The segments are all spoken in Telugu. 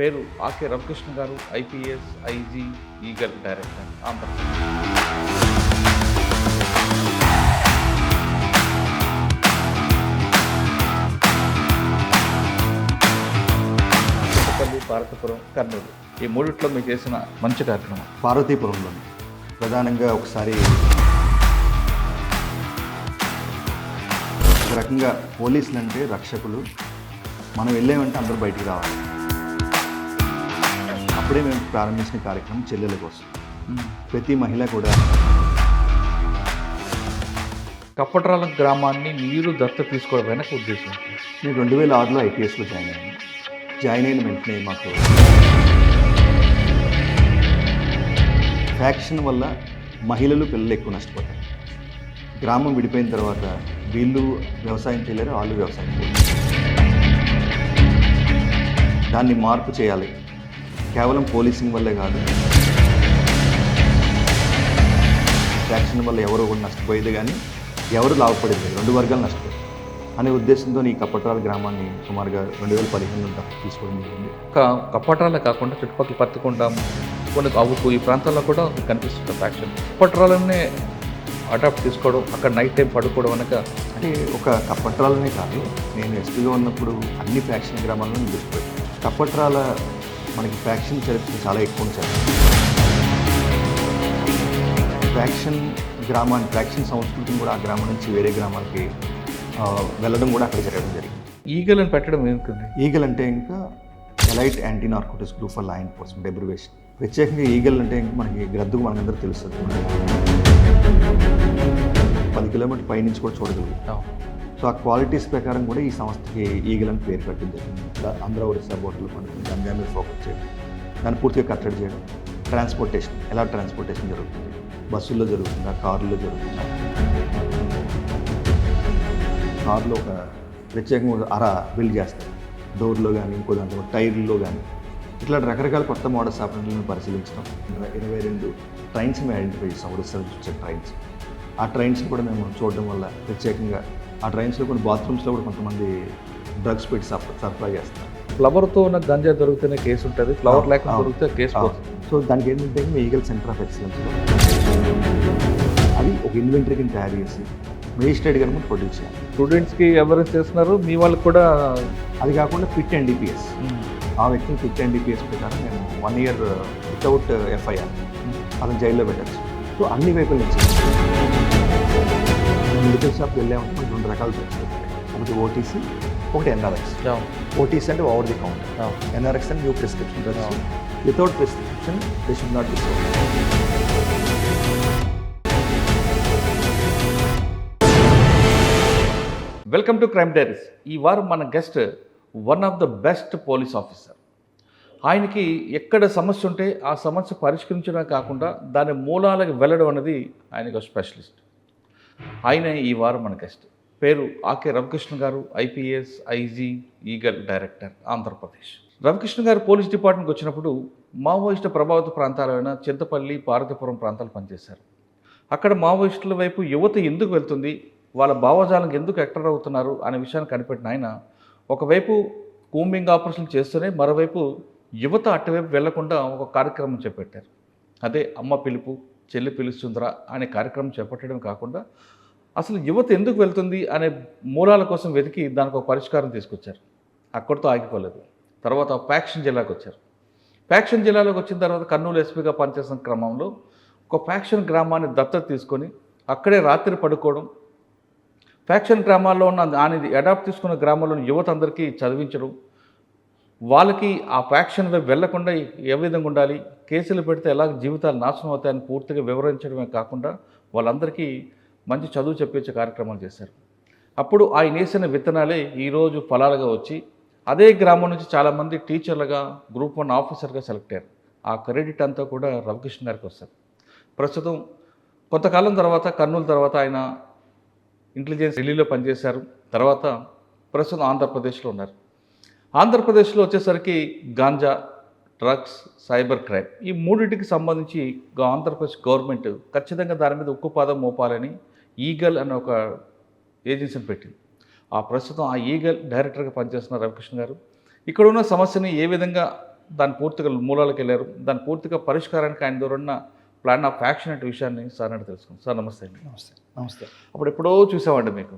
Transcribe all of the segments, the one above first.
పేరు ఆకే రవికృష్ణ గారు, IPS, IG, eagle director, Andhra Pradesh. Kothapalli, Parvathipuram, Kurnool ఈ మూడిట్లో మీరు చేసిన మంచి కార్యక్రమం. పార్వతీపురంలో ప్రధానంగా ఒకసారి ఒక రకంగా పోలీసులు అంటే రక్షకులు, మనం వెళ్ళామంటే అందరూ బయటికి రావాలి. అప్పుడే మేము ప్రారంభించిన కార్యక్రమం చెల్లెల కోసం. ప్రతి మహిళ కూడా కప్పట్రాల గ్రామాన్ని మీరు దత్తత తీసుకోవడం వెనక ఉద్దేశం. నేను 2006లో ఐపీఎస్లో జాయిన్ అయ్యాను. జాయిన్ అయిన వెంటనే మాకు ఫ్యాక్షన్ వల్ల మహిళలు, పిల్లలు ఎక్కువ నష్టపోతారు. గ్రామం విడిపోయిన తర్వాత వీళ్ళు వ్యవసాయం చేయలేరు, వాళ్ళు వ్యవసాయం చేయలేరు. దాన్ని మార్పు చేయాలి. కేవలం పోలీసింగ్ వల్లే కాదు, ఫ్యాక్షన్ వల్ల ఎవరు కూడా నష్టపోయేది కానీ ఎవరు లాభపడేది, రెండు వర్గాలు నష్టపోయారు అనే ఉద్దేశంతో ఈ కప్పట్రాల గ్రామాన్ని సుమారుగా 2015లో తీసుకోవడం జరిగింది. కప్పట్రాలే కాకుండా చుట్టుపక్కల పత్తికొండ, కొన్ని అవుకు ఈ ప్రాంతాల్లో కూడా కనిపిస్తుంది ఫ్యాక్షన్. కప్పట్రాలనే అడాప్ట్ తీసుకోవడం, అక్కడ నైట్ టైం పడుకోవడం వెనక అంటే ఒక కప్పట్రాలనే కాదు, నేను ఎస్పీగా ఉన్నప్పుడు అన్ని ఫ్యాక్షన్ గ్రామాలను దృష్టి పెట్టాను. కప్పట్రాల మనకి ఫ్యాక్షన్ చరిత్ర చాలా ఎక్కువ ఉంటుంది. ఫ్యాక్షన్ గ్రామాన్ని, ఫ్యాక్షన్ సంస్కృతిని కూడా ఆ గ్రామం నుంచి వేరే గ్రామాలకి వెళ్ళడం కూడా అక్కడ జరగడం జరిగింది. ఈగల్ అని పెట్టడం ఏంటండి? ఈగల్ అంటే ఇంకా elite anti narcotics group for law enforcement abbreviation. ప్రత్యేకంగా ఈగల్ అంటే ఇంకా మనకి గ్రద్దుకు మనందరూ తెలుస్తుంది. 10 కిలోమీటర్ పైనుంచి కూడా చూడగలుగుతాం. సో ఆ క్వాలిటీస్ ప్రకారం కూడా ఈ సంస్థకి ఈగల్ అని పేరు పెట్టడం జరిగింది. ఆంధ్ర ఒరిస్సా బోర్డర్లు పడుతుంది, దాని మీద ఫోకస్ చేయడం, దాన్ని పూర్తిగా కట్టడి చేయడం. ట్రాన్స్పోర్టేషన్, ఎలా ట్రాన్స్పోర్టేషన్ జరుగుతుంది, బస్సుల్లో జరుగుతుందా, కారులో జరుగుతుందా, కారులో ఒక ప్రత్యేకంగా అర బిల్డ్ చేస్తారు, డోర్లో కానీ ఇంకో దాంట్లో టైర్లో కానీ, ఇట్లా రకరకాల కొత్త మోడల్స్ ఆపరేషన్లను పరిశీలించడం. 22 ట్రైన్స్ మేము ఐడెంటిఫై చేస్తాం, ఒరిస్సా వచ్చే ట్రైన్స్. ఆ ట్రైన్స్ని కూడా మేము చూడడం వల్ల ప్రత్యేకంగా ఆ ట్రైన్స్లో కొన్ని బాత్రూమ్స్లో కూడా కొంతమంది డ్రగ్స్ పెట్టి సరఫరా చేస్తారు. ఫ్లవర్తో ఉన్న గంజా దొరికితేనే కేసు ఉంటుంది, ఫ్లవర్ లేకుండా దొరికితే కేసు పోతుంది. సో దానికి ఏంటంటే ఈగల్ సెంటర్ ఆఫ్ ఎక్సలెన్స్లో అది ఒక ఇన్వెంటరీని తయారు చేసి మేజిస్ట్రేట్ గారు ముందు ప్రొడ్యూస్ చేయాలి. స్టూడెంట్స్కి ఎవరైనా చేస్తున్నారు, మీ వాళ్ళకి కూడా. అది కాకుండా ఫిట్ ఎన్డీపీఎస్, ఆ వ్యక్తిని ఫిట్ ఎన్డీపీఎస్ ప్రకారం మేము 1 year వితౌట్ ఎఫ్ఐఆర్ అతను జైల్లో పెట్టచ్చు. సో అన్ని వైపుల నుంచి మెడికల్ షాప్కి వెళ్ళామంటే 2 రకాల డ్రగ్స్ దొరుకుతాయి. ఒకటి ఓటీసీ, ఒకటి ఎన్ఆర్ఎక్స్. ఓటీసీ అంటే ఓవర్ ది కౌంటర్, ఎన్ఆర్ఎక్స్ అంటే new prescription drugs. Without prescription they should not be sold. Welcome to crime diaries. ఈ వారం మన guest one of the best police officer. ఆయనకి ఎక్కడ సమస్య ఉంటే ఆ సమస్య పరిష్కరించడమే కాకుండా దాని మూలాలకు వెళ్ళడం అనేది ఆయనకు ఒక స్పెషలిస్ట్. ఆయనే ఈ వారం మన గెస్ట్. పేరు ఆకే రవికృష్ణ గారు, IPS, IG, eagle director, Andhra Pradesh. Ravikrishna గారు పోలీస్ డిపార్ట్మెంట్కి వచ్చినప్పుడు మావోయిస్టు ప్రభావిత ప్రాంతాలైన చింతపల్లి, పార్వతీపురం ప్రాంతాలు పనిచేశారు. అక్కడ మావోయిస్టుల వైపు యువత ఎందుకు వెళ్తుంది, వాళ్ళ భావజాలకు ఎందుకు ఎక్టర్ అవుతున్నారు అనే విషయాన్ని కనిపెట్టిన ఆయన ఒకవైపు కూంబింగ్ ఆపరేషన్ చేస్తూనే మరోవైపు యువత అటువైపు వెళ్లకుండా ఒక కార్యక్రమం చేపట్టారు. అదే అమ్మ పిలుపు, చెల్లి పిలుస్తుందిరా అనే కార్యక్రమం చేపట్టడం కాకుండా అసలు యువత ఎందుకు వెళ్తుంది అనే మూలాల కోసం వెతికి దానికి ఒక పరిష్కారం తీసుకొచ్చారు. అక్కడితో ఆగిపోలేదు. తర్వాత ఫ్యాక్షన్ జిల్లాకు వచ్చారు. ఫ్యాక్షన్ జిల్లాలోకి వచ్చిన తర్వాత కర్నూలు ఎస్పీగా పనిచేసిన క్రమంలో ఒక ఫ్యాక్షన్ గ్రామాన్ని దత్తత తీసుకొని అక్కడే రాత్రి పడుకోవడం, ఫ్యాక్షన్ గ్రామాల్లో ఉన్న ఆయన అడాప్ట్ తీసుకున్న గ్రామాల్లోని యువత అందరికీ చదివించడం, వాళ్ళకి ఆ ఫ్యాక్షన్ వైపు వెళ్లకుండా ఏ విధంగా ఉండాలి, కేసులు పెడితే ఎలా జీవితాలు నాశనం అవుతాయని పూర్తిగా వివరించడమే కాకుండా వాళ్ళందరికీ మంచి చదువు చెప్పించే కార్యక్రమాలు చేశారు. అప్పుడు ఆయన వేసిన విత్తనాలే ఈరోజు ఫలాలుగా వచ్చి అదే గ్రామం నుంచి చాలామంది టీచర్లుగా, గ్రూప్ 1 ఆఫీసర్గా సెలెక్ట్ అయ్యారు. ఆ క్రెడిట్ అంతా కూడా రవికృష్ణ గారికి వస్తారు. ప్రస్తుతం కొంతకాలం తర్వాత కర్నూలు తర్వాత ఆయన ఇంటెలిజెన్స్ ఢిల్లీలో పనిచేశారు. తర్వాత ప్రస్తుతం ఆంధ్రప్రదేశ్లో ఉన్నారు. ఆంధ్రప్రదేశ్లో వచ్చేసరికి గాంజా, డ్రగ్స్, సైబర్ క్రైమ్ ఈ మూడింటికి సంబంధించి ఆంధ్రప్రదేశ్ గవర్నమెంట్ ఖచ్చితంగా దాని మీద ఉక్కుపాదం మోపాలని ఈగల్ అనే ఒక ఏజెన్సీని పెట్టింది. ప్రస్తుతం ఆ ఈగల్ డైరెక్టర్గా పనిచేస్తున్న రవికృష్ణ గారు ఇక్కడ ఉన్న సమస్యని ఏ విధంగా దాని పూర్తిగా మూలాలకు వెళ్ళారు. దాని పూర్తిగా పరిష్కారానికి ఆయన దగ్గర ఉన్న ప్లాన్ ఆఫ్ యాక్షన్ అనే విషయాన్ని సార్ అంటే తెలుసుకుంది. సార్ నమస్తే అండి. నమస్తే. నమస్తే. అప్పుడు ఎప్పుడో చూసామండి మీకు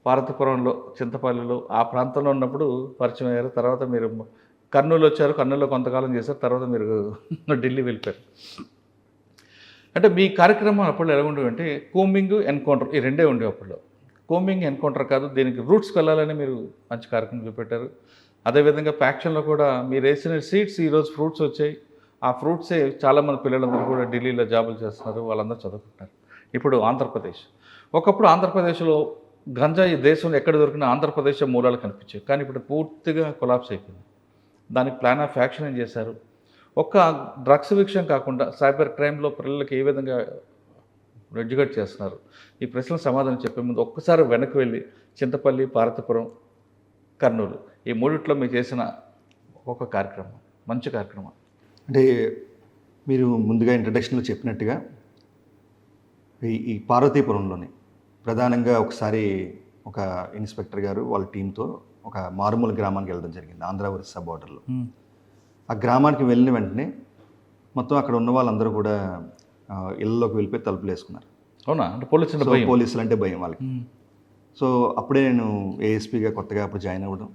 పార్వతీపురంలో, చింతపల్లిలో ఆ ప్రాంతంలో ఉన్నప్పుడు పరిచయం అయ్యారు. తర్వాత మీరు కర్నూలు వచ్చారు. కర్నూలులో కొంతకాలం చేశారు. తర్వాత మీరు ఢిల్లీ వెళ్ళిపోయారు. అంటే మీ కార్యక్రమం అప్పుడు ఎలా ఉండేవంటే కూంబింగ్, ఎన్కౌంటర్ ఈ రెండే ఉండేవి అప్పుడు. కూంబింగ్, ఎన్కౌంటర్ కాదు, దీనికి రూట్స్కి వెళ్ళాలని మీరు మంచి కార్యక్రమం చూపెట్టారు. అదేవిధంగా ప్యాక్షన్లో కూడా మీరు వేసిన సీడ్స్ ఈరోజు ఫ్రూట్స్ వచ్చాయి. ఆ ఫ్రూట్సే చాలామంది పిల్లలందరూ కూడా ఢిల్లీలో జాబులు చేస్తున్నారు, వాళ్ళందరూ చదువుకుంటున్నారు. ఇప్పుడు ఆంధ్రప్రదేశ్, ఒకప్పుడు ఆంధ్రప్రదేశ్లో గంజాయి దేశంలో ఎక్కడ దొరికినా ఆంధ్రప్రదేశ్ మూలాలు కనిపించాయి. కానీ ఇప్పుడు పూర్తిగా కొలాప్స్ అయిపోయింది. దానికి ప్లాన్ ఆఫ్ యాక్షన్ ఏం చేశారు? ఒక్క డ్రగ్స్ విషయం కాకుండా సైబర్ క్రైమ్లో పిల్లలకి ఏ విధంగా ఎడ్యుకేట్ చేస్తున్నారు? ఈ ప్రశ్నలకు సమాధానం చెప్పే ముందు ఒక్కసారి వెనక్కి వెళ్ళి చింతపల్లి, పార్వతీపురం, కర్నూలు ఈ మూడిట్లో మీరు చేసిన ఒక్కొక్క కార్యక్రమం, మంచి కార్యక్రమం. అంటే మీరు ముందుగా ఇంట్రడక్షన్లో చెప్పినట్టుగా ఈ పార్వతీపురంలోని ప్రధానంగా ఒకసారి ఒక ఇన్స్పెక్టర్ గారు వాళ్ళ టీంతో ఒక మారుమూల గ్రామానికి వెళ్ళడం జరిగింది, ఆంధ్ర ఒరిస్సా బార్డర్లో. ఆ గ్రామానికి వెళ్ళిన వెంటనే మొత్తం అక్కడ ఉన్న వాళ్ళందరూ కూడా ఇళ్ళలోకి వెళ్ళిపోయి తలుపులు వేసుకున్నారు. అవునా? అంటే పోలీసులు అంటే భయం వాళ్ళకి. సో అప్పుడే నేను ఏఎస్పీగా కొత్తగా అప్పుడు జాయిన్ అవ్వడం.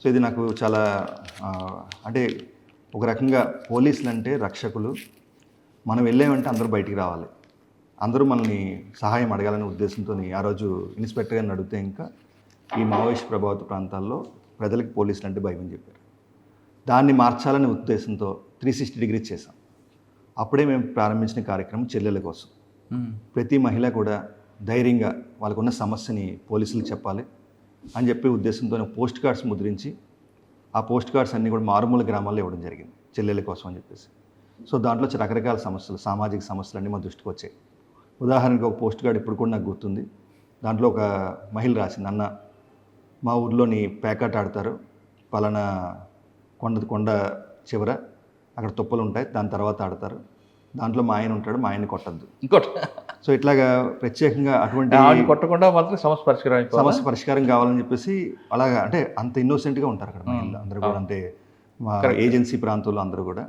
సో ఇది నాకు చాలా అంటే ఒక రకంగా పోలీసులు అంటే రక్షకులు. మనం వెళ్ళామంటే అందరూ బయటికి రావాలి, అందరూ మనల్ని సహాయం అడగాలనే ఉద్దేశంతో ఆ రోజు ఇన్స్పెక్టర్ గారిని అడిగితే ఇంకా ఈ మావోయిస్ట్ ప్రభావిత ప్రాంతాల్లో ప్రజలకు పోలీసులు అంటే భయం అని చెప్పారు. దాన్ని మార్చాలనే ఉద్దేశంతో 360 డిగ్రీస్ చేశాం. అప్పుడే మేము ప్రారంభించిన కార్యక్రమం చెల్లెల కోసం. ప్రతి మహిళ కూడా ధైర్యంగా వాళ్ళకున్న సమస్యని పోలీసులకు చెప్పాలి అని చెప్పే ఉద్దేశంతో పోస్ట్ కార్డ్స్ ముద్రించి ఆ పోస్ట్ కార్డ్స్ అన్నీ కూడా మారుమూల గ్రామాల్లో ఇవ్వడం జరిగింది చెల్లెల కోసం అని చెప్పేసి. సో దాంట్లో రకరకాల సమస్యలు, సామాజిక సమస్యలు అన్నీ మా దృష్టికి వచ్చాయి. ఉదాహరణకి ఒక పోస్ట్ కార్డ్ ఇప్పుడు కూడా నాకు గుర్తుంది. దాంట్లో ఒక మహిళ రాసింది, అన్న మా ఊర్లోని పేకాట ఆడతారు, పలానా కొండ చివర అక్కడ తుప్పలు ఉంటాయి, దాని తర్వాత ఆడతారు, దాంట్లో మా ఆయన ఉంటాడు, మా ఆయన్ని కొట్టద్దు. సో ఇట్లాగా ప్రత్యేకంగా అటువంటి కొట్టకుండా మాత్రం సమస్య పరిష్కారం కావాలని చెప్పేసి అలాగా, అంటే అంత ఇన్నోసెంట్గా ఉంటారు అక్కడ మహిళలు అందరూ కూడా. అంటే మా ఏజెన్సీ ప్రాంతంలో అందరూ కూడా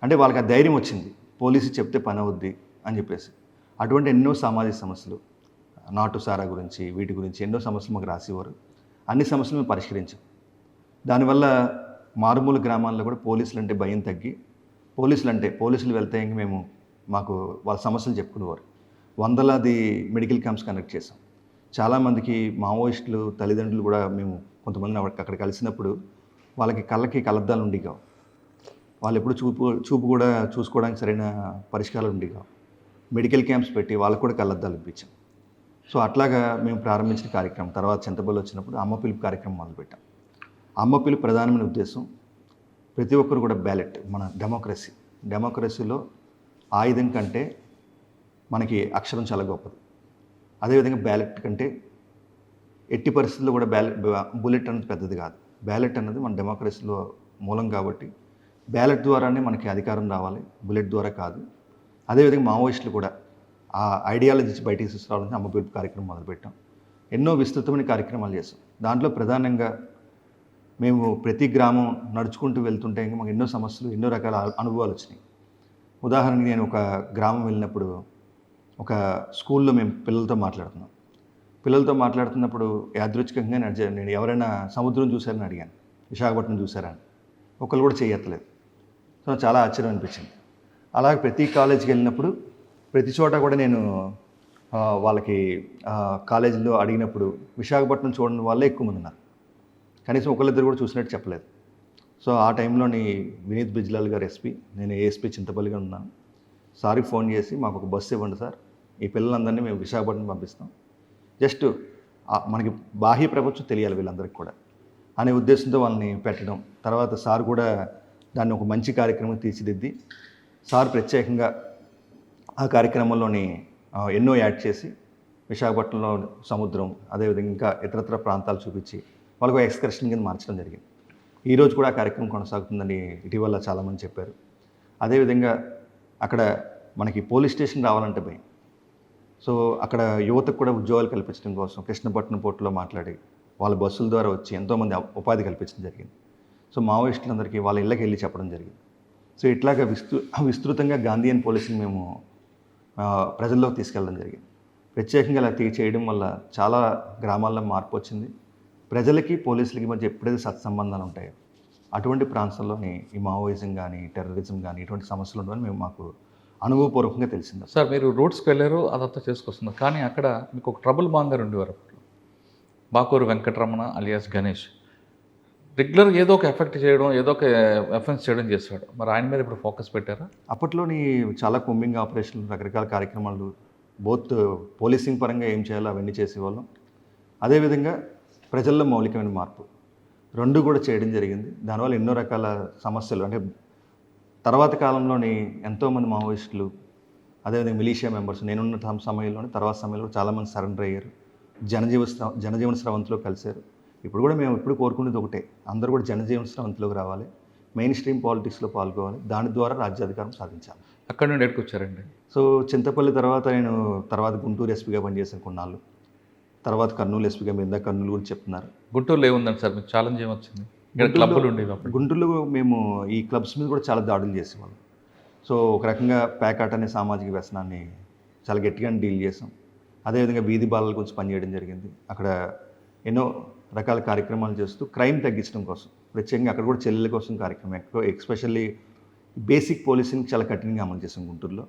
అంటే వాళ్ళకి ఆ ధైర్యం వచ్చింది, పోలీసు చెప్తే పని అవుద్ది అని చెప్పేసి. అటువంటి ఎన్నో సామాజిక సమస్యలు, నాటు సారా గురించి, వీటి గురించి ఎన్నో సమస్యలు మాకు రాసేవారు. అన్ని సమస్యలు మేము పరిష్కరించాం. దానివల్ల మారుమూల గ్రామాల్లో కూడా పోలీసులు అంటే భయం తగ్గి, పోలీసులు వెళ్తే ఇంక మాకు వాళ్ళ సమస్యలు చెప్పుకునేవారు. వందలాది మెడికల్ క్యాంప్స్ కండక్ట్ చేసాం. చాలామందికి మావోయిస్టులు తల్లిదండ్రులు కూడా మేము కొంతమంది అక్కడ కలిసినప్పుడు వాళ్ళకి కళ్ళకి కలద్దాలు ఉండి కావు, వాళ్ళు ఎప్పుడు చూపు కూడా చూసుకోవడానికి సరైన పరిష్కారాలు ఉండి కావు. మెడికల్ క్యాంప్స్ పెట్టి వాళ్ళకు కూడా కళ్ళద్దాలు ఇప్పించాం. సో అట్లాగా మేము ప్రారంభించిన కార్యక్రమం. తర్వాత చింతపల్లి వచ్చినప్పుడు అమ్మ పిలుపు కార్యక్రమం మొదలుపెట్టాం. అమ్మ పిలుపు ప్రధానమైన ఉద్దేశం ప్రతి ఒక్కరు కూడా బ్యాలెట్, మన డెమోక్రసీలో ఆయుధం కంటే మనకి అక్షరం చాలా గొప్పది. అదేవిధంగా బ్యాలెట్ కంటే ఎట్టి పరిస్థితుల్లో కూడా బుల్లెట్ అనేది పెద్దది కాదు. బ్యాలెట్ అన్నది మన డెమోక్రసీలో మూలం కాబట్టి బ్యాలెట్ ద్వారానే మనకి అధికారం రావాలి, బుల్లెట్ ద్వారా కాదు. అదేవిధంగా మావోయిస్టులు కూడా ఆ ఐడియాలజీ బయటికి తీసుకురావాలని అమ్మ పిలుపు కార్యక్రమం మొదలుపెట్టాం. ఎన్నో విస్తృతమైన కార్యక్రమాలు చేస్తాం. దాంట్లో ప్రధానంగా మేము ప్రతి గ్రామం నడుచుకుంటూ వెళ్తుంటే ఇంకా మాకు ఎన్నో సమస్యలు, ఎన్నో రకాల అనుభవాలు వచ్చినాయి. ఉదాహరణకి నేను ఒక గ్రామం వెళ్ళినప్పుడు ఒక స్కూల్లో మేము పిల్లలతో మాట్లాడుతున్నప్పుడు యాదృచ్ఛికంగా నేను ఎవరైనా సముద్రం చూశారని అడిగాను, విశాఖపట్నం చూశారని. ఒకళ్ళు కూడా చేయట్లేదు. సో చాలా ఆశ్చర్యం అనిపించింది. అలాగే ప్రతి కాలేజీకి వెళ్ళినప్పుడు ప్రతి చోట కూడా నేను వాళ్ళకి కాలేజీలో అడిగినప్పుడు విశాఖపట్నం చూడని వాళ్ళే ఎక్కువ మంది ఉన్నారు. కనీసం ఒకళ్ళిద్దరు కూడా చూసినట్టు చెప్పలేదు. సో ఆ టైంలోని వినీత్ బిజ్లాల్ గారు ఎస్పీ, నేను ఏఎస్పీ చింతపల్లిగా ఉన్నాను. సార్కి ఫోన్ చేసి మాకు ఒక బస్సు ఇవ్వండి సార్, ఈ పిల్లలందరినీ మేము విశాఖపట్నం పంపిస్తాం, జస్ట్ మనకి బాహ్య ప్రపంచం తెలియాలి వీళ్ళందరికీ కూడా అనే ఉద్దేశంతో వాళ్ళని పెట్టడం. తర్వాత సార్ కూడా దాన్ని ఒక మంచి కార్యక్రమం తీర్చిదిద్ది, సార్ ప్రత్యేకంగా ఆ కార్యక్రమంలోని ఎన్నో యాడ్ చేసి విశాఖపట్నంలో సముద్రం, అదేవిధంగా ఇంకా ఇతరత్ర ప్రాంతాలు చూపించి వాళ్ళకు ఎక్స్కర్షన్ కింద మార్చడం జరిగింది. ఈరోజు కూడా ఆ కార్యక్రమం కొనసాగుతుందని ఇటీవల చాలామంది చెప్పారు. అదేవిధంగా అక్కడ మనకి పోలీస్ స్టేషన్ రావాలంటే భయం. సో అక్కడ యువతకు కూడా ఉద్యోగాలు కల్పించడం కోసం కృష్ణపట్నం పోర్టులో మాట్లాడి వాళ్ళ బస్సుల ద్వారా వచ్చి ఎంతోమంది ఉపాధి కల్పించడం జరిగింది. సో మావోయిస్టులందరికీ వాళ్ళ ఇళ్ళకి వెళ్ళి చెప్పడం జరిగింది. సో ఇట్లాగా విస్తృతంగా గాంధీయన్ పోలీసింగ్ మేము ప్రజల్లోకి తీసుకెళ్ళడం జరిగింది. ప్రత్యేకంగా ఇలా చేయడం వల్ల చాలా గ్రామాల్లో మార్పు వచ్చింది. ప్రజలకి పోలీసులకి మధ్య ఎప్పుడైతే సత్సంబంధాలు ఉంటాయో అటువంటి ప్రాంతాల్లోని ఈ మావోయిజం కానీ టెర్రరిజం కానీ ఇటువంటి సమస్యలు ఉండవని మేము మాకు అనుభవపూర్వకంగా తెలిసింది. సార్ మీరు రూట్స్కి వెళ్ళారు, అదంతా చేసుకొస్తున్నారు, కానీ అక్కడ మీకు ఒక ట్రబుల్ మాంగర్ ఉండేవారు అప్పుడు, బాకూరు వెంకటరమణ అలియాస్ గణేష్. రెగ్యులర్ ఏదో ఒక ఎఫెక్ట్ చేయడం, ఏదో ఒక ఎఫెన్స్ చేయడం చేస్తాడు. మరి ఆయన మీద ఇప్పుడు ఫోకస్ పెట్టారా? అప్పట్లోని చాలా కొమ్మింగ్ ఆపరేషన్లు, రకరకాల కార్యక్రమాలు, బోత్ పోలీసింగ్ పరంగా ఏం చేయాలో అవన్నీ చేసేవాళ్ళం. అదేవిధంగా ప్రజల్లో మౌలికమైన మార్పు రెండు కూడా చేయడం జరిగింది. దానివల్ల ఎన్నో రకాల సమస్యలు, అంటే తర్వాత కాలంలోని ఎంతోమంది మావోయిస్టులు, అదేవిధంగా మిలీషియా మెంబర్స్, నేనున్న సమయంలోని తర్వాత సమయంలో చాలామంది సరెండర్ అయ్యారు. జనజీవన స్రవంతిలో కలిశారు. ఇప్పుడు కూడా మేము ఇప్పుడు కోరుకునేది ఒకటే, అందరూ కూడా జనజీవన స్రవంతిలోకి రావాలి, మెయిన్ స్ట్రీమ్ పాలిటిక్స్లో పాల్గొవాలి, దాని ద్వారా రాజ్యాధికారం సాధించాలి. అక్కడ నుండి ఎక్కడికొచ్చారండి? సో చింతపల్లి తర్వాత నేను గుంటూరు ఎస్పీగా పనిచేశాను కొన్నాళ్ళు. తర్వాత కర్నూలు ఎస్పీగా, మీరు ఇందాక కర్నూలు గురించి చెప్తున్నారు. గుంటూరులో ఏముందండి సార్ మీకు ఛాలెంజ్ ఏమొచ్చింది? ఇక్కడ క్లబ్లు ఉండేవి అప్పుడు. గుంటూరులో మేము ఈ క్లబ్స్ మీద కూడా చాలా దాడులు చేసేవాళ్ళం. సో ఒక రకంగా ప్యాకాట్ అనే సామాజిక వ్యసనాన్ని చాలా గట్టిగా డీల్ చేసాం. అదేవిధంగా వీధి బాలల గురించి పనిచేయడం జరిగింది. అక్కడ ఎన్నో రకాల కార్యక్రమాలు చేస్తూ క్రైమ్ తగ్గించడం కోసం, ప్రత్యేకంగా అక్కడ కూడా చెల్లెల కోసం కార్యక్రమం, ఎస్పెషల్లీ బేసిక్ పోలీసింగ్ చాలా కఠినంగా అమలు చేసాం గుంటూరులో.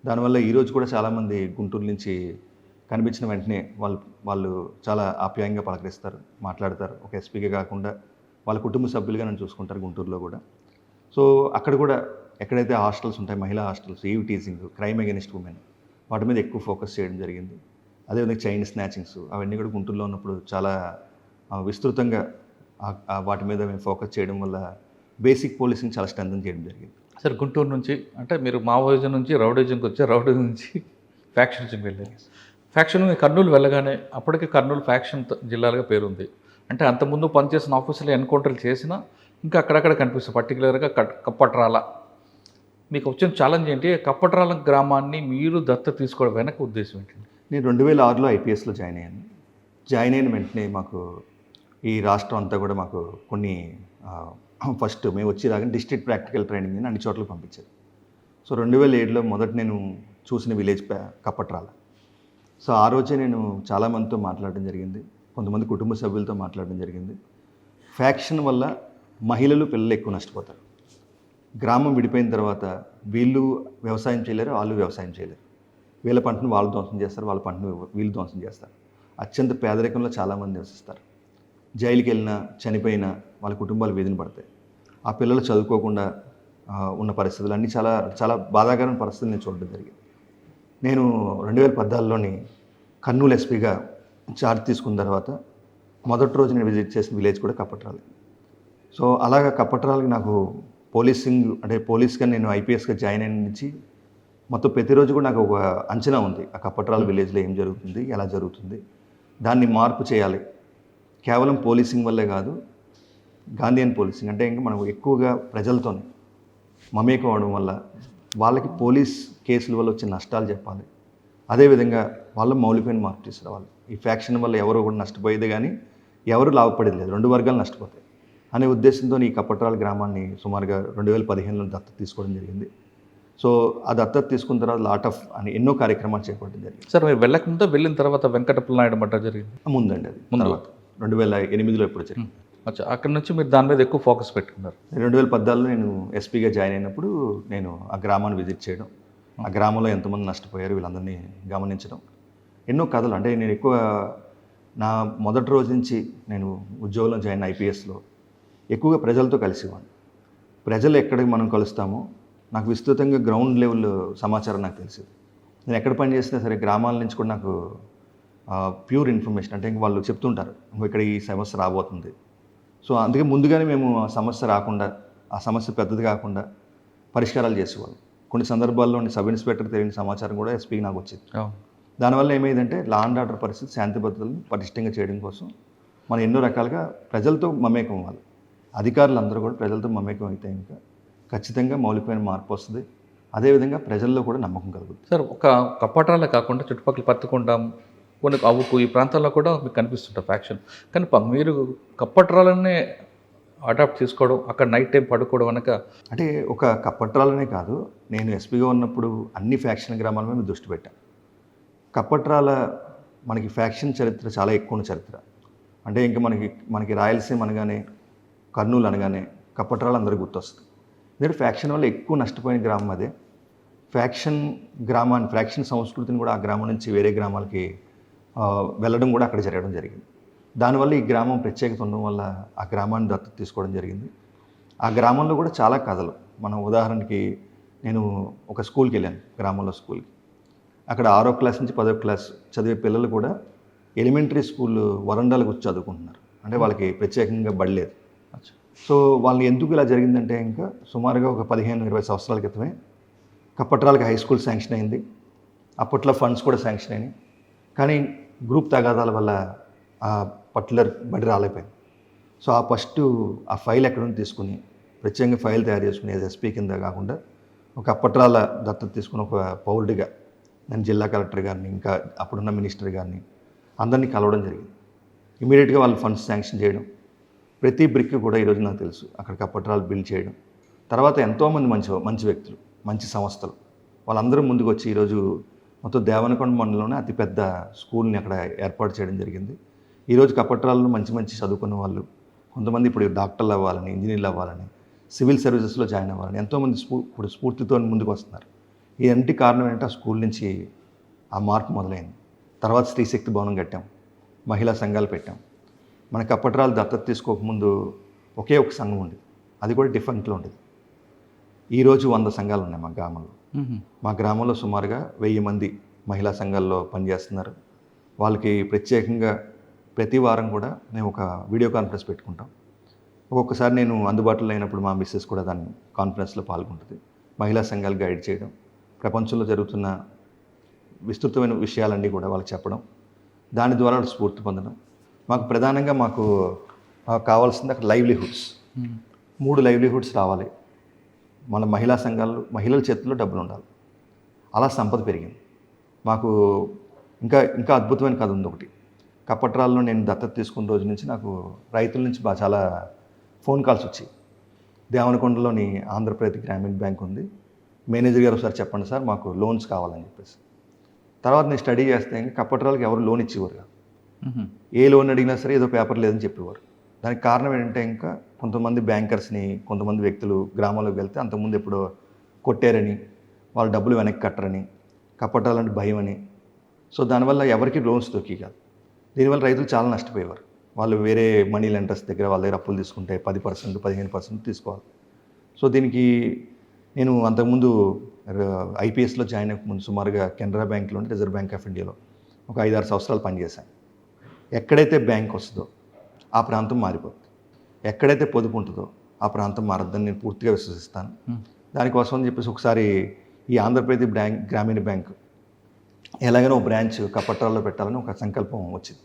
దానివల్ల ఈరోజు కూడా చాలామంది గుంటూరు నుంచి కనిపించిన వెంటనే వాళ్ళు చాలా ఆప్యాయంగా పలకరిస్తారు, మాట్లాడతారు. ఒక ఎస్పీగా కాకుండా వాళ్ళ కుటుంబ సభ్యులుగా నన్ను చూసుకుంటారు గుంటూరులో కూడా. సో అక్కడ కూడా ఎక్కడైతే హాస్టల్స్ ఉంటాయి, మహిళా hostels, eve teasing, crime against women, వాటి మీద ఎక్కువ ఫోకస్ చేయడం జరిగింది. అదేవిధంగా చైన్ స్నాచింగ్స్, అవన్నీ కూడా గుంటూరులో ఉన్నప్పుడు చాలా విస్తృతంగా వాటి మీద మేము ఫోకస్ చేయడం వల్ల బేసిక్ పోలీసింగ్ చాలా స్ట్రెంథన్ చేయడం జరిగింది. సార్ గుంటూరు నుంచి అంటే మీరు మావోయిజం నుంచి రౌడీజంకి వచ్చారు, రౌడీజం నుంచి ఫ్యాక్షనిజంకి వెళ్ళారు. ఫ్యాక్షన్ కర్నూలు వెళ్ళగానే అప్పటికే కర్నూలు ఫ్యాక్షన్ జిల్లాలుగా పేరుంది. అంటే అంతకుముందు పనిచేసిన ఆఫీసులు ఎన్కౌంటర్లు చేసినా ఇంకా అక్కడక్కడ కనిపిస్తుంది. పర్టికులర్గా కప్పట్రాల మీకు వచ్చిన ఛాలెంజ్ ఏంటి? కప్పట్రాల గ్రామాన్ని మీరు దత్తత తీసుకోవడం వెనక ఉద్దేశం ఏంటండి? నేను 2006లో ఐపీఎస్లో జాయిన్ అయ్యాను. జాయిన్ అయిన వెంటనే మాకు ఈ రాష్ట్రం అంతా కూడా మాకు కొన్ని ఫస్ట్ మేము వచ్చి రాగానే డిస్ట్రిక్ట్ ప్రాక్టికల్ ట్రైనింగ్ అని అన్ని చోట్లకి పంపించారు. సో 2007లో మొదట నేను చూసిన విలేజ్ కప్పట్రాల. సో ఆ రోజే నేను చాలామందితో మాట్లాడడం జరిగింది, కొంతమంది కుటుంబ సభ్యులతో మాట్లాడడం జరిగింది. ఫ్యాక్షన్ వల్ల మహిళలు, పిల్లలు ఎక్కువ నష్టపోతారు. గ్రామం విడిపోయిన తర్వాత వీళ్ళు వ్యవసాయం చేయలేరు, వాళ్ళు వ్యవసాయం చేయలేరు. వీళ్ళ పంటను వాళ్ళు ధ్వంసం చేస్తారు, వాళ్ళ పంటను వీళ్ళు ధ్వంసం చేస్తారు. అత్యంత పేదరికంలో చాలామంది నివసిస్తారు. జైలుకి వెళ్ళినా, చనిపోయినా వాళ్ళ కుటుంబాలు వేదన పడతాయి. ఆ పిల్లలు చదువుకోకుండా ఉన్న పరిస్థితులు అన్నీ చాలా చాలా బాధాకరమైన పరిస్థితులు నేను చూడడం జరిగింది. నేను 2014లోని కర్నూలు ఎస్పీగా ఛార్జ్ తీసుకున్న తర్వాత మొదటి రోజు నేను విజిట్ చేసిన విలేజ్ కూడా కప్పట్రాలి. సో అలాగా కప్పట్రాలకి నాకు పోలీసింగ్, అంటే పోలీస్గా నేను ఐపీఎస్గా జాయిన్ అయిన నుంచి మొత్తం ప్రతిరోజు కూడా నాకు ఒక అంచనా ఉంది, ఆ కప్పట్రాల విలేజ్లో ఏం జరుగుతుంది, ఎలా జరుగుతుంది, దాన్ని మార్పు చేయాలి. కేవలం పోలీసింగ్ వల్లే కాదు, గాంధీయన్ పోలీసింగ్ అంటే ఇంకా మనం ఎక్కువగా ప్రజలతో మమేకం అవడం వల్ల వాళ్ళకి పోలీస్ కేసుల వల్ల వచ్చే నష్టాలు చెప్పాలి. అదేవిధంగా వాళ్ళ మౌలికమైన మార్పు తీసుకురావాలి. ఈ ఫ్యాక్షన్ వల్ల ఎవరు కూడా నష్టపోయేది కానీ ఎవరు లాభపడేది లేదు, రెండు వర్గాలు నష్టపోతాయి అనే ఉద్దేశంతో ఈ కప్పట్రాల గ్రామాన్ని సుమారుగా 2015లో దత్తత తీసుకోవడం జరిగింది. సో ఆ దత్తత తీసుకున్న తర్వాత లాట్ ఆఫ్ అని ఎన్నో కార్యక్రమాలు చేపట్టడం జరిగింది. సార్ మీరు వెళ్ళకముందో వెళ్ళిన తర్వాత వెంకటప్పల నాయుడు మట్ట జరిగింది? ముందండి, అది తర్వాత 2008లో ఎప్పుడు జరిగింది. అచ్చా, అక్కడ నుంచి మీరు దాని మీద ఎక్కువ ఫోకస్ పెట్టుకున్నారు. 2014లో నేను ఎస్పీగా జాయిన్ అయినప్పుడు నేను ఆ గ్రామాన్ని విజిట్ చేయడం, ఆ గ్రామంలో ఎంతమంది నష్టపోయారు వీళ్ళందరినీ గమనించడం, ఎన్నో కథలు. అంటే నేను ఎక్కువ నా మొదటి రోజు నుంచి నేను ఉద్యోగంలో జాయిన్ ఐపీఎస్లో ఎక్కువగా ప్రజలతో కలిసేవాడిని. ప్రజలు ఎక్కడికి మనం కలుస్తామో నాకు విస్తృతంగా గ్రౌండ్ లెవెల్ సమాచారం నాకు తెలిసింది. నేను ఎక్కడ పని చేసినా సరే గ్రామాల నుంచి కూడా నాకు ప్యూర్ ఇన్ఫర్మేషన్, అంటే ఇంక వాళ్ళు చెప్తుంటారు ఇక్కడ ఈ సమస్య రాబోతుంది. సో అందుకే ముందుగానే మేము ఆ సమస్య రాకుండా, ఆ సమస్య పెద్దది కాకుండా పరిష్కారాలు చేసేవాళ్ళం. కొన్ని సందర్భాల్లో సబ్ ఇన్స్పెక్టర్ తెలియని సమాచారం కూడా ఎస్పీకి నాకు వచ్చింది. దానివల్ల ఏమైందంటే లా అండ్ ఆర్డర్ పరిస్థితి, శాంతి భద్రతలను పటిష్టంగా చేయడం కోసం మనం ఎన్నో రకాలుగా ప్రజలతో మమేకం అవ్వాలి. అధికారులందరూ కూడా ప్రజలతో మమేకం అయితే ఇంకా ఖచ్చితంగా మౌలికమైన మార్పు వస్తుంది. అదేవిధంగా ప్రజల్లో కూడా నమ్మకం కలుగుతుంది. సార్ ఒక కప్పట్రాలే కాకుండా చుట్టుపక్కల పత్తికొండ, కొన్ని అవుకు, ఈ ప్రాంతాల్లో కూడా మీకు కనిపిస్తుంటారు ఫ్యాక్షన్. కానీ మీరు కప్పట్రాలనే అడాప్ట్ చేసుకోవడం, అక్కడ నైట్ టైం పడుకోవడం అనక అంటే ఒక కప్పట్రాలనే కాదు, నేను ఎస్పీగా ఉన్నప్పుడు అన్ని ఫ్యాక్షన్ గ్రామాల మీద దృష్టి పెట్టాను. కప్పట్రాల మనకి ఫ్యాక్షన్ చరిత్ర చాలా ఎక్కువ ఉన్న చరిత్ర. అంటే ఇంకా మనకి రాయలసీమ అనగానే, కర్నూలు అనగానే కప్పట్రాలు అందరికీ గుర్తొస్తుంది. ఎందుకంటే ఫ్యాక్షన్ వల్ల ఎక్కువ నష్టపోయిన గ్రామం అదే. ఫ్యాక్షన్ సంస్కృతిని కూడా ఆ గ్రామం నుంచి వేరే గ్రామాలకి వెళ్ళడం కూడా అక్కడ జరగడం జరిగింది. దానివల్ల ఈ గ్రామం ప్రత్యేకత ఉండడం వల్ల ఆ గ్రామాన్ని దత్తత తీసుకోవడం జరిగింది. ఆ గ్రామంలో కూడా చాలా కథలు, మనం ఉదాహరణకి నేను ఒక స్కూల్కి వెళ్ళాను, గ్రామంలో స్కూల్కి. అక్కడ 6వ క్లాస్ నుంచి 10వ క్లాస్ చదివే పిల్లలు కూడా ఎలిమెంటరీ స్కూల్ వరండాలకు వచ్చి చదువుకుంటున్నారు. అంటే వాళ్ళకి ప్రత్యేకంగా బడిలేదు. సో వాళ్ళని ఎందుకు ఇలా జరిగిందంటే, ఇంకా సుమారుగా ఒక 15-20 సంవత్సరాల క్రితమే కప్పట్రాలకి హై స్కూల్ శాంక్షన్ అయింది. అప్పట్లో ఫండ్స్ కూడా శాంక్షన్ అయినాయి. కానీ గ్రూప్ తగాదాల వల్ల ఆ పర్టికులర్ బడి రాలేకపోయింది. సో ఆ ఫైల్ ఎక్కడ నుంచి తీసుకుని ప్రత్యేకంగా ఫైల్ తయారు చేసుకుని ఎస్పీ కింద కాకుండా ఒక కప్పట్రాల దత్తత తీసుకుని ఒక పౌరుడిగా నేను జిల్లా కలెక్టర్ గారిని, ఇంకా అప్పుడున్న మినిస్టర్ గారిని అందరినీ కలవడం జరిగింది. ఇమీడియట్గా వాళ్ళు ఫండ్స్ శాంక్షన్ చేయడం, ప్రతి బ్రిక్ కూడా ఈరోజు నాకు తెలుసు అక్కడ కప్పట్రాలు బిల్డ్ చేయడం. తర్వాత ఎంతోమంది మంచి వ్యక్తులు, మంచి సంస్థలు వాళ్ళందరూ ముందుకు వచ్చి ఈరోజు మొత్తం దేవనకొండ మండలంలోనే అతిపెద్ద స్కూల్ని అక్కడ ఏర్పాటు చేయడం జరిగింది. ఈరోజు కప్పట్రాలలో మంచి చదువుకున్న వాళ్ళు, కొంతమంది ఇప్పుడు డాక్టర్లు అవ్వాలని, ఇంజనీర్లు అవ్వాలని, సివిల్ సర్వీసెస్లో జాయిన్ అవ్వాలని ఎంతోమంది ఇప్పుడు స్ఫూర్తితో ముందుకు వస్తున్నారు. ఈ అంటి కారణం ఏంటంటే ఆ స్కూల్ నుంచి ఆ మార్పు మొదలైంది. తర్వాత స్త్రీశక్తి భవనం కట్టాం, మహిళా సంఘాలు పెట్టాం. మన కప్పట్రాలు దత్తత తీసుకోకముందు ఒకే ఒక సంఘం ఉండేది, అది కూడా డిఫరెంట్లో ఉండేది. ఈరోజు 100 సంఘాలు ఉన్నాయి మా గ్రామంలో. మా గ్రామంలో సుమారుగా 1000 మంది మహిళా సంఘాల్లో పనిచేస్తున్నారు. వాళ్ళకి ప్రత్యేకంగా ప్రతి వారం కూడా మేము ఒక వీడియో కాన్ఫరెన్స్ పెట్టుకుంటాం. ఒక్కొక్కసారి నేను అందుబాటులో లేనప్పుడు మా మిస్సెస్ కూడా దాన్ని కాన్ఫరెన్స్లో పాల్గొంటుంది. మహిళా సంఘాలు గైడ్ చేయడం, ప్రపంచంలో జరుగుతున్న విస్తృతమైన విషయాలన్నీ కూడా వాళ్ళకి చెప్పడం, దాని ద్వారా స్ఫూర్తి పొందడం. మాకు కావాల్సింది అక్కడ లైవ్లీహుడ్స్, 3 లైవ్లీహుడ్స్ రావాలి. మన మహిళా సంఘాలు, మహిళల చేతుల్లో డబ్బులు ఉండాలి. అలా సంపద పెరిగింది. మాకు ఇంకా అద్భుతమైన కథ ఉంది ఒకటి. కప్పట్రాల్లో నేను దత్తత తీసుకున్న రోజు నుంచి నాకు రైతుల నుంచి చాలా ఫోన్ కాల్స్ వచ్చాయి. దేవనకొండలోని ఆంధ్రప్రదేశ్ గ్రామీణ బ్యాంక్ ఉంది, మేనేజర్ గారు ఒకసారి చెప్పండి సార్, మాకు లోన్స్ కావాలని చెప్పేసి. తర్వాత నేను స్టడీ చేస్తే ఇంకా కప్పట్రాలకి ఎవరు లోన్ ఇచ్చేవారు కాదు. ఏ లోన్ అడిగినా సరే ఏదో పేపర్ లేదని చెప్పేవారు. దానికి కారణం ఏంటంటే, ఇంకా కొంతమంది బ్యాంకర్స్ని, కొంతమంది వ్యక్తులు గ్రామాల్లోకి వెళ్తే అంతకుముందు ఎప్పుడో కొట్టారని, వాళ్ళు డబ్బులు వెనక్కి కట్టరని, కప్పట్రాలంటే భయం అని. సో దానివల్ల ఎవరికి లోన్స్ దొరికి కాదు. దీనివల్ల రైతులు చాలా నష్టపోయేవారు. వాళ్ళు వేరే మనీ లెండర్స్ దగ్గర వాళ్ళ దగ్గర అప్పులు తీసుకుంటే 10%, 15% తీసుకోవాలి. సో దీనికి నేను అంతకుముందు ఐపీఎస్లో జాయిన్ అయ్యకముందు సుమారుగా కెనరా బ్యాంక్లోని, రిజర్వ్ బ్యాంక్ ఆఫ్ ఇండియాలో ఒక 5-6 సంవత్సరాలు పనిచేశాను. ఎక్కడైతే బ్యాంక్ వస్తుందో ఆ ప్రాంతం మారిపోతుంది, ఎక్కడైతే పొదుపు ఉంటుందో ఆ ప్రాంతం మారద్దని నేను పూర్తిగా విశ్వసిస్తాను. దానికోసం అని చెప్పేసి ఒకసారి ఈ ఆంధ్రప్రదేశ్ గ్రామీణ బ్యాంక్ ఎలాగైనా ఒక బ్రాంచ్ కప్పట్రాల్లో పెట్టాలని ఒక సంకల్పం వచ్చింది.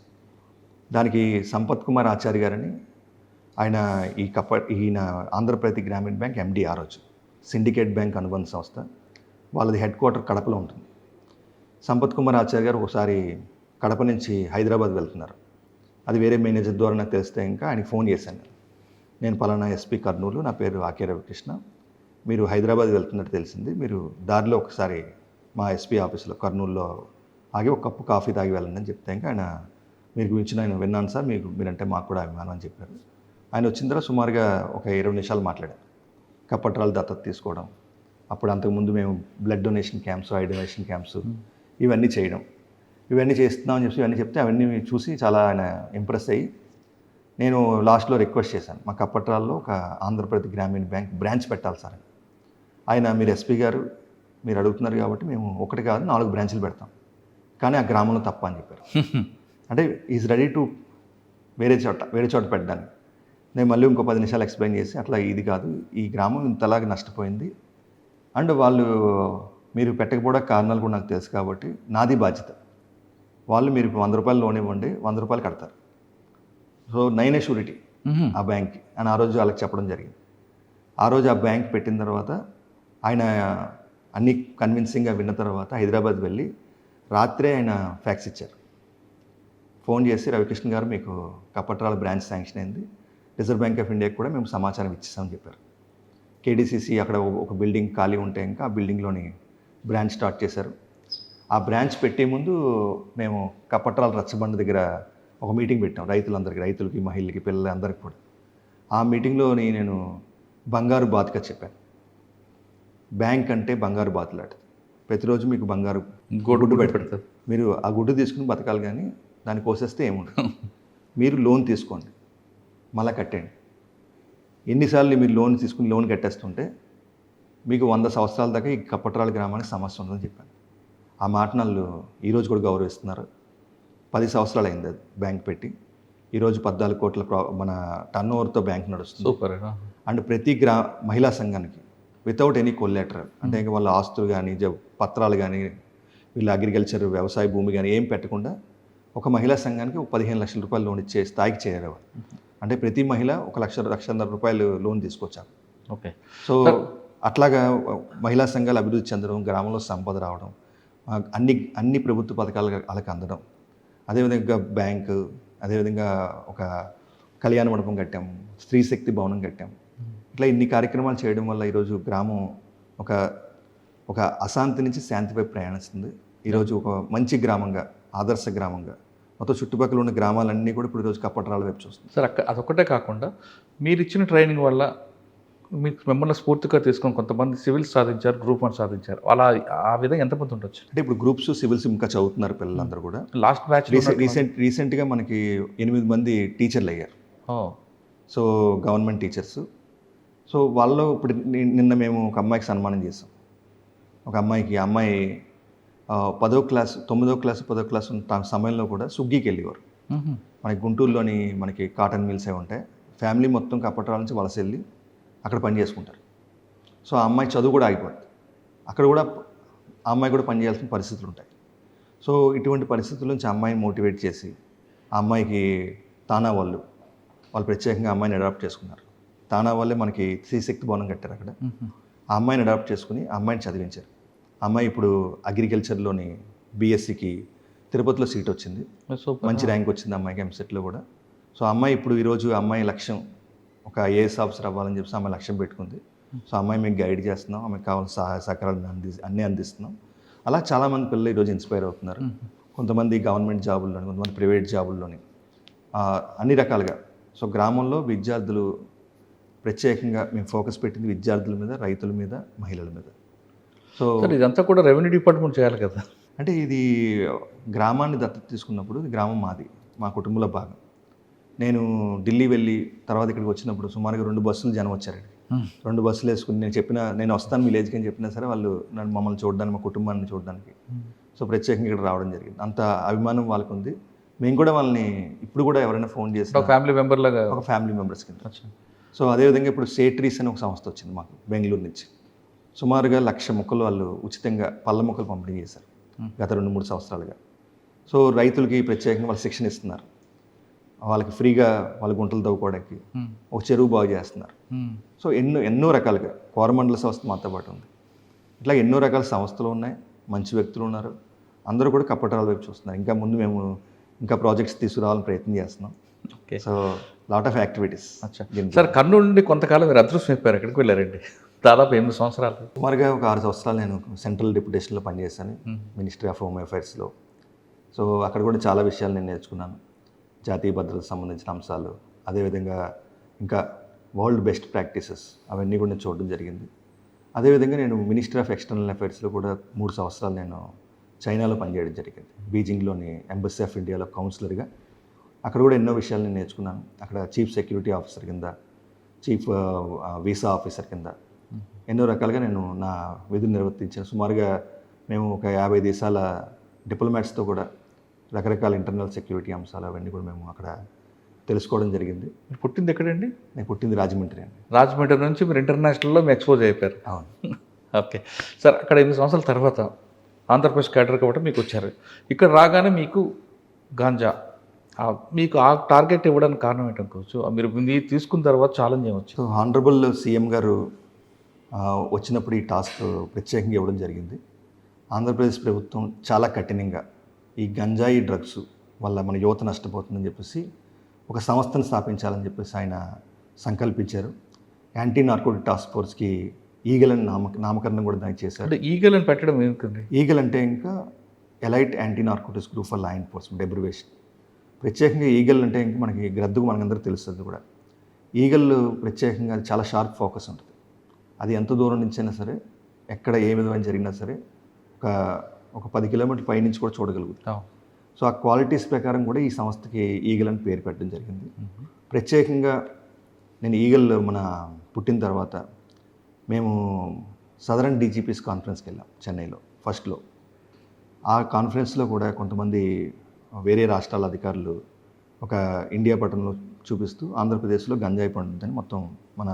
దానికి సంపత్ కుమార్ ఆచార్య గారని, ఈయన ఆంధ్రప్రదేశ్ గ్రామీణ బ్యాంక్ ఎండి ఆ రోజు, సిండికేట్ బ్యాంక్ అనుబంధ సంస్థ, వాళ్ళది హెడ్ క్వార్టర్ కడపలో ఉంటుంది. సంపత్ కుమార్ ఆచార్య గారు ఒకసారి కడప నుంచి హైదరాబాద్ వెళ్తున్నారు. అది వేరే మేనేజర్ ద్వారా నాకు తెలిస్తే ఇంకా ఆయనకి ఫోన్ చేశాను. నేను పలానా ఎస్పీ కర్నూలు, నా పేరు ఆకే రవికృష్ణ, మీరు హైదరాబాద్ వెళ్తున్నట్టు తెలిసింది, మీరు దారిలో ఒకసారి మా ఎస్పీ ఆఫీస్లో కర్నూలులో ఆగి ఒక కప్పు కాఫీ తాగి వెళ్ళండి అని చెప్తే ఇంకా ఆయన, మీరు గురించి నేను విన్నాను సార్, మీరంటే మాకు కూడా అభిమానం అని చెప్పారు. ఆయన వచ్చిన తర్వాత సుమారుగా ఒక 20 నిమిషాలు మాట్లాడారు. కప్పట్రాలు దత్తత తీసుకోవడం, అప్పుడు అంతకుముందు మేము blood donation camps, eye donation camps ఇవన్నీ చేయడం, ఇవన్నీ చేస్తున్నామని చెప్పి ఇవన్నీ చెప్తే అవన్నీ చూసి చాలా ఆయన ఇంప్రెస్ అయ్యి, నేను లాస్ట్లో రిక్వెస్ట్ చేశాను, మా కప్పట్రాల్లో ఒక ఆంధ్రప్రదేశ్ గ్రామీణ బ్యాంక్ బ్రాంచ్ పెట్టాలి సార్ అని. ఆయన, మీరు ఎస్పీ గారు మీరు అడుగుతున్నారు కాబట్టి మేము 1 కాదు 4 బ్రాంచ్లు పెడతాం, కానీ ఆ గ్రామంలో తప్ప అని చెప్పారు. అంటే ఈజ్ రెడీ టు వేరే చోట పెట్టడానికి. నేను మళ్ళీ ఇంకో 10 నిమిషాలు ఎక్స్ప్లెయిన్ చేసి, అట్లా ఇది కాదు, ఈ గ్రామం ఇంతలాగా నష్టపోయింది అండ్ మీరు పెట్టకపోవడానికి కారణాలు కూడా నాకు తెలుసు కాబట్టి నాది బాధ్యత. మీరు 100 రూపాయలు లోన్ ఇవ్వండి, 100 రూపాయలు కడతారు. సో 9 షూరిటీ ఆ బ్యాంక్కి అని ఆ రోజు వాళ్ళకి చెప్పడం జరిగింది. ఆ రోజు ఆ బ్యాంక్ పెట్టిన తర్వాత ఆయన అన్నీ కన్విన్సింగ్గా విన్న తర్వాత హైదరాబాద్ వెళ్ళి రాత్రే ఆయన ఫ్యాక్స్ ఇచ్చారు. ఫోన్ చేసి, రవికృష్ణ గారు మీకు కప్పట్రాల బ్రాంచ్ శాంక్షన్ అయింది, రిజర్వ్ బ్యాంక్ ఆఫ్ ఇండియాకి కూడా మేము సమాచారం ఇచ్చేసామని చెప్పారు. కేడీసీసీ అక్కడ ఒక బిల్డింగ్ ఖాళీ ఉంటే ఇంకా ఆ బిల్డింగ్లోని బ్రాంచ్ స్టార్ట్ చేశారు. ఆ బ్రాంచ్ పెట్టే ముందు మేము కప్పట్రాల రచ్చబండ దగ్గర ఒక మీటింగ్ పెట్టాం రైతులకి, మహిళలకి, పిల్లలందరికీ కూడా. ఆ మీటింగ్లోని నేను బంగారు బాతుగా చెప్పాను. బ్యాంక్ అంటే బంగారు బాతులాట. ప్రతిరోజు మీకు బంగారు గుడ్డు పెడతారు. మీరు ఆ గుడ్డు తీసుకుని బతకాలి, కానీ దాన్ని కోసేస్తే ఏముండదు. మీరు లోన్ తీసుకోండి, మళ్ళీ కట్టండి. ఎన్నిసార్లు మీరు లోన్ తీసుకుని లోన్ కట్టేస్తుంటే మీకు 100 సంవత్సరాల దాకా ఈ కప్పట్రాల గ్రామానికి సమస్య ఉందని చెప్పాను. ఆ మాట వాళ్ళు ఈరోజు కూడా గౌరవిస్తున్నారు. 10 సంవత్సరాలు అయింది అది బ్యాంక్ పెట్టి. ఈరోజు 14 కోట్ల మన టర్న్ ఓవర్తో బ్యాంక్ నడుస్తుంది. సూపర్. అండ్ ప్రతి మహిళా సంఘానికి వితౌట్ ఎనీ కొల్లాటరల్, అంటే ఇంకా వాళ్ళ ఆస్తులు కానీ పత్రాలు కానీ వీళ్ళ అగ్రికల్చర్ వ్యవసాయ భూమి కానీ ఏం పెట్టకుండా ఒక మహిళా సంఘానికి 15 లక్షల రూపాయలు లోన్ ఇచ్చే స్థాయికి చేరేవారు. అంటే ప్రతి మహిళ 1,00,000 రూపాయలు లోన్ తీసుకొచ్చారు. ఓకే. సో అట్లాగా మహిళా సంఘాలు అభివృద్ధి చెందడం, గ్రామంలో సంపద రావడం, అన్ని ప్రభుత్వ పథకాలు వాళ్ళకి అందడం, అదేవిధంగా బ్యాంకు, అదేవిధంగా ఒక కళ్యాణ మండపం కట్టాము, స్త్రీ శక్తి భవనం కట్టాము. ఇట్లా ఇన్ని కార్యక్రమాలు చేయడం వల్ల ఈరోజు గ్రామం ఒక అశాంతి నుంచి శాంతిపై ప్రయాణిస్తుంది. ఈరోజు ఒక మంచి గ్రామంగా, ఆదర్శ గ్రామంగా మొత్తం చుట్టుపక్కల ఉన్న గ్రామాలన్నీ కూడా ఇప్పుడు ఈరోజు కప్పట్రాల వైపు చూస్తుంది. సార్, అదొక్కటే కాకుండా మీరు ఇచ్చిన ట్రైనింగ్ వల్ల మీకు మిమ్మల్ని స్ఫూర్తిగా తీసుకొని కొంతమంది సివిల్స్ సాధించారు, గ్రూప్ 1 సాధించారు. అలా ఆ విధంగా ఎంతమంది ఉండొచ్చు? అంటే ఇప్పుడు గ్రూప్స్, సివిల్స్ ఇంకా చదువుతున్నారు పిల్లలందరూ కూడా. లాస్ట్ బ్యాచ్ రీసెంట్గా మనకి 8 మంది టీచర్లు అయ్యారు. So government teachers. సో వాళ్ళు ఇప్పుడు నిన్న మేము ఒక అమ్మాయికి సన్మానం చేసాం. ఒక అమ్మాయి 9వ క్లాస్ 10వ క్లాస్ ఉన్న సమయంలో కూడా సుగ్గికి వెళ్ళేవారు. మనకి గుంటూరులోని మనకి కాటన్ మిల్స్ అవి ఉంటాయి. ఫ్యామిలీ మొత్తం కప్పట్రాల నుంచి వలస వెళ్ళి అక్కడ పని చేసుకుంటారు. సో ఆ అమ్మాయి చదువు కూడా ఆగిపోతుంది. అక్కడ కూడా ఆ అమ్మాయి కూడా పని చేయాల్సిన పరిస్థితులు ఉంటాయి. సో ఇటువంటి పరిస్థితుల నుంచి ఆ అమ్మాయిని మోటివేట్ చేసి ఆ అమ్మాయికి తానా వాళ్ళు ప్రత్యేకంగా అమ్మాయిని అడాప్ట్ చేసుకున్నారు. తానా వాళ్ళే మనకి శ్రీశక్తి భవనం కట్టారు అక్కడ. ఆ అమ్మాయిని అడాప్ట్ చేసుకుని ఆ అమ్మాయిని చదివించారు. ఆ అమ్మాయి ఇప్పుడు అగ్రికల్చర్లోని బీఎస్సీకి తిరుపతిలో సీట్ వచ్చింది. మంచి ర్యాంక్ వచ్చింది అమ్మాయికి ఎంసెట్లో కూడా. సో అమ్మాయి ఇప్పుడు ఈరోజు అమ్మాయి లక్ష్యం ఒక ఐఏఎస్ ఆఫీసర్ అవ్వాలని చెప్పి అమ్మాయి లక్ష్యం పెట్టుకుంది. సో అమ్మాయి మీకు గైడ్ చేస్తున్నాం, ఆమెకు కావాల్సిన సహాయ సహకారాలు అన్నీ అందిస్తున్నాం. అలా చాలామంది పిల్లలు ఈరోజు ఇన్స్పైర్ అవుతున్నారు. కొంతమంది గవర్నమెంట్ జాబుల్లోని, కొంతమంది ప్రైవేట్ జాబుల్లోని, అన్ని రకాలుగా. సో గ్రామంలో విద్యార్థులు ప్రత్యేకంగా మేము ఫోకస్ పెట్టింది విద్యార్థుల మీద, రైతుల మీద, మహిళల మీద. సో ఇదంతా కూడా రెవెన్యూ డిపార్ట్మెంట్ చేయాలి కదా. అంటే ఇది గ్రామాన్ని దత్తత తీసుకున్నప్పుడు ఇది గ్రామం మాది, మా కుటుంబంలో భాగం. నేను ఢిల్లీ వెళ్ళి తర్వాత ఇక్కడికి వచ్చినప్పుడు సుమారుగా 2 బస్సులు జనం వచ్చారండి. 2 బస్సులు వేసుకుని నేను వస్తాను విలేజ్కి అని చెప్పినా సరే వాళ్ళు మమ్మల్ని చూడడానికి, మా కుటుంబాన్ని చూడడానికి సో ప్రత్యేకంగా ఇక్కడ రావడం జరిగింది. అంత అభిమానం వాళ్ళకు ఉంది. మేము కూడా వాళ్ళని ఇప్పుడు కూడా ఎవరైనా ఫోన్ చేసి ఒక ఫ్యామిలీ మెంబర్స్ కింద. సో అదేవిధంగా ఇప్పుడు సేట్రీస్ అని ఒక సంస్థ వచ్చింది మాకు బెంగళూరు నుంచి. సుమారుగా 1,00,000 మొక్కలు వాళ్ళు ఉచితంగా పళ్ళ మొక్కలు పంపిణీ చేశారు గత 2-3 సంవత్సరాలుగా. సో రైతులకి ప్రత్యేకంగా వాళ్ళు శిక్షణ ఇస్తున్నారు. వాళ్ళకి ఫ్రీగా వాళ్ళ గుంటలు తవ్వుకోవడానికి ఒక చెరువు బాగు చేస్తున్నారు. సో ఎన్నో రకాలుగా కోరమండల సంస్థ మాతో పాటు ఉంది. ఇట్లా ఎన్నో రకాల సంస్థలు ఉన్నాయి, మంచి వ్యక్తులు ఉన్నారు. అందరూ కూడా కప్పట్రాల వైపు చూస్తున్నారు. ఇంకా ముందు మేము ఇంకా ప్రాజెక్ట్స్ తీసుకురావాలని ప్రయత్నం చేస్తున్నాం. So lot of activities. Sir, Kurnool నుండి కొంతకాలం మీరు అదృష్టం చెప్పారు. ఎక్కడికి వెళ్ళారండి? దాదాపు 8 సంవత్సరాలు. సుమారుగా ఒక 6 సంవత్సరాలు నేను సెంట్రల్ డిప్యూటేషన్లో పనిచేశాను, మినిస్ట్రీ ఆఫ్ హోమ్ అఫైర్స్లో. సో అక్కడ కూడా చాలా విషయాలు నేను నేర్చుకున్నాను. జాతీయ భద్రతకు సంబంధించిన అంశాలు, అదేవిధంగా ఇంకా వరల్డ్ బెస్ట్ ప్రాక్టీసెస్ అవన్నీ కూడా నేను చూడడం జరిగింది. అదేవిధంగా నేను మినిస్ట్రీ ఆఫ్ ఎక్స్టర్నల్ అఫైర్స్లో కూడా 3 సంవత్సరాలు నేను చైనాలో పనిచేయడం జరిగింది. బీజింగ్లోని ఎంబసీ ఆఫ్ ఇండియాలో కౌన్సిలర్గా. అక్కడ కూడా ఎన్నో విషయాలు నేను నేర్చుకున్నాను. అక్కడ చీఫ్ సెక్యూరిటీ ఆఫీసర్ కింద, చీఫ్ వీసా ఆఫీసర్ కింద ఎన్నో రకాలుగా నేను నా విధులు నిర్వర్తించాను. సుమారుగా మేము ఒక 50 దేశాల డిప్లొమాట్స్తో కూడా రకరకాల ఇంటర్నల్ సెక్యూరిటీ అంశాలు అవన్నీ కూడా మేము అక్కడ తెలుసుకోవడం జరిగింది. మీరు పుట్టింది ఎక్కడండి? నేను పుట్టింది రాజమండ్రి అండి. రాజమండ్రి నుంచి మీరు ఇంటర్నేషనల్లో మీ ఎక్స్పోజ్ అయిపోయారు. అవును. ఓకే సార్, అక్కడ 8 సంవత్సరాల తర్వాత ఆంధ్రప్రదేశ్ క్యాడర్ కాబట్టి మీకు వచ్చారు. ఇక్కడ రాగానే మీకు గాంజా, మీకు ఆ టార్గెట్ ఇవ్వడానికి కారణం ఏంటనుకోవచ్చు? మీరు తీసుకున్న తర్వాత ఛాలెంజ్ ఏమొచ్చు? సో హానరబుల్ సీఎం గారు వచ్చినప్పుడు ఈ టాస్క్ ప్రత్యేకంగా ఇవ్వడం జరిగింది. ఆంధ్రప్రదేశ్ ప్రభుత్వం చాలా కఠినంగా ఈ గంజాయి డ్రగ్స్ వల్ల మన యువత నష్టపోతుందని చెప్పేసి ఒక సంస్థను స్థాపించాలని చెప్పేసి ఆయన సంకల్పించారు. యాంటీ నార్కోటిక్ టాస్క్ ఫోర్స్కి ఈగల్ అని నామకరణం కూడా దానికి చేశారు. అంటే ఈగల్ అని పెట్టడం ఎందుకండి? ఈగల్ అంటే ఇంకా elite anti narcotics group for law enforcement abbreviation. ప్రత్యేకంగా ఈగల్ అంటే ఇంకా మనకి గ్రద్దుకు మనకందరూ తెలుస్తుంది కూడా. ఈగల్ ప్రత్యేకంగా అది చాలా షార్ప్ ఫోకస్ ఉంటుంది. అది ఎంత దూరం నుంచి అయినా సరే, ఎక్కడ ఏ విధమైన జరిగినా సరే ఒక 10 కిలోమీటర్ల పై నుంచి కూడా చూడగలుగుతాం. సో ఆ క్వాలిటీస్ ప్రకారం కూడా ఈ సంస్థకి ఈగల్ అని పేరు పెట్టడం జరిగింది. ప్రత్యేకంగా నేను ఈగల్ మన పుట్టిన తర్వాత మేము సదరన్ డీజీపీస్ కాన్ఫరెన్స్కి వెళ్ళాం చెన్నైలో ఫస్ట్లో. ఆ కాన్ఫరెన్స్లో కూడా కొంతమంది వేరే రాష్ట్రాల అధికారులు ఒక ఇండియా పటంలో చూపిస్తూ ఆంధ్రప్రదేశ్లో గంజాయి పండుతుందని మొత్తం మన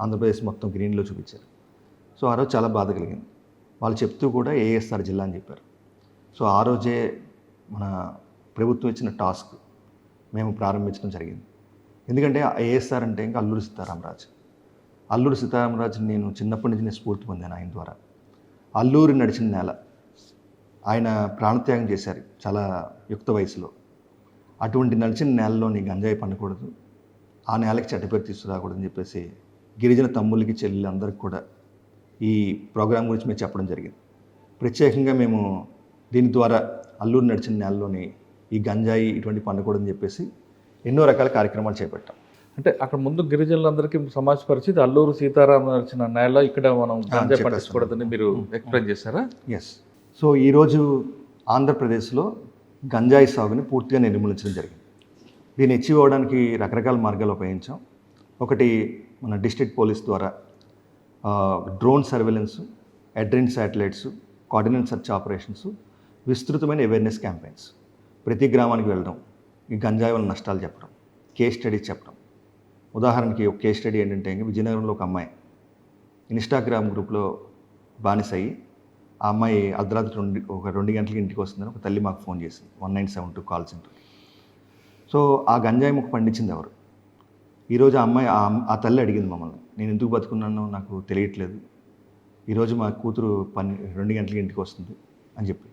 ఆంధ్రప్రదేశ్ మొత్తం గ్రీన్లో చూపించారు. సో ఆ రోజు చాలా బాధ కలిగింది. వాళ్ళు చెప్తూ కూడా ఏఎస్ఆర్ జిల్లా అని చెప్పారు. సో ఆ రోజే మన ప్రభుత్వం ఇచ్చిన టాస్క్ మేము ప్రారంభించడం జరిగింది. ఎందుకంటే ఏఎస్ఆర్ అంటే ఇంకా అల్లూరి సీతారామరాజు. అల్లూరి సీతారామరాజు నేను చిన్నప్పటి నుంచి నేను స్ఫూర్తి పొందాను ఆయన ద్వారా. అల్లూరి నడిచిన నేల, ఆయన ప్రాణత్యాగం చేశారు చాలా యుక్త వయసులో. అటువంటి నడిచిన నేలలోని గంజాయి పండకూడదు, ఆ నేలకి చెడ్డపేరు తీసుకురాకూడదని చెప్పేసి గిరిజన తమ్ముళ్ళకి చెల్లెలు అందరికి కూడా ఈ ప్రోగ్రాం గురించి మేము చెప్పడం జరిగింది. ప్రత్యేకంగా మేము దీని ద్వారా అల్లూరి నడిచిన నేలలోని ఈ గంజాయి ఇటువంటి పండకూడదని చెప్పేసి ఎన్నో రకాల కార్యక్రమాలు చేపట్టాం. అంటే అక్కడ ముందు గిరిజనులందరికీ సమాజపరిచి అల్లూరు సీతారామ నడిచిన నేల ఇక్కడ మనం గంజాయి పండించకూడదని మీరు ఎక్స్ప్లెయిన్ చేశారా? ఎస్. సో ఈరోజు ఆంధ్రప్రదేశ్లో గంజాయి సాగుని పూర్తిగా నిర్మూలించడం జరిగింది. దీన్ని అచీవ్ అవ్వడానికి రకరకాల మార్గాలు ఉపయోగించాం. ఒకటి మన డిస్ట్రిక్ట్ పోలీస్ ద్వారా డ్రోన్ సర్వేలెన్స్, అడ్రిన్ శాటిలైట్స్, కోఆర్డినేట్ సర్చ్ ఆపరేషన్స్, విస్తృతమైన అవేర్నెస్ క్యాంపెయిన్స్, ప్రతి గ్రామానికి వెళ్ళడం, ఈ గంజాయి వల్ల నష్టాలు చెప్పడం, కేస్ స్టడీస్ చెప్పడం. ఉదాహరణకి ఒక కేస్ స్టడీ ఏంటంటే విజయనగరంలో ఒక అమ్మాయి ఇన్స్టాగ్రామ్ గ్రూప్లో బానిస అయ్యి, ఆ అమ్మాయి అర్ధరాత్రి 2 గంటలకి ఇంటికి వస్తుందని ఒక తల్లి మాకు ఫోన్ చేసింది 1972 కాల్ సెంటర్. సో ఆ గంజాయి మొక్క పండించింది ఎవరు? ఈరోజు ఆ అమ్మాయి ఆ తల్లి అడిగింది మమ్మల్ని, నేను ఎందుకు బతుకున్నానో నాకు తెలియట్లేదు, ఈరోజు మా కూతురు 2 గంటలకి ఇంటికి వస్తుంది అని చెప్పి.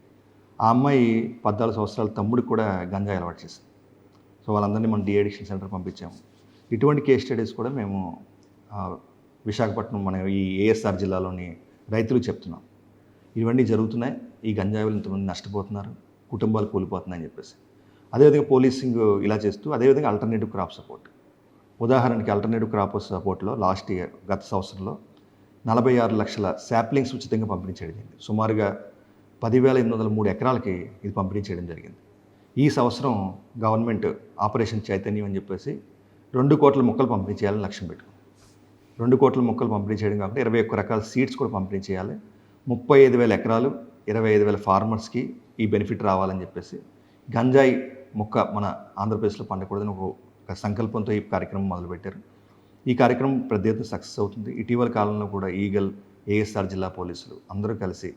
ఆ అమ్మాయి 14 సంవత్సరాల తమ్ముడికి కూడా గంజాయి అలవాటు చేసింది. సో వాళ్ళందరినీ మనం డీఅడిక్షన్ సెంటర్ పంపించాము. ఇటువంటి కేస్ స్టడీస్ కూడా మేము విశాఖపట్నం మన ఈ ఏఎస్ఆర్ జిల్లాలోని రైతులు చెప్తున్నాం. ఇవన్నీ జరుగుతున్నాయి, ఈ గంజాయి వల్ల ఇంతమంది నష్టపోతున్నారు, కుటుంబాలు కూలిపోతున్నాయని చెప్పేసి. అదేవిధంగా పోలీసింగ్ ఇలా చేస్తూ, అదేవిధంగా ఆల్టర్నేటివ్ క్రాప్ సపోర్ట్. ఉదాహరణకి ఆల్టర్నేటివ్ క్రాప్ సపోర్ట్లో లాస్ట్ ఇయర్ గత సంవత్సరంలో 46 లక్షల శాప్లింగ్స్ ఉచితంగా పంపిణీ చేయడం జరిగింది. సుమారుగా 10,803 ఎకరాలకి ఇది పంపిణీ చేయడం జరిగింది. ఈ సంవత్సరం గవర్నమెంట్ ఆపరేషన్ చైతన్యం అని చెప్పేసి 2 కోట్ల మొక్కలు పంపిణీ చేయాలని లక్ష్యం పెట్టుకుంది. 2 కోట్ల మొక్కలు పంపిణీ చేయడం కాకుండా 21 రకాల సీడ్స్ కూడా పంపిణీ చేయాలి. 35,000 ఎకరాలు, 25,000 ఫార్మర్స్కి ఈ బెనిఫిట్ రావాలని చెప్పేసి గంజాయి మొక్క మన ఆంధ్రప్రదేశ్లో పండకూడదని ఒక సంకల్పంతో ఈ కార్యక్రమం మొదలుపెట్టారు. ఈ కార్యక్రమం పెద్ద ఎత్తున సక్సెస్ అవుతుంది. ఇటీవల కాలంలో కూడా ఈగల్, ఏఎస్ఆర్ జిల్లా పోలీసులు అందరూ కలిసి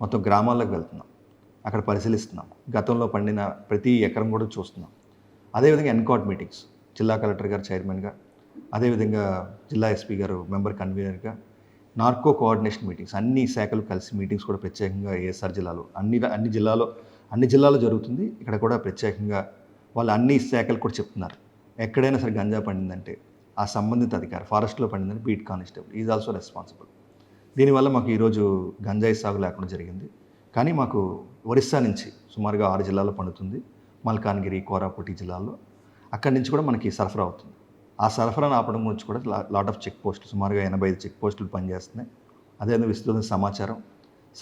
మొత్తం గ్రామాల్లోకి వెళ్తున్నాం, అక్కడ పరిశీలిస్తున్నాం, గతంలో పండిన ప్రతి ఎకరం కూడా చూస్తున్నాం. అదేవిధంగా ఎన్కాట్ మీటింగ్స్, జిల్లా కలెక్టర్ గారు చైర్మన్గా, అదేవిధంగా జిల్లా ఎస్పీ గారు మెంబర్ కన్వీనర్గా, నార్కో కోఆర్డినేషన్ మీటింగ్స్, అన్ని శాఖలు కలిసి మీటింగ్స్ కూడా ప్రత్యేకంగా ఏఎస్ఆర్ జిల్లాలో అన్ని జిల్లాలో జరుగుతుంది. ఇక్కడ కూడా ప్రత్యేకంగా వాళ్ళు అన్ని శాఖలు కూడా చెప్తున్నారు, ఎక్కడైనా సరే గంజా పండిందంటే ఆ సంబంధిత అధికారి, ఫారెస్ట్లో పండిందంటే beat constable is also responsible. దీనివల్ల మాకు ఈరోజు గంజాయి సాగు లేకుండా జరిగింది. కానీ మాకు ఒరిస్సా నుంచి సుమారుగా 6 జిల్లాల్లో పండుతుంది, మల్కాన్గిరి, కోరాపుటి జిల్లాల్లో. అక్కడి నుంచి కూడా మనకి సరఫరా అవుతుంది. ఆ సరఫరాను ఆపడం గురించి కూడా లాట్ ఆఫ్ చెక్ పోస్టులు, సుమారుగా 85 చెక్ పోస్టులు పనిచేస్తున్నాయి. అదేవిధంగా విస్తృత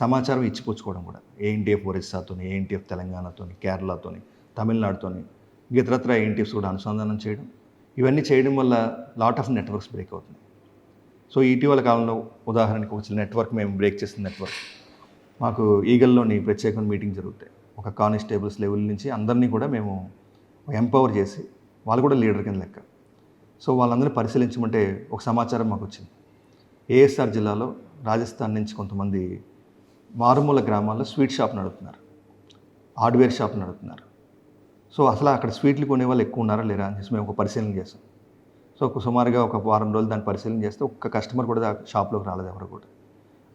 సమాచారం ఇచ్చిపుచ్చుకోవడం కూడా ఏఎన్టీఎఫ్ ఒరిస్సాతోని, ఏఎన్టీఎఫ్ తెలంగాణతోని, కేరళతోని, తమిళనాడుతోని, ఇతరత్ర ఏఎన్టీఎఫ్స్ కూడా అనుసంధానం చేయడం. ఇవన్నీ చేయడం వల్ల లాట్ ఆఫ్ నెట్వర్క్స్ బ్రేక్ అవుతున్నాయి. సో ఇటీవల కాలంలో ఉదాహరణకి ఒక నెట్వర్క్ మేము బ్రేక్ చేసిన నెట్వర్క్, మాకు ఈగల్లోని ప్రత్యేకమైన మీటింగ్ జరుగుతాయి. ఒక కానిస్టేబుల్స్ లెవెల్ నుంచి అందరినీ కూడా మేము ఎంపవర్ చేసి, వాళ్ళు కూడా లీడర్ కింద లెక్క. సో వాళ్ళందరినీ పరిశీలించమంటే ఒక సమాచారం మాకు వచ్చింది. ఏఎస్ఆర్ జిల్లాలో రాజస్థాన్ నుంచి కొంతమంది మారుమూల గ్రామాల్లో స్వీట్ షాప్ నడుపుతున్నారు, హార్డ్వేర్ షాప్ నడుపుతున్నారు. సో అసలు అక్కడ స్వీట్లు కొనేవాళ్ళు ఎక్కువ ఉన్నారా లేరా అని చెప్పి మేము ఒక పరిశీలన చేస్తాం. సో సుమారుగా ఒక వారం రోజులు దాన్ని పరిశీలన చేస్తే ఒక్క కస్టమర్ కూడా షాప్లోకి రాలేదు ఎవరు కూడా.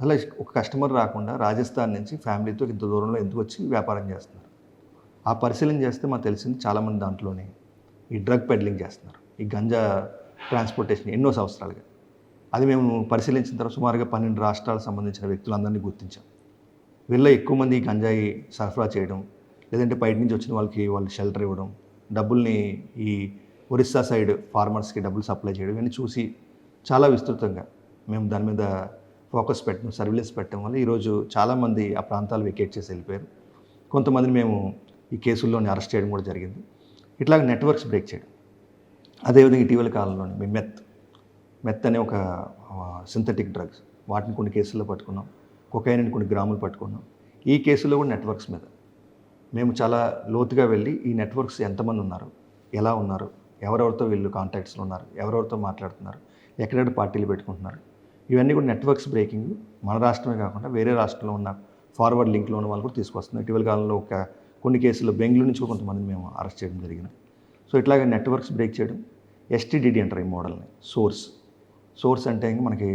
అలా ఒక కస్టమర్ రాకుండా రాజస్థాన్ నుంచి ఫ్యామిలీతో ఇంత దూరంలో ఎందుకు వచ్చి వ్యాపారం చేస్తున్నారు. ఆ పరిశీలన చేస్తే మాకు తెలిసింది చాలామంది దాంట్లోనే ఈ డ్రగ్ పెడ్లింగ్ చేస్తున్నారు, ఈ గంజా ట్రాన్స్పోర్టేషన్ ఎన్నో సంవత్సరాలుగా. అది మేము పరిశీలించిన తర్వాత సుమారుగా 12 రాష్ట్రాలకు సంబంధించిన వ్యక్తులందరినీ గుర్తించాం. వీళ్ళలో ఎక్కువ మంది గంజాయి సరఫరా చేయడం, లేదంటే బయట నుంచి వచ్చిన వాళ్ళకి వాళ్ళు షెల్టర్ ఇవ్వడం, డబ్బుల్ని ఈ ఒరిస్సా సైడ్ ఫార్మర్స్కి డబ్బులు సప్లై చేయడం ఇవన్నీ చూసి చాలా విస్తృతంగా మేము దాని మీద ఫోకస్ పెట్టడం, సర్విలెన్స్ పెట్టడం వల్ల ఈరోజు చాలామంది ఆ ప్రాంతాలు వెకేట్ చేసి వెళ్ళిపోయారు. కొంతమందిని మేము ఈ కేసుల్లోని అరెస్ట్ చేయడం కూడా జరిగింది. ఇట్లాగ నెట్వర్క్స్ బ్రేక్ చేయడం. అదేవిధంగా ఇటీవల కాలంలోని మేము మెత్ అనే ఒక సింథటిక్ డ్రగ్స్, వాటిని కొన్ని కేసుల్లో పట్టుకున్నాం. కొకైన్ కొన్ని గ్రాములు పట్టుకున్నాం. ఈ కేసులో కూడా నెట్వర్క్స్ మీద మేము చాలా లోతుగా వెళ్ళి ఈ నెట్వర్క్స్ ఎంతమంది ఉన్నారు, ఎలా ఉన్నారు, ఎవరెవరితో వీళ్ళు కాంటాక్ట్స్లో ఉన్నారు, ఎవరెవరితో మాట్లాడుతున్నారు, ఎక్కడెక్కడ పార్టీలు పెట్టుకుంటున్నారు, ఇవన్నీ కూడా నెట్వర్క్స్ బ్రేకింగ్ మన రాష్ట్రమే కాకుండా వేరే రాష్ట్రంలో ఉన్న ఫార్వర్డ్ లింక్లో ఉన్న వాళ్ళు కూడా తీసుకొస్తున్నారు. ఇటీవల కాలంలో కొన్ని కేసుల్లో బెంగళూరు నుంచి కూడా కొంతమందిని మేము అరెస్ట్ చేయడం జరిగింది. సో ఇట్లాగే నెట్వర్క్స్ బ్రేక్ చేయడం. ఎస్టీడీడీ అంటారు ఈ మోడల్ని. సోర్స్ అంటే ఇంకా మనకి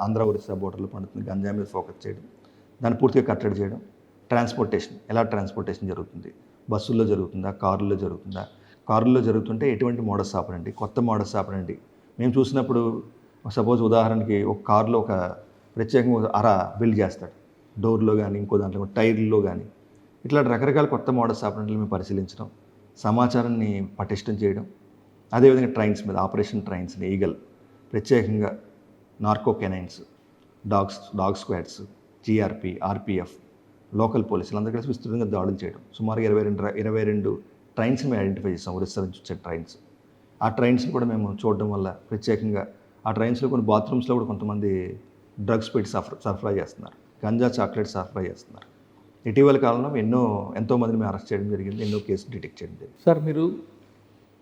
ఆంధ్ర ఒరిస్సా బోర్డర్లో పండుతుంది గంజాయి మీద ఫోకస్ చేయడం, దాన్ని పూర్తిగా కట్టడి చేయడం. ట్రాన్స్పోర్టేషన్, ఎలా ట్రాన్స్పోర్టేషన్ జరుగుతుంది, బస్సుల్లో జరుగుతుందా, కారుల్లో జరుగుతుందా, కారుల్లో జరుగుతుంటే ఎటువంటి మోడస్ ఆపరండి, కొత్త మోడస్ ఆపరండి. మేము చూసినప్పుడు సపోజ్ ఉదాహరణకి ఒక కారులో ఒక ప్రత్యేకంగా అర బిల్డ్ చేస్తాడు, డోర్లో కానీ ఇంకో దాంట్లో టైర్లో కానీ. ఇట్లా రకరకాల కొత్త మోడస్ ఆపరెంట్లు మేము పరిశీలించడం, సమాచారాన్ని పటిష్టం చేయడం. అదేవిధంగా ట్రైన్స్ మీద ఆపరేషన్ ట్రైన్స్ని ఈగల్, ప్రత్యేకంగా narco canines, dog squads, GRP, RPF, local పోలీసులు అందరూ కలిసి విస్తృతంగా దాడులు చేయడం. సుమారుగా 22 ట్రైన్స్ మేము ఐడెంటిఫై చేస్తాం, ఒరిస్సా నుంచి వచ్చే ట్రైన్స్. ఆ ట్రైన్స్ని కూడా మేము చూడడం వల్ల ప్రత్యేకంగా ఆ ట్రైన్స్లో కొన్ని బాత్రూమ్స్లో కూడా కొంతమంది డ్రగ్స్ పెట్టి సరఫరా చేస్తున్నారు, గంజా చాక్లెట్ సరఫరా చేస్తున్నారు. ఇటీవల కాలంలో ఎంతోమందిని మేము అరెస్ట్ చేయడం జరిగింది, ఎన్నో కేసులు డిటెక్ట్ చేయడం జరిగింది. సార్ మీరు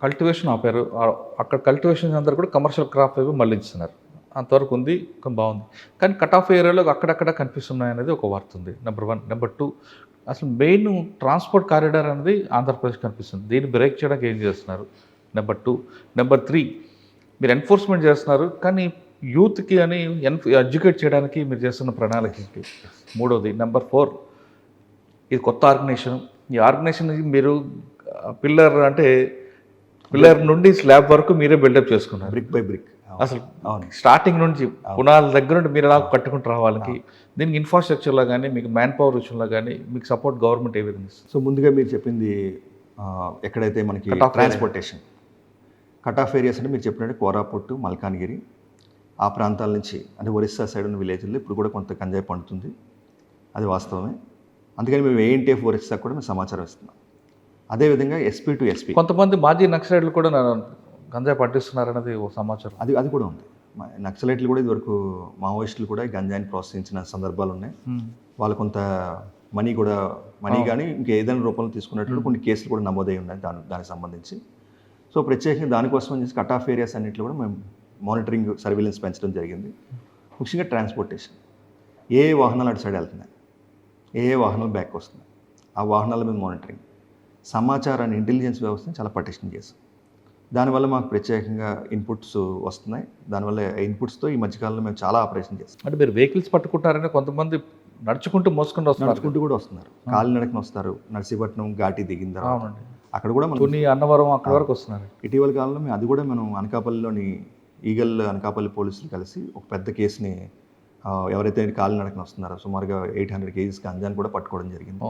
కల్టివేషన్ ఆపారు, అక్కడ కల్టివేషన్ అందరూ కూడా కమర్షియల్ క్రాప్ వైపు మళ్ళించుతున్నారు, అంతవరకు ఉంది, బాగుంది. కానీ కట్ ఆఫ్ ఏరియాలో అక్కడక్కడ కనిపిస్తున్నాయి అనేది ఒక వార్త ఉంది. నెంబర్ 1. నెంబర్ 2, అసలు మెయిన్ ట్రాన్స్పోర్ట్ కారిడార్ అనేది ఆంధ్రప్రదేశ్ కనిపిస్తుంది, దీన్ని బ్రేక్ చేయడానికి ఏం చేస్తున్నారు? నెంబర్ 2. నెంబర్ 3, మీరు ఎన్ఫోర్స్మెంట్ చేస్తున్నారు కానీ యూత్కి అని ఎడ్యుకేట్ చేయడానికి మీరు చేస్తున్న ప్రణాళిక ఏంటి? 3వది. నెంబర్ 4, ఇది కొత్త ఆర్గనైజేషన్, ఈ ఆర్గనైజేషన్ మీరు పిల్లర్ నుండి స్లాబ్ వరకు మీరే బిల్డప్ చేసుకున్నారు, బ్రిక్ బై బ్రిక్. అసలు స్టార్టింగ్ నుంచి పునాల దగ్గర నుండి మీరు ఎలా కట్టుకుంటూ రావాలకి, దీనికి ఇన్ఫ్రాస్ట్రక్చర్లో కానీ మీకు మ్యాన్ పవర్ విషయంలో కానీ మీకు సపోర్ట్ గవర్నమెంట్ ఏ విధంగా ఇస్తుంది? సో ముందుగా మీరు చెప్పింది ఎక్కడైతే మనకి ట్రాన్స్పోర్టేషన్ కట్ ఆఫ్ ఏరియాస్ అంటే మీరు చెప్పినట్టు కోరాపుట్టు, మల్కాన్గిరి ఆ ప్రాంతాల నుంచి అంటే ఒరిస్సా సైడ్ ఉన్న విలేజ్లో ఇప్పుడు కూడా కొంత గంజాయి పండుతుంది, అది వాస్తవమే. అందుకని మేము ఏఎన్టీఎఫ్ ఒరిస్సా కూడా మేము సమాచారం ఇస్తున్నాం. అదేవిధంగా ఎస్పీ టు ఎస్పీ, కొంతమంది మాజీ నక్సలైట్లు కూడా గంజాయి పట్టిస్తున్నారనేది ఒక సమాచారం. అది కూడా ఉంది. నక్సలైట్లు కూడా ఇదివరకు మావోయిస్టులు కూడా గంజాయిని ప్రోత్సహించిన సందర్భాలు ఉన్నాయి. వాళ్ళు కొంత మనీ కానీ ఇంకా ఏదైనా రూపంలో తీసుకున్నట్లు కొన్ని కేసులు కూడా నమోదై ఉన్నాయి దానికి సంబంధించి. సో ప్రత్యేకంగా దానికోసం చేసి కట్ ఆఫ్ ఏరియాస్ అన్నింటిలో కూడా మేము మానిటరింగ్, సర్వేలెన్స్ పెంచడం జరిగింది. ముఖ్యంగా ట్రాన్స్పోర్టేషన్, ఏ వాహనాలు అటు సైడ్ వెళ్తున్నాయి, ఏ వాహనాలు బ్యాక్ వస్తున్నాయి, ఆ వాహనాల మీద మానిటరింగ్, సమాచారాన్ని ఇంటెలిజెన్స్ వ్యవస్థని చాలా పటిష్టం చేసాం. దానివల్ల మాకు ప్రత్యేకంగా ఇన్పుట్స్ వస్తున్నాయి. దానివల్ల ఇన్పుట్స్తో ఈ మధ్యకాలంలో మేము చాలా ఆపరేషన్ చేస్తాం. అంటే మీరు వెహికల్స్ పట్టుకుంటారని కొంతమంది నడుచుకుంటూ నడుచుకుంటూ కూడా వస్తున్నారు, కాలినడకన వస్తారు. నర్సీపట్నం ఘాటి దిగిన తర్వాత అక్కడ కూడా మనం అన్నవరం అక్కడ వరకు వస్తున్నారు. ఇటీవల కాలంలో మనం అనకాపల్లిలోని అనకాపల్లి పోలీసులు కలిసి ఒక పెద్ద కేసుని ఎవరైతే కాలినడకన వస్తున్నారో సుమారుగా 800 kgs గంజాని కూడా పట్టుకోవడం జరిగింది.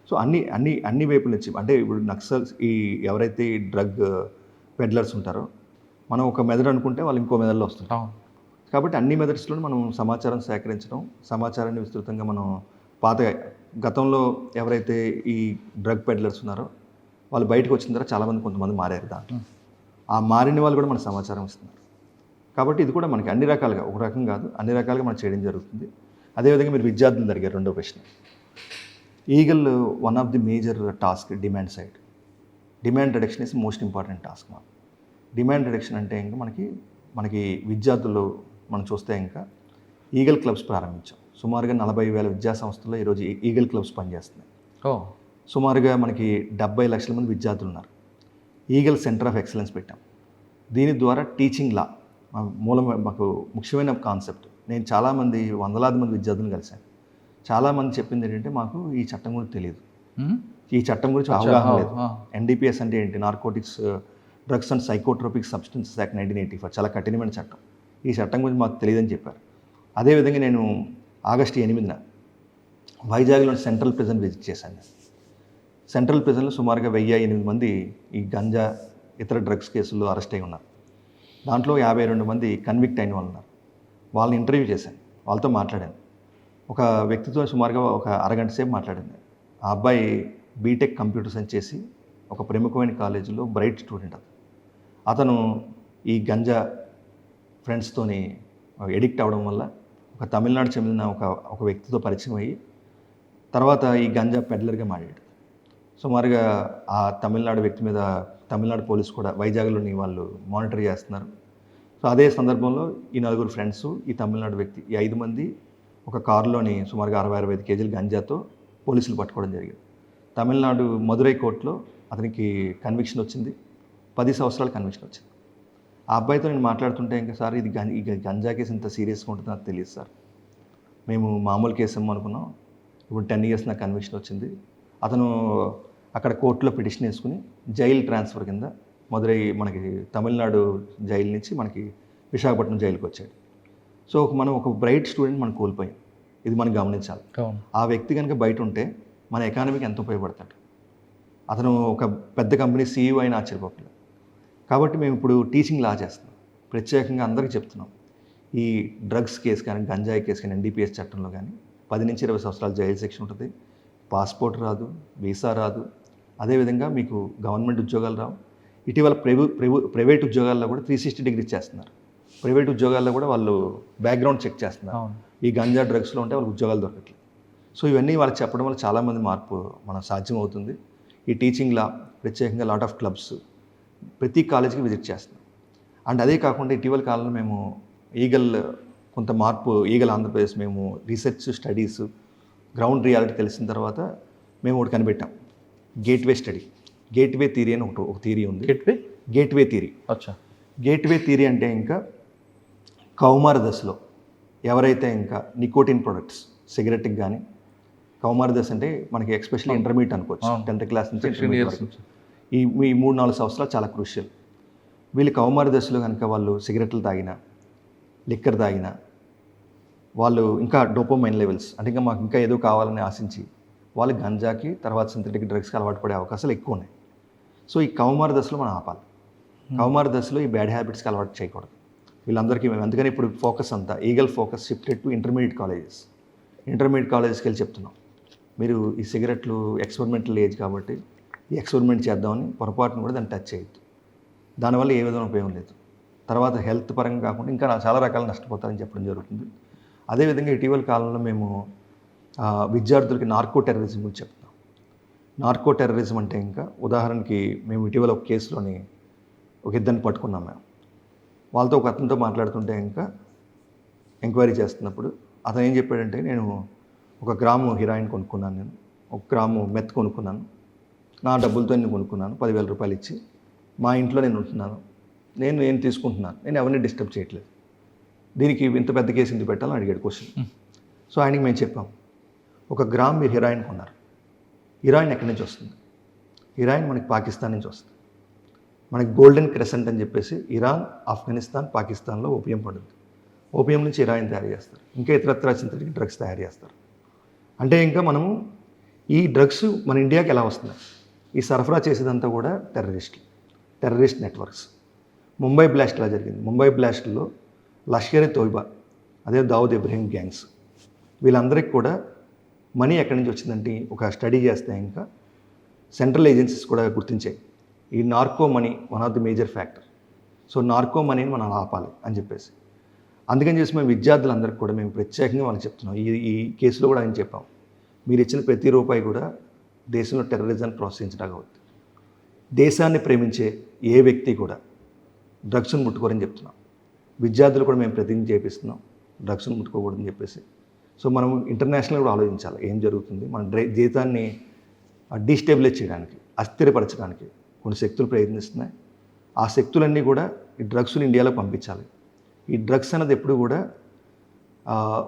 సో అన్ని వైపుల నుంచి అంటే ఇప్పుడు నక్సల్స్ ఎవరైతే ఈ డ్రగ్ పెడ్లర్స్ ఉంటారో మనం ఒక మెథడ్ అనుకుంటే వాళ్ళు ఇంకో మెథడ్లో వస్తుంటాం. కాబట్టి అన్ని మెథడ్స్లో మనం సమాచారం సేకరించడం, సమాచారాన్ని విస్తృతంగా మనం గతంలో ఎవరైతే ఈ డ్రగ్ పెడ్లర్స్ ఉన్నారో వాళ్ళు బయటకు వచ్చిన తర్వాత చాలామంది కొంతమంది మారారు. దాంట్లో ఆ మారిన వాళ్ళు కూడా మన సమాచారం ఇస్తున్నారు. కాబట్టి ఇది కూడా మనకి అన్ని రకాలుగా, ఒక రకం కాదు అన్ని రకాలుగా మనం చేయడం జరుగుతుంది. అదేవిధంగా మీరు విద్యార్థులు జరిగారు రెండో ప్రశ్న. Eagle one of the major task demand side. Demand reduction is most important task. మాకు డిమాండ్ రిడక్షన్ అంటే ఇంకా మనకి విద్యార్థులు మనం చూస్తే ఇంకా ఈగల్ క్లబ్స్ ప్రారంభించాం. సుమారుగా 40,000 విద్యా సంస్థల్లో ఈరోజు ఈగల్ క్లబ్స్ పనిచేస్తున్నాయి. సుమారుగా మనకి 70 లక్షల మంది విద్యార్థులు ఉన్నారు. ఈగల్ సెంటర్ ఆఫ్ ఎక్సలెన్స్ పెట్టాం. దీని ద్వారా టీచింగ్ లా మాకు ముఖ్యమైన కాన్సెప్ట్. నేను చాలామంది వందలాది మంది విద్యార్థులను కలిశాను. చాలామంది చెప్పింది ఏంటంటే మాకు ఈ చట్టం గురించి తెలియదు, ఈ చట్టం గురించి అవగాహన లేదు. ఎన్డీపీఎస్ అంటే ఏంటి, narcotics drugs and psychotropic substances act 1984 చాలా కఠినమైన చట్టం. ఈ చట్టం గురించి మాకు తెలియదని చెప్పారు. అదేవిధంగా నేను ఆగస్టు 8న వైజాగ్లోని సెంట్రల్ ప్రిజన్ విజిట్ చేశాను. సెంట్రల్ ప్రిజన్లో సుమారుగా 1008 మంది ఈ గంజా ఇతర డ్రగ్స్ కేసుల్లో అరెస్ట్ అయి ఉన్నారు. దాంట్లో 52 మంది కన్విక్ట్ అయిన వాళ్ళు ఉన్నారు. వాళ్ళని ఇంటర్వ్యూ చేశాను, వాళ్ళతో మాట్లాడాను. ఒక వ్యక్తితో సుమారుగా ఒక అరగంట సేపు మాట్లాడింది. ఆ అబ్బాయి బీటెక్ కంప్యూటర్ సైన్స్ చేసి ఒక ప్రముఖమైన కాలేజీలో బ్రైట్ స్టూడెంట్. అతను ఈ గంజా ఫ్రెండ్స్తోని ఎడిక్ట్ అవ్వడం వల్ల ఒక తమిళనాడు చెందిన ఒక వ్యక్తితో పరిచయం అయ్యి తర్వాత ఈ గంజా పెడ్లర్గా మారాడు. సుమారుగా ఆ తమిళనాడు వ్యక్తి మీద తమిళనాడు పోలీసు కూడా వైజాగ్లోని వాళ్ళు మానిటర్ చేస్తున్నారు. సో అదే సందర్భంలో ఈ 4 ఫ్రెండ్స్, ఈ తమిళనాడు వ్యక్తి, ఈ 5 మంది ఒక కారులోని సుమారుగా 60-65 కేజీల గంజాతో పోలీసులు పట్టుకోవడం జరిగింది. తమిళనాడు మదురై కోర్టులో అతనికి కన్విక్షన్ వచ్చింది, 10 సంవత్సరాల కన్విక్షన్ వచ్చింది. ఆ అబ్బాయితో నేను మాట్లాడుతుంటే ఇంకా సార్ ఇది ఈ గంజా కేసు ఇంత సీరియస్గా ఉంటుందో నాకు తెలియదు సార్, మేము మామూలు కేసు ఏమో అనుకున్నాం, ఇప్పుడు 10 ఇయర్స్ నాకు కన్విక్షన్ వచ్చింది. అతను అక్కడ కోర్టులో పిటిషన్ వేసుకుని జైలు ట్రాన్స్ఫర్ కింద మదురై మనకి తమిళనాడు జైలు నుంచి మనకి విశాఖపట్నం జైలుకి వచ్చాడు. సో మనం ఒక బ్రైట్ స్టూడెంట్ మనం కోల్పోయాం, ఇది మనం గమనించాలి. ఆ వ్యక్తి కనుక బయట ఉంటే మన ఎకానమీకి ఎంత ఉపయోగపడతాడు. అతను ఒక పెద్ద కంపెనీ CEO అయినా ఆశ్చర్యపోలేదు. కాబట్టి మేము ఇప్పుడు టీచింగ్ లా చేస్తున్నాం, ప్రత్యేకంగా అందరికీ చెప్తున్నాం. ఈ డ్రగ్స్ కేసు కానీ గంజాయి కేసు కానీ NDPS చట్టంలో కానీ 10 నుంచి 20 సంవత్సరాల జైలు శిక్ష ఉంటుంది, పాస్పోర్ట్ రాదు, వీసా రాదు, అదేవిధంగా మీకు గవర్నమెంట్ ఉద్యోగాలు రావు. ఇటీవల ప్రైవేట్ ఉద్యోగాల్లో కూడా 360 డిగ్రీస్ చేస్తున్నారు. ప్రైవేట్ ఉద్యోగాల్లో కూడా వాళ్ళు బ్యాక్గ్రౌండ్ చెక్ చేస్తున్నారు. ఈ గంజా డ్రగ్స్లో ఉంటే వాళ్ళకి ఉద్యోగాలు దొరకట్లేదు. సో ఇవన్నీ వాళ్ళకి చెప్పడం వల్ల చాలామంది మార్పు మనం సాధ్యం అవుతుంది. ఈ టీచింగ్ లా ప్రత్యేకంగా లాట్ ఆఫ్ క్లబ్స్ ప్రతి కాలేజీకి విజిట్ చేస్తున్నాం. అండ్ అదే కాకుండా ఇటీవల కాలంలో మేము కొంత మార్పు ఈగల్ ఆంధ్రప్రదేశ్ మేము రీసెర్చ్ స్టడీస్ గ్రౌండ్ రియాలిటీ తెలిసిన తర్వాత మేము ఒకటి కనిపెట్టాం, గేట్వే స్టడీ. గేట్వే థియరీ అని ఒక థియరీ ఉంది. Gateway theory. గేట్వే థియరీ అంటే ఇంకా కౌమార దశలో ఎవరైతే ఇంకా నికోటిన్ ప్రొడక్ట్స్ సిగరెట్కి కానీ, కౌమార దశ అంటే మనకి ఎస్పెషల్లీ ఇంటర్మీడియట్ అనుకోవచ్చు, 10th క్లాస్ నుంచి ఈ 3-4 సంవత్సరాలు చాలా క్రూషియల్. వీళ్ళు కౌమార దశలో కనుక వాళ్ళు సిగరెట్లు తాగినా, లిక్కర్ తాగినా, వాళ్ళు ఇంకా డోపమైన్ లెవెల్స్ అంటే ఇంకా మాకు ఇంకా ఏదో కావాలని ఆశించి వాళ్ళు గంజాకి తర్వాత సింథటిక్ డ్రగ్స్కి అలవాటు పడే అవకాశాలు ఎక్కువ ఉన్నాయి. సో ఈ కౌమార దశలో మనం ఆపాలి. కౌమార దశలో ఈ బ్యాడ్ హ్యాబిట్స్కి అలవాటు చేయకూడదు వీళ్ళందరికీ. మేము అందుకని ఇప్పుడు ఫోకస్ అంతా eagle focus shifted to intermediate కాలేజెస్కి వెళ్ళి చెప్తున్నాం, మీరు ఈ సిగరెట్లు ఎక్స్పెరిమెంటల్ ఏజ్ కాబట్టి ఈ ఎక్స్పెరిమెంట్ చేద్దామని పొరపాటును కూడా దాన్ని టచ్ చేయొద్దు, దానివల్ల ఏ విధమైన ఉపయోగం లేదు, తర్వాత హెల్త్ పరంగా కాకుండా ఇంకా చాలా రకాల నష్టపోతారని చెప్పడం జరుగుతుంది. అదేవిధంగా ఇటీవల కాలంలో మేము విద్యార్థులకి నార్కో టెర్రరిజం గురించి చెప్తున్నాం. నార్కో టెర్రరిజం అంటే ఇంకా ఉదాహరణకి మేము ఇటీవల ఒక కేసులోని ఒక ఇద్దరిని పట్టుకున్నాం. మేము వాళ్ళతో ఒక అతనితో మాట్లాడుతుంటే ఇంకా ఎంక్వైరీ చేస్తున్నప్పుడు అతను ఏం చెప్పాడంటే, నేను 1 గ్రాము హీరాయిన్ కొనుక్కున్నాను, నేను 1 గ్రాము మెత్ కొనుక్కున్నాను, నా డబ్బులతో నేను కొనుక్కున్నాను, 10,000 రూపాయలు ఇచ్చి, మా ఇంట్లో నేను ఉంటున్నాను, నేను తీసుకుంటున్నాను, నేను ఎవరిని డిస్టర్బ్ చేయట్లేదు, దీనికి ఇంత పెద్ద కేసు ఎందుకు పెట్టాలని అడిగాడు క్వశ్చన్. సో ఆయనకి మేము చెప్పాం, 1 గ్రామ్ మీరు హీరాయిన్ కొన్నారు, హీరాయిన్ ఎక్కడి నుంచి వస్తుంది? హీరాయిన్ మనకి పాకిస్తాన్ నుంచి వస్తుంది. మనకి గోల్డెన్ క్రెసెంట్ అని చెప్పేసి ఇరాన్, ఆఫ్ఘనిస్తాన్, పాకిస్తాన్లో ఓపియం పడుతుంది. ఓపియం నుంచి హీరాయిన్ తయారు చేస్తారు, ఇంకా ఇతరత్ర సింథటిక్ డ్రగ్స్ తయారు చేస్తారు. అంటే ఇంకా మనము ఈ డ్రగ్స్ మన ఇండియాకి ఎలా వస్తున్నాయి? ఈ సరఫరా చేసేదంతా కూడా టెర్రరిస్ట్ నెట్వర్క్స్. ముంబై బ్లాస్ట్ ఎలా జరిగింది? ముంబై బ్లాస్ట్లో లష్కర్-e తోయిబా, అదే దావుద్ ఇబ్రహీం గ్యాంగ్స్, వీళ్ళందరికీ కూడా మనీ ఎక్కడి నుంచి వచ్చిందంటే ఒక స్టడీ చేస్తే ఇంకా సెంట్రల్ ఏజెన్సీస్ కూడా గుర్తించాయి, ఈ narco money one of the major factor. So narco మనీని మనం ఆపాలి అని చెప్పేసి, అందుకని చేసి మేము విద్యార్థులందరికీ కూడా మేము ప్రత్యేకంగా వాళ్ళకి చెప్తున్నాం. ఈ కేసులో కూడా ఆయన చెప్పాం, మీరు ఇచ్చిన ప్రతి రూపాయి కూడా దేశంలో టెర్రరిజాన్ని ప్రోత్సహించడానికి అవుతుంది. దేశాన్ని ప్రేమించే ఏ వ్యక్తి కూడా డ్రగ్స్ను ముట్టుకోరని చెప్తున్నాం. విద్యార్థులు కూడా మేము ప్రతిజ్ఞ చేపిస్తున్నాం, డ్రగ్స్ను ముట్టుకోకూడదని చెప్పేసి. సో మనం ఇంటర్నేషనల్ కూడా ఆలోచించాలి, ఏం జరుగుతుంది, మన జీవితాన్ని డీస్టెబిలైజ్ చేయడానికి, అస్థిరపరచడానికి కొన్ని శక్తులు ప్రయత్నిస్తున్నాయి. ఆ శక్తులన్నీ కూడా ఈ డ్రగ్స్ని ఇండియాలో పంపించాలి. ఈ డ్రగ్స్ అనేది ఎప్పుడు కూడా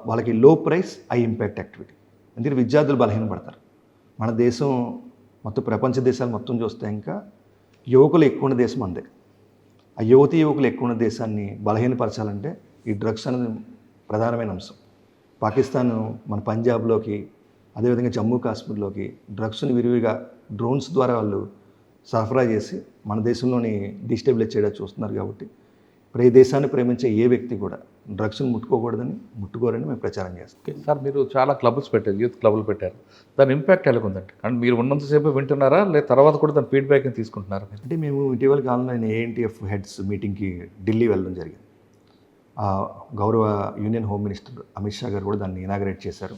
వాళ్ళకి లో ప్రైస్ హై ఇంపాక్ట్ యాక్టివిటీ, ఎందుకంటే విద్యార్థులు బలహీనపడతారు. మన దేశం మొత్తం ప్రపంచ దేశాలు మొత్తం చూస్తే ఇంకా యువకులు ఎక్కువ ఉన్న దేశం అందే. ఆ యువతీ యువకులు ఎక్కువ ఉన్న దేశాన్ని బలహీనపరచాలంటే ఈ డ్రగ్స్ అనేది ప్రధానమైన అంశం. పాకిస్తాన్ మన పంజాబ్లోకి, అదేవిధంగా జమ్మూ కాశ్మీర్లోకి డ్రగ్స్ని విరివిగా డ్రోన్స్ ద్వారా వాళ్ళు సరఫరా చేసి మన దేశంలోని డిస్టెబిలైజ్ చేయడానికి చూస్తున్నారు. కాబట్టి ఇప్పుడు ఈ దేశాన్ని ప్రేమించే ఏ వ్యక్తి కూడా డ్రగ్స్ని ముట్టుకోరని మేము ప్రచారం చేస్తాం. ఓకే సార్, మీరు చాలా క్లబ్స్ పెట్టారు, యూత్ క్లబ్లు పెట్టారు. దాని ఇంపాక్ట్ ఎలా ఉందండి? అండ్ మీరు ఉన్నంతసేపు వింటున్నారా, లేదా తర్వాత కూడా దాని ఫీడ్బ్యాక్ని తీసుకుంటున్నారా? అంటే మేము ఇటీవల కాలంలో నేను ఏఎన్టీఎఫ్ హెడ్స్ మీటింగ్కి ఢిల్లీ వెళ్ళడం జరిగింది. గౌరవ union home minister Amit Shah గారు కూడా దాన్ని ఇనాగరేట్ చేశారు.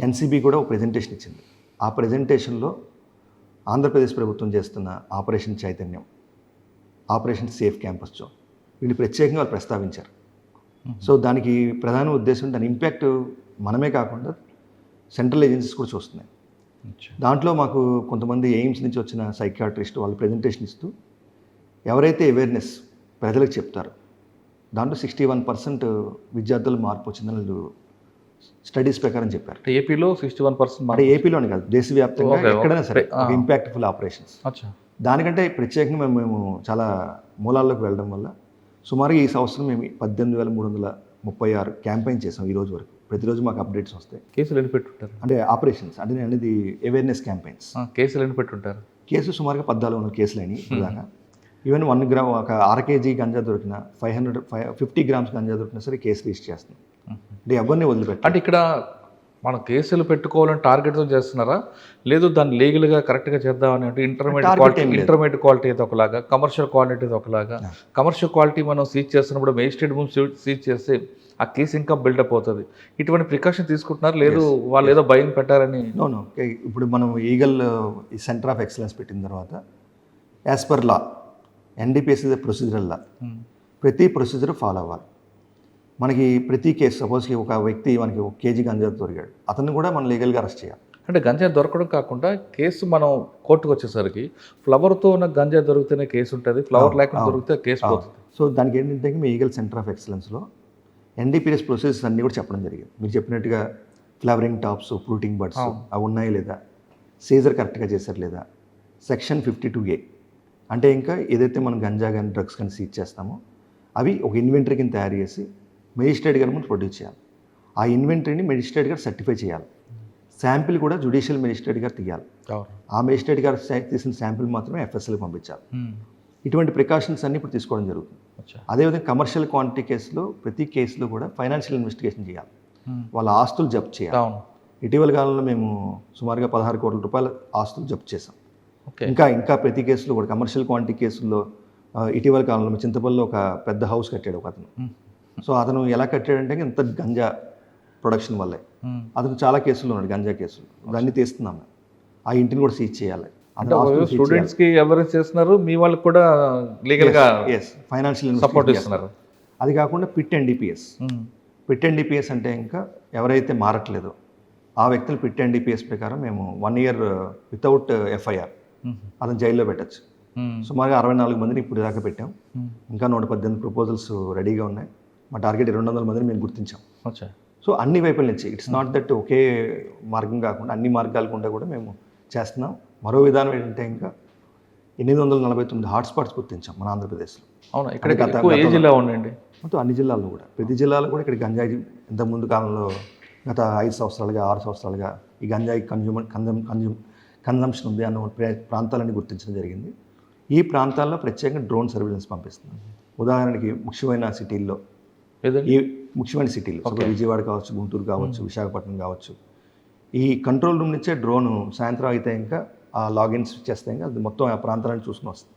ఎన్సీబీ కూడా ఒక ప్రెజెంటేషన్ ఇచ్చింది. ఆ ప్రెజెంటేషన్లో ఆంధ్రప్రదేశ్ ప్రభుత్వం చేస్తున్న ఆపరేషన్ చైతన్యం, ఆపరేషన్ సేఫ్ క్యాంపస్ జోన్, వీళ్ళు ప్రత్యేకంగా వాళ్ళు ప్రస్తావించారు. సో దానికి ప్రధాన ఉద్దేశం, దాని ఇంపాక్ట్ మనమే కాకుండా సెంట్రల్ ఏజెన్సీస్ కూడా చూస్తున్నాయి. దాంట్లో మాకు కొంతమంది ఎయిమ్స్ నుంచి వచ్చిన సైకియాట్రిస్ట్ వాళ్ళు ప్రెజెంటేషన్ ఇస్తూ ఎవరైతే అవేర్నెస్ ప్రజలకు చెప్తారో దాంట్లో 61% విద్యార్థులు మార్పు వచ్చిందని వాళ్ళు స్టడీస్ ప్రకారం చెప్పారు. ఏపీలో 61%. అంటే ఏపీలోనే కాదు, దేశవ్యాప్తంగా ఎక్కడైనా సరే ఇంపాక్ట్ఫుల్ ఆపరేషన్స్. దానికంటే ప్రత్యేకంగా మేము చాలా మూలాల్లోకి వెళ్ళడం వల్ల సుమారుగా ఈ సంవత్సరం మేము 18,336 క్యాంపెయిన్ చేసాం ఈ రోజు వరకు. ప్రతిరోజు మాకు అప్డేట్స్ వస్తాయి. కేసులు ఎన్ని పెట్టుంటారు? అంటే ఆపరేషన్స్ అంటే నేను అనేది అవేర్నెస్ క్యాంపెయిన్స్. కేసులు ఎన్ని పెట్టుంటారు? కేసులు సుమారుగా 1400 కేసులు అయినాయి ఇప్పటిదాకా. ఈవెన్ 1 గ్రామ్ ఒక 1/2 kg గంజా దొరికిన, 50 grams గంజా దొరికినా సరే కేసు రిజిస్టర్ చేస్తున్నాం. అంటే ఎవరిని వదిలిపెట్టాలి. అంటే ఇక్కడ మనం కేసులు పెట్టుకోవాలని టార్గెట్తో చేస్తున్నారా, లేదు దాన్ని లీగల్గా కరెక్ట్గా చేద్దామని? అంటే ఇంటర్మీడియట్ క్వాలిటీ అయితే ఒకలాగా, కమర్షియల్ క్వాలిటీ అయితే ఒకలాగా. కమర్షియల్ క్వాలిటీ మనం సీజ్ చేస్తున్నప్పుడు మేజిస్ట్రేట్ ముందు సీజ్ చేస్తే ఆ కేసు ఇంకా బిల్డప్ అవుతుంది. ఇటువంటి ప్రికాషన్ తీసుకుంటున్నారు, లేదు వాళ్ళు ఏదో భయం పెట్టారని? నో. ఇప్పుడు మనం ఈగల్ ఈ సెంటర్ ఆఫ్ ఎక్సలెన్స్ పెట్టిన తర్వాత as per law, NDPS is procedural law, ప్రతి ప్రొసీజర్ ఫాలో అవ్వాలి. మనకి ప్రతి కేసు, సపోజ్కి ఒక వ్యక్తి మనకి 1 kg గంజా దొరికాడు, అతన్ని కూడా మనం లీగల్గా అరెస్ట్ చేయాలి. అంటే గంజా దొరకడం కాకుండా కేసు మనం కోర్టుకు వచ్చేసరికి ఫ్లవర్తో ఉన్న గంజా దొరికితేనే కేసు ఉంటుంది, ఫ్లవర్ లేకుండా దొరికితే కేసు పోతుంది. సో దానికి ఏంటంటే మీ ఈగల్ సెంటర్ ఆఫ్ ఎక్సలెన్స్లో ఎన్డీపీఎస్ ప్రొసెసెస్ అన్నీ కూడా చెప్పడం జరిగింది. మీరు చెప్పినట్టుగా ఫ్లవరింగ్ టాప్స్, ఫ్రూటింగ్ బడ్స్ అవి ఉన్నాయా లేదా, సీజర్ కరెక్ట్గా చేశారు లేదా, సెక్షన్ 52A అంటే ఇంకా ఏదైతే మనం గంజా కానీ డ్రగ్స్ కానీ సీజ్ చేస్తామో అవి ఒక ఇన్వెంటరీ కింద తయారు చేసి మెజిస్ట్రేట్ గారి ముందు ప్రొడ్యూస్ చేయాలి. ఆ ఇన్వెంటరీని మెజిస్ట్రేట్ గారు సర్టిఫై చేయాలి. శాంపిల్ కూడా జ్యుడిషియల్ మెజిస్ట్రేట్ గారు తీయాలి. ఆ మెజిస్ట్రేట్ గారు తీసిన శాంపిల్ మాత్రమే ఎఫ్ఎస్ఎల్కి పంపించాలి. ఇటువంటి ప్రికాషన్స్ అన్ని ఇప్పుడు తీసుకోవడం జరుగుతుంది. అదేవిధంగా కమర్షియల్ క్వాంటిటీ కేసులో ప్రతి కేసులో కూడా ఫైనాన్షియల్ ఇన్వెస్టిగేషన్ చేయాలి. వాళ్ళ ఆస్తులు జప్తు చేయాలి. ఇటీవల కాలంలో మేము సుమారుగా 16 కోట్ల రూపాయల ఆస్తులు జప్తు చేసాం. ఇంకా ప్రతి కేసులో కూడా కమర్షియల్ క్వాంటిటీ కేసుల్లో ఇటీవల కాలంలో చింతపల్లిలో ఒక పెద్ద హౌస్ కట్టాడు ఒక అతను. సో అతను ఎలా కట్టాడంటే ఇంత గంజా ప్రొడక్షన్ వల్లే అతను చాలా కేసులు ఉన్నాడు, గంజా కేసులు. దాన్ని తీస్తున్నాం. ఆ ఇంటిని కూడా సీజ్ చేయాలి. స్టూడెంట్స్కి ఎవరైనా చేస్తున్నారు, మీ వాళ్ళకి కూడా లీగల్గా ఫైనాన్షియల్ సపోర్ట్ ఇస్తున్నారు. అది కాకుండా పిట్ ఎన్డీపీఎస్ అంటే ఇంకా ఎవరైతే మారట్లేదో ఆ వ్యక్తులు పిట్ ఎన్డీపీఎస్ ప్రకారం మేము 1 year వితౌట్ ఎఫ్ఐఆర్ అతను జైల్లో పెట్టచ్చు. సుమారుగా 64 మందిని ఇప్పుడు దాకా పెట్టాం. ఇంకా 118 ప్రపోజల్స్ రెడీగా ఉన్నాయి. మా టార్గెట్ 200 మందిని మేము గుర్తించాం. సో అన్ని వైపుల నుంచి ఇట్స్ నాట్ దట్ ఒకే మార్గం కాకుండా అన్ని మార్గాల గుండా కూడా మేము చేస్తున్నాం. మరో విధానం ఏంటంటే ఇంకా 849 హాట్స్పాట్స్ గుర్తించాం మన ఆంధ్రప్రదేశ్లో. అవునా? ఇక్కడ ఏ జిల్లా ఉండండి? మొత్తం అన్ని జిల్లాల్లో కూడా, ప్రతి జిల్లాలో కూడా ఇక్కడ గంజాయి ఇంతకుముందు కాలంలో గత 5 సంవత్సరాలుగా 6 సంవత్సరాలుగా ఈ గంజాయి కన్జంప్షన్ ఉంది అన్న ప్రాంతాలని గుర్తించడం జరిగింది. ఈ ప్రాంతాల్లో ప్రత్యేకంగా డ్రోన్ సర్వేలెన్స్ పంపిస్తున్నాం. ఉదాహరణకి ముఖ్యమైన సిటీల్లో విజయవాడ కావచ్చు, గుంటూరు కావచ్చు, విశాఖపట్నం కావచ్చు, ఈ కంట్రోల్ రూమ్ నుంచే డ్రోను సాయంత్రం అయితే ఇంకా ఆ లాగిన్స్ చేస్తే ఇంకా అది మొత్తం ఆ ప్రాంతాలను చూసుకుని వస్తుంది.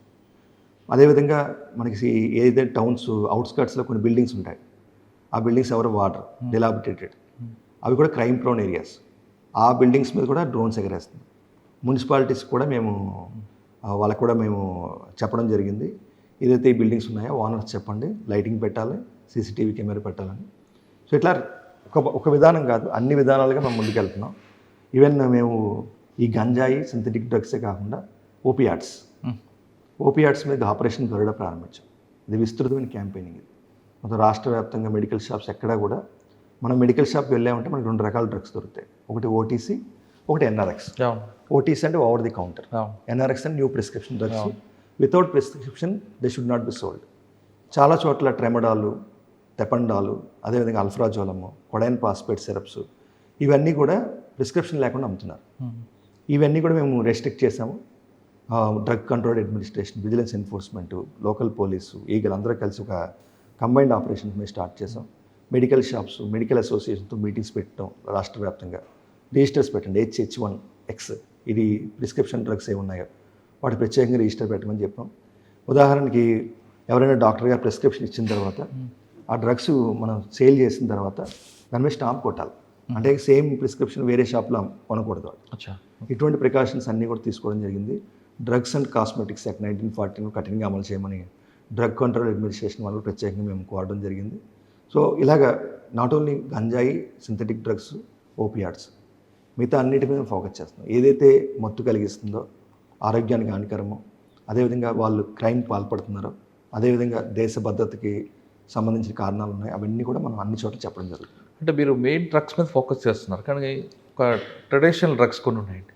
అదేవిధంగా మనకి ఏదైతే టౌన్స్ అవుట్స్కర్ట్స్లో కొన్ని బిల్డింగ్స్ ఉంటాయి, ఆ బిల్డింగ్స్ ఎవరు వాటర్ డిలాబిటేటెడ్, అవి కూడా క్రైమ్ ప్రోన్ ఏరియాస్. ఆ బిల్డింగ్స్ మీద కూడా డ్రోన్స్ ఎగరేస్తుంది. మున్సిపాలిటీస్ కూడా వాళ్ళకు కూడా మేము చెప్పడం జరిగింది, ఏదైతే ఈ బిల్డింగ్స్ ఉన్నాయో ఓనర్స్ చెప్పండి, లైటింగ్ పెట్టాలి, సీసీటీవీ కెమెరా పెట్టాలని. సో ఇట్లా ఒక విధానం కాదు, అన్ని విధానాలుగా మేము ముందుకెళ్తున్నాం. ఈవెన్ మేము ఈ గంజాయి, సింథటిక్ డ్రగ్సే కాకుండా ఓపియాట్స్ మీద ఆపరేషన్ గరుడ ప్రారంభించాం. ఇది విస్తృతమైన క్యాంపెయినింగ్. ఇది మొత్తం రాష్ట్ర వ్యాప్తంగా మెడికల్ షాప్స్ ఎక్కడా కూడా, మనం మెడికల్ షాప్కి వెళ్ళామంటే మనకి 2 రకాల డ్రగ్స్ దొరుకుతాయి. ఒకటి ఓటీసీ, ఒకటి ఎన్ఆర్ఎక్స్. ఓటీసీ అంటే ఓవర్ ది కౌంటర్, ఎన్ఆర్ఎక్స్ అంటే new prescription drugs. Without prescription they should not be sold. చాలా చోట్ల ట్రెమడాలు, తెపండాలు, అదేవిధంగా అల్ఫ్రాజోలము, కొడైన్ పాస్పేట్ సిరప్స్ ఇవన్నీ కూడా ప్రిస్క్రిప్షన్ లేకుండా అమ్ముతున్నారు. ఇవన్నీ కూడా మేము రెస్ట్రిక్ట్ చేసాము. Drug control administration, vigilance enforcement, local police, ఈగలు అందరూ కలిసి ఒక కంబైన్డ్ ఆపరేషన్స్ మేము స్టార్ట్ చేసాం. మెడికల్ షాప్స్, మెడికల్ అసోసియేషన్తో మీటింగ్స్ పెట్టడం, రాష్ట్ర వ్యాప్తంగా రిజిస్టర్స్ పెట్టండి. HH1X ఇది ప్రిస్క్రిప్షన్ డ్రగ్స్ ఏమి ఉన్నాయో వాటి ప్రత్యేకంగా రిజిస్టర్ పెట్టమని చెప్పాం. ఉదాహరణకి ఎవరైనా డాక్టర్ గారు ప్రిస్క్రిప్షన్ ఇచ్చిన తర్వాత ఆ డ్రగ్స్ మనం సేల్ చేసిన తర్వాత దాని మీద స్టాంప్ కొట్టాలి. అంటే సేమ్ ప్రిస్క్రిప్షన్ వేరే షాప్లో కొనకూడదు. ఇటువంటి ప్రికాషన్స్ అన్నీ కూడా తీసుకోవడం జరిగింది. డ్రగ్స్ అండ్ కాస్మెటిక్స్ యాక్ట్ 1940 కఠినంగా అమలు చేయమని డ్రగ్ కంట్రోల్ అడ్మినిస్ట్రేషన్ వాళ్ళు ప్రత్యేకంగా మేము కోరడం జరిగింది. సో ఇలాగా నాట్ ఓన్లీ గంజాయి, సింథటిక్ డ్రగ్స్, ఓపియాడ్స్ మిగతా అన్నిటి మీద ఫోకస్ చేస్తున్నాం. ఏదైతే మత్తు కలిగిస్తుందో, ఆరోగ్యానికి హానికరమో, అదేవిధంగా వాళ్ళు క్రైమ్ పాల్పడుతున్నారో, అదేవిధంగా దేశ భద్రతకి సంబంధించిన కారణాలు ఉన్నాయి, అవన్నీ కూడా మనం అన్ని చోట్ల చెప్పడం జరుగుతుంది. అంటే మీరు మెయిన్ డ్రగ్స్ మీద ఫోకస్ చేస్తున్నారు, కానీ ఒక ట్రెడిషనల్ డ్రగ్స్ కొన్ని ఉన్నాయండి.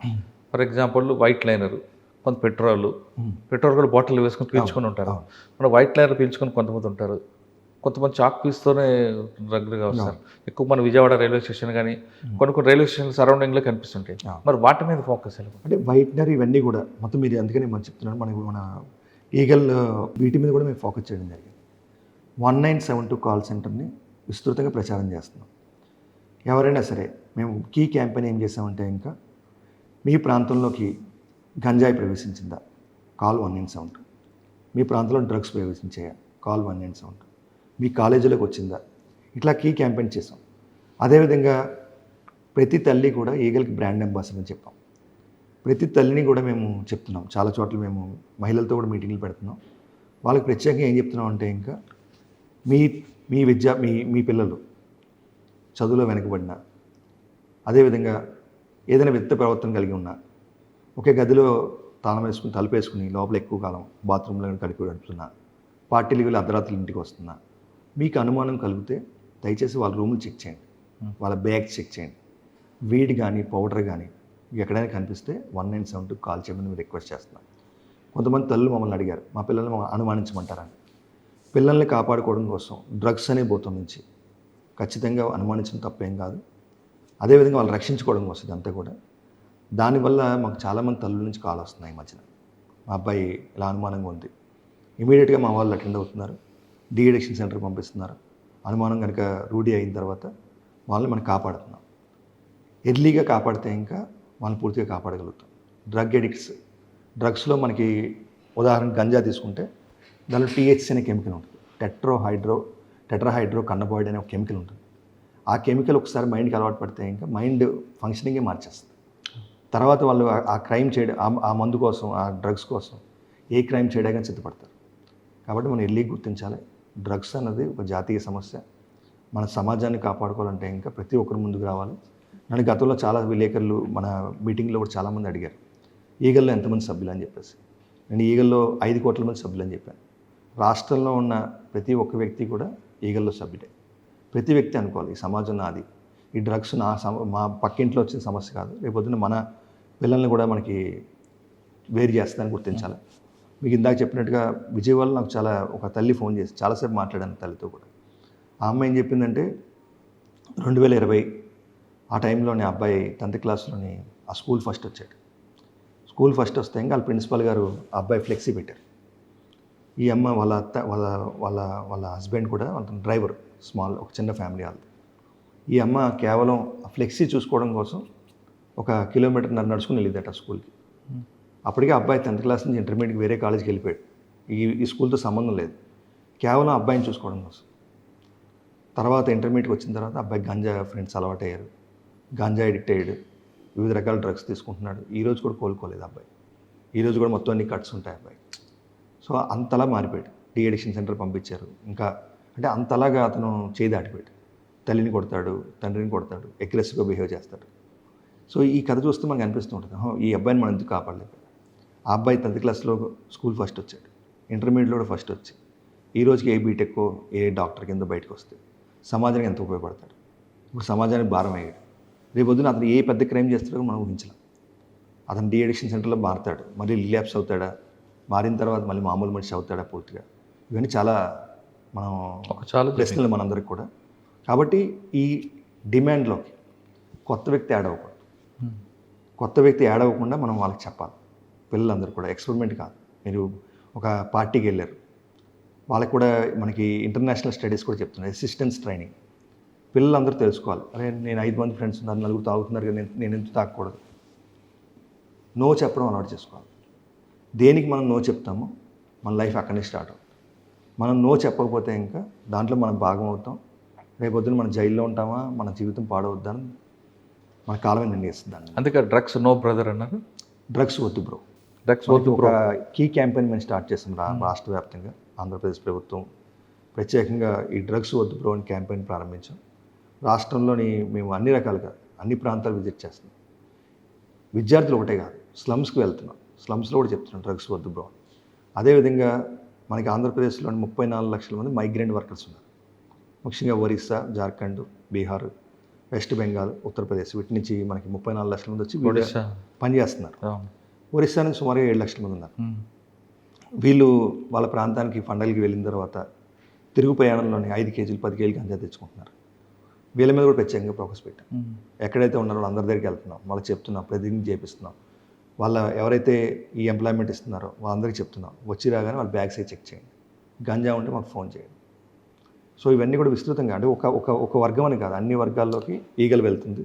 ఫర్ ఎగ్జాంపుల్ వైట్ లైనర్, కొంత పెట్రోల్ కూడా బాటిల్ వేసుకొని పీల్చుకొని ఉంటారు. మన వైట్ లైనర్ పీల్చుకొని కొంతమంది ఉంటారు. కొంతమంది చాక్ పీస్తోనే డ్రగ్గా వస్తారు. ఎక్కువ మన విజయవాడ రైల్వే స్టేషన్ కానీ కొన్ని రైల్వే స్టేషన్ సరౌండింగ్లో కనిపిస్తుంటాయి. మరి వాటి మీద ఫోకస్ అంటే వైట్నర్ ఇవన్నీ కూడా మొత్తం మీరు అందుకని మనం చెప్తున్నాను, మన ఈగల్ వీటి మీద కూడా మేము ఫోకస్ చేయడం జరిగింది. 1972 కాల్ సెంటర్ని విస్తృతంగా ప్రచారం చేస్తున్నాం. ఎవరైనా సరే మేము కీ క్యాంపెయిన్ ఏం చేసామంటే, ఇంకా మీ ప్రాంతంలోకి గంజాయి ప్రవేశించిందా, కాల్ 197. మీ ప్రాంతంలో డ్రగ్స్ ప్రవేశించాయా, కాల్ 197. మీ కాలేజీలోకి వచ్చిందా, ఇట్లా కీ క్యాంపెయిన్ చేసాం. అదేవిధంగా ప్రతి తల్లి కూడా ఈగల్కి బ్రాండ్ అంబాసిడర్ అని చెప్పాం. ప్రతి తల్లిని కూడా మేము చెప్తున్నాం. చాలా చోట్ల మేము మహిళలతో కూడా మీటింగ్లు పెడుతున్నాం. వాళ్ళకి ప్రత్యేకంగా ఏం చెప్తున్నాం అంటే, ఇంకా మీ మీ పిల్లలు చదువులో వెనకబడినా, అదేవిధంగా ఏదైనా విత్త ప్రవర్తన కలిగి ఉన్నా, ఒకే గదిలో తాళం వేసుకుని తలుపేసుకుని లోపల ఎక్కువ కాలం బాత్రూంలో గడిపి గడుపుతున్నా, పార్టీలు వెళ్ళి అర్ధరాత్రులు ఇంటికి వస్తున్నా, మీకు అనుమానం కలిగితే దయచేసి వాళ్ళ రూములు చెక్ చేయండి, వాళ్ళ బ్యాగ్స్ చెక్ చేయండి. వీడ్ కానీ పౌడర్ కానీ ఎక్కడైనా కనిపిస్తే 1972 కాల్ చేయమని మేము రిక్వెస్ట్ చేస్తున్నాం. కొంతమంది తల్లులు మమ్మల్ని అడిగారు, మా పిల్లల్ని అనుమానించమంటారని. పిల్లల్ని కాపాడుకోవడం కోసం డ్రగ్స్ అనే భూతం నుంచి ఖచ్చితంగా అనుమానించడం తప్పేం కాదు. అదేవిధంగా వాళ్ళు రక్షించుకోవడం కోసం ఇదంతా కూడా. దానివల్ల మాకు చాలామంది తల్లుల నుంచి కాల్ వస్తున్నాయి. ఈ మధ్యన మా అబ్బాయి ఇలా అనుమానంగా ఉంది, ఇమీడియట్గా మా వాళ్ళు అటెండ్ అవుతున్నారు, డీఎడిక్షన్ సెంటర్ పంపిస్తున్నారు. అనుమానం కనుక రూఢీ అయిన తర్వాత వాళ్ళని మనం కాపాడుతున్నాం. ఎర్లీగా కాపాడితే ఇంకా వాళ్ళని పూర్తిగా కాపాడగలుగుతాం. డ్రగ్ ఎడిక్ట్స్, డ్రగ్స్లో మనకి ఉదాహరణ గంజా తీసుకుంటే దానిలో THC అనే కెమికల్ ఉంటుంది. టెట్రాహైడ్రో కన్నబాయిడ్ అనే ఒక కెమికల్ ఉంటుంది. ఆ కెమికల్ ఒకసారి మైండ్కి అలవాటు పడితే ఇంకా మైండ్ ఫంక్షనింగే మార్చేస్తుంది. తర్వాత వాళ్ళు ఆ క్రైమ్ చేయడం, ఆ మందు కోసం, ఆ డ్రగ్స్ కోసం ఏ క్రైమ్ చేయడానికి సిద్ధపడతారు. కాబట్టి మనం ఎర్లీ గుర్తించాలి. డ్రగ్స్ అన్నది ఒక జాతీయ సమస్య. మన సమాజాన్ని కాపాడుకోవాలంటే ఇంకా ప్రతి ఒక్కరు ముందుకు రావాలి. నన్ను గతంలో చాలా విలేకరులు మన మీటింగ్లో కూడా చాలామంది అడిగారు, ఈగల్లో ఎంతమంది సభ్యులు అని చెప్పేసి. నేను ఈగల్లో 5 కోట్ల మంది సభ్యులు అని చెప్పాను. రాష్ట్రంలో ఉన్న ప్రతి ఒక్క వ్యక్తి కూడా ఈగల్లో సభ్యుడే. ప్రతి వ్యక్తి అనుకోవాలి, ఈ సమాజం నాది, ఈ డ్రగ్స్ మా పక్కింట్లో వచ్చిన సమస్య కాదు, రేపొద్దున మన పిల్లల్ని కూడా మనకి వేరు చేస్తుందని గుర్తించాలి. మీకు ఇందాక చెప్పినట్టుగా విజయవాడలో నాకు ఒక తల్లి ఫోన్ చేసి చాలాసేపు మాట్లాడాను తల్లితో కూడా. ఆ అమ్మాయి ఏం చెప్పిందంటే, 2020 ఆ టైంలోనే అబ్బాయి 10th క్లాస్లోని ఆ స్కూల్ ఫస్ట్ వచ్చాడు. స్కూల్ ఫస్ట్ వస్తే ఇంకా వాళ్ళ ప్రిన్సిపల్ గారు ఆ అబ్బాయి ఫ్లెక్సీ పెట్టారు. ఈ అమ్మ వాళ్ళ అత్త వాళ్ళ హస్బెండ్ కూడా అతను డ్రైవర్, స్మాల్ ఒక చిన్న ఫ్యామిలీ వాళ్ళది. ఈ అమ్మ కేవలం ఆ ఫ్లెక్సీ చూసుకోవడం కోసం 1 కిలోమీటర్ నడుచుకుని వెళ్ళిందట స్కూల్కి. అప్పటికే అబ్బాయి 10th క్లాస్ నుంచి ఇంటర్మీడియట్కి వేరే కాలేజ్కి వెళ్ళిపోయాడు. ఈ స్కూల్తో సంబంధం లేదు, కేవలం అబ్బాయిని చూసుకోవడం కోసం. తర్వాత ఇంటర్మీడియట్కి వచ్చిన తర్వాత అబ్బాయి గంజా ఫ్రెండ్స్ అలవాటు అయ్యారు, గంజా ఎడిక్ట్ అయ్యాడు, వివిధ రకాల డ్రగ్స్ తీసుకుంటున్నాడు. ఈరోజు కూడా కోలుకోలేదు అబ్బాయి. ఈరోజు కూడా మొత్తం అన్ని కట్స్ ఉంటాయి అబ్బాయి. సో అంతలా మారిపోయాడు. డీఎడిక్షన్ సెంటర్ పంపించారు. ఇంకా అంటే అంతలాగా అతను చేయి దాటిపోయాడు. తల్లిని కొడతాడు, తండ్రిని కొడతాడు, అగ్రెసివ్గా బిహేవ్ చేస్తాడు. సో ఈ కథ చూస్తే మనకు అనిపిస్తూ ఉంటుంది, ఈ అబ్బాయిని మనం ఎందుకు కాపాడలేదు. ఆ అబ్బాయి 10th క్లాస్లో స్కూల్ ఫస్ట్ వచ్చాడు, ఇంటర్మీడియట్లో కూడా ఫస్ట్ వచ్చి ఈ రోజుకి ఏ బీటెక్కో ఏ డాక్టర్ కింద బయటకు వస్తే సమాజానికి ఎంత ఉపయోగపడతాడు. ఇప్పుడు సమాజానికి భారం అయ్యాడు. రేపొద్దున అతను ఏ పెద్ద క్రైమ్ చేస్తాడో మనం ఊహించలేం. అతను డీఎడిక్షన్ సెంటర్లో మారుతాడు, మళ్ళీ రిలాప్స్ అవుతాడా, మారిన తర్వాత మళ్ళీ మామూలు మనిషి అవుతాడా పూర్తిగా, ఇవన్నీ చాలా మనం ఒక చాలా ప్రశ్నలు మనందరికి కూడా. కాబట్టి ఈ డిమాండ్లోకి కొత్త వ్యక్తి యాడ్ అవ్వకూడదు. కొత్త వ్యక్తి యాడ్ అవ్వకుండా మనం వాళ్ళకి చెప్పాలి. పిల్లలందరూ కూడా ఎక్స్పెరిమెంట్ కాదు. మీరు ఒక పార్టీకి వెళ్ళారు, వాళ్ళకి కూడా మనకి ఇంటర్నేషనల్ స్టడీస్ కూడా చెప్తున్నాయి అసిస్టెన్స్ ట్రైనింగ్. పిల్లలందరూ తెలుసుకోవాలి, అరే నేను 5 మంది ఫ్రెండ్స్ ఉన్నారు, 4 తాగుతున్నారు కదా, నేను ఎందుకు తాగకూడదు. నో చెప్పడం అలవాటు చేసుకోవాలి. దేనికి మనం నో చెప్తామో మన లైఫ్ అక్కడి నుంచి స్టార్ట్ అవుతుంది. మనం నో చెప్పకపోతే ఇంకా దాంట్లో మనం భాగం అవుతాం. రేపొద్దున మనం జైల్లో ఉంటామా, మన జీవితం పాడవద్దని మన కాలమే నిర్ణయిస్తుంది దాన్ని. అందుకే డ్రగ్స్ నో బ్రదర్ అన్నారు. డ్రగ్స్ వద్దు బ్రో. డ్రగ్స్ వద్దు ఒక కీ క్యాంపెయిన్ మేము స్టార్ట్ చేసాం రాష్ట్ర వ్యాప్తంగా. ఆంధ్రప్రదేశ్ ప్రభుత్వం ప్రత్యేకంగా ఈ డ్రగ్స్ వద్దు బ్రో అని క్యాంపెయిన్ ప్రారంభించాం. రాష్ట్రంలోని మేము అన్ని రకాలుగా అన్ని ప్రాంతాలు విజిట్ చేస్తున్నాం. విద్యార్థులు ఒకటే కాదు, స్లమ్స్కి వెళ్తున్నాం. స్లమ్స్లో కూడా చెప్తున్నాం డ్రగ్స్ వద్దు బ్రో. అదేవిధంగా మనకి ఆంధ్రప్రదేశ్లోని 34 లక్షల మంది మైగ్రెంట్ వర్కర్స్ ఉన్నారు. ముఖ్యంగా ఒరిస్సా, జార్ఖండ్, బీహార్, వెస్ట్ బెంగాల్, ఉత్తరప్రదేశ్, వీటి నుంచి మనకి 34 లక్షల మంది వచ్చి పనిచేస్తున్నారు. ఒరిస్సా నుంచి సుమారుగా 7 లక్షల మంది ఉన్నారు. వీళ్ళు వాళ్ళ ప్రాంతానికి పండగలకి వెళ్ళిన తర్వాత తిరుగు ప్రయాణంలోని 5 కేజీలు 10 కేజీలు గంజా తెచ్చుకుంటున్నారు. వీళ్ళ మీద కూడా ప్రత్యేకంగా ఫోకస్ పెట్టాం. ఎక్కడైతే ఉన్నారో అందరి దగ్గరికి వెళ్తున్నాం, వాళ్ళకి చెప్తున్నాం, ప్రతిజ్ఞ చేపిస్తున్నాం. వాళ్ళ ఎవరైతే ఈ ఎంప్లాయ్మెంట్ ఇస్తున్నారో వాళ్ళందరికీ చెప్తున్నాం, వచ్చి రాగానే వాళ్ళ బ్యాగ్స్ చెక్ చేయండి, గంజా ఉంటే మాకు ఫోన్ చేయండి. సో ఇవన్నీ కూడా విస్తృతంగా, అంటే ఒక వర్గం అని కాదు, అన్ని వర్గాల్లోకి ఈగలు వెళ్తుంది.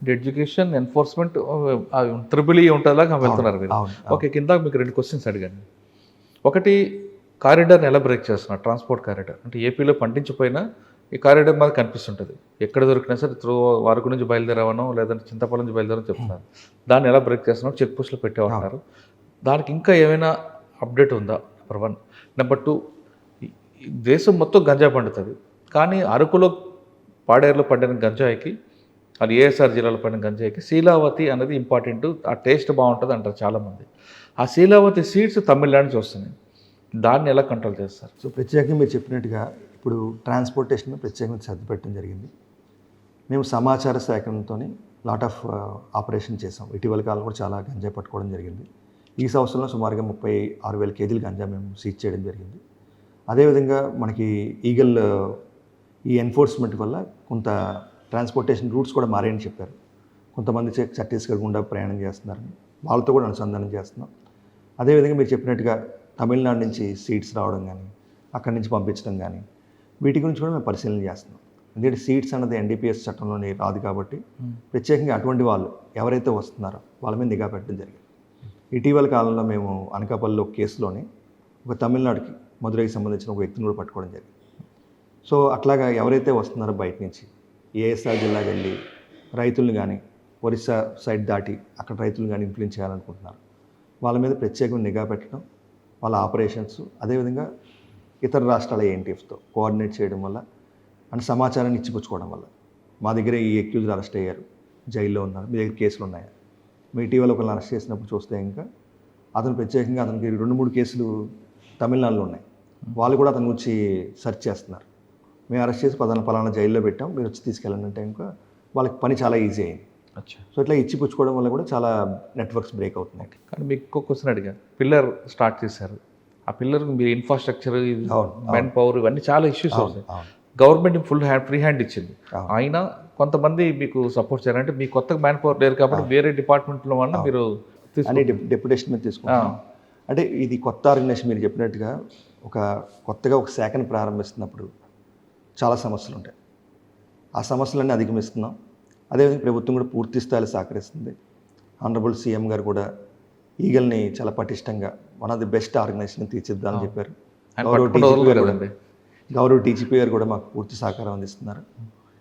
ఎడ్యుకేషన్, ఎన్ఫోర్స్మెంట్, త్రిబుల్ ఈ ఉంటుందిలాగా వెళ్తున్నారు మీరు. ఓకే, కింద మీకు 2 క్వశ్చన్స్ అడిగాను. ఒకటి, కారిడార్ని ఎలా బ్రేక్ చేస్తున్నారు? ట్రాన్స్పోర్ట్ కారిడార్ అంటే ఏపీలో పండించిపోయినా ఈ కారిడార్ మాకు కనిపిస్తుంటుంది. ఎక్కడ దొరికినా సరే వరకు నుంచి బయలుదేరావనో లేదంటే చింతపల్లి నుంచి బయలుదేరని చెప్తున్నారు. దాన్ని ఎలా బ్రేక్ చేస్తున్నారో చెక్ పోస్టులు పెట్టేవారు. దానికి ఇంకా ఏమైనా అప్డేట్ ఉందా? నెంబర్ 1. నెంబర్ 2, దేశం మొత్తం గంజా పండుతుంది, కానీ అరకులో పాడేరులో పండిన గంజాయికి, అది ఏఎస్ఆర్ జిల్లాలో పండిన గంజాయికి శీలావతి అనేది ఇంపార్టెంట్, ఆ టేస్ట్ బాగుంటుంది అంటారు చాలామంది. ఆ శీలావతి సీడ్స్ తమిళనాడు నుంచి వస్తున్నాయి. దాన్ని ఎలా కంట్రోల్ చేస్తారు? సో ప్రత్యేకంగా మీరు చెప్పినట్టుగా ఇప్పుడు ట్రాన్స్పోర్టేషన్ ప్రత్యేకంగా శ్రద్ధ పెట్టడం జరిగింది. మేము సమాచార సేకరణతో లాట్ ఆఫ్ ఆపరేషన్ చేసాం. ఇటీవల కాలం కూడా చాలా గంజా పట్టుకోవడం జరిగింది. ఈ సంవత్సరంలో సుమారుగా 36,000 కేజీలు గంజా మేము సీజ్ చేయడం జరిగింది. అదేవిధంగా మనకి ఈగల్ ఈ ఎన్ఫోర్స్మెంట్ వల్ల కొంత ట్రాన్స్పోర్టేషన్ రూట్స్ కూడా మారాయని చెప్పారు. కొంతమంది ఛత్తీస్గఢ్ గుండా ప్రయాణం చేస్తున్నారని, వాళ్ళతో కూడా అనుసంధానం చేస్తున్నాం. అదేవిధంగా మీరు చెప్పినట్టుగా తమిళనాడు నుంచి సీడ్స్ రావడం కానీ, అక్కడి నుంచి పంపించడం కానీ, వీటి గురించి కూడా మేము పరిశీలన చేస్తున్నాం. ఎందుకంటే సీడ్స్ అన్నది ఎన్డీపీఎస్ చట్టంలోని రాదు కాబట్టి ప్రత్యేకంగా అటువంటి వాళ్ళు ఎవరైతే వస్తున్నారో వాళ్ళ మీద నిఘా పెట్టడం జరిగింది. ఇటీవల కాలంలో మేము అనకాపల్లిలో కేసులోని ఒక తమిళనాడుకి, మధురైకి సంబంధించిన ఒక వ్యక్తిని కూడా పట్టుకోవడం జరిగింది. సో అట్లాగా ఎవరైతే వస్తున్నారో బయట నుంచి ఏఎస్ఆర్ జిల్లా వెళ్ళి రైతులను కానీ, ఒరిస్సా సైడ్ దాటి అక్కడ రైతులను కానీ ఇన్ఫ్లుయెన్స్ చేయాలనుకుంటున్నారు, వాళ్ళ మీద ప్రత్యేకంగా నిఘా పెట్టడం, వాళ్ళ ఆపరేషన్స్, అదేవిధంగా ఇతర రాష్ట్రాల ఏఎన్టీఎఫ్తో కోఆర్డినేట్ చేయడం వల్ల, అంటే సమాచారాన్ని ఇచ్చిపుచ్చుకోవడం వల్ల, మా దగ్గర ఈ అక్యూజ్డ్ అరెస్ట్ అయ్యారు, జైల్లో ఉన్నారు, మీ దగ్గర కేసులు ఉన్నాయా, మీ ఇటీవల ఒకరిని అరెస్ట్ చేసినప్పుడు చూస్తే ఇంకా అతను ప్రత్యేకంగా అతనికి 2-3 కేసులు తమిళనాడులో ఉన్నాయి, వాళ్ళు కూడా అతని గురించి సెర్చ్ చేస్తున్నారు. మేము అరెస్ట్ చేసి పలానా జైల్లో పెట్టాం, మీరు వచ్చి తీసుకెళ్ళండి అంటే ఇంకా వాళ్ళకి పని చాలా ఈజీ అయింది. సో ఇట్లా ఇచ్చిపుచ్చుకోవడం వల్ల కూడా చాలా నెట్వర్క్స్ బ్రేక్ అవుతున్నాయి. కానీ మీకు ఇంకో క్వశ్చన్ అడిగాను, పిల్లర్ స్టార్ట్ చేశారు, ఆ పిల్లర్ మీరు ఇన్ఫ్రాస్ట్రక్చర్, మెన్ పవర్, ఇవన్నీ చాలా ఇష్యూస్ అవుతాయి. గవర్నమెంట్ ఫ్రీ హ్యాండ్ ఇచ్చింది, అయినా కొంతమంది మీకు సపోర్ట్ చేయాలంటే మీ కొత్తగా మ్యాన్ పవర్ లేరు కాబట్టి వేరే డిపార్ట్మెంట్లో వల్ల మీరు డెప్యుటేషన్ మీద తీసుకుంటాం. అంటే ఇది కొత్త ఆర్గనైజేషన్, మీరు చెప్పినట్టుగా కొత్తగా ఒక శాఖను ప్రారంభిస్తున్నప్పుడు చాలా సమస్యలు ఉంటాయి. ఆ సమస్యలన్నీ అధిగమిస్తున్నాం. అదేవిధంగా ప్రభుత్వం కూడా పూర్తి స్థాయిలో సహకరిస్తుంది. ఆనరబుల్ సీఎం గారు కూడా ఈగల్ని చాలా పటిష్టంగా one of the best organisation తీర్చిద్దామని చెప్పారు. గౌరవ డీజీపీ గారు కూడా మాకు పూర్తి సహకారం అందిస్తున్నారు.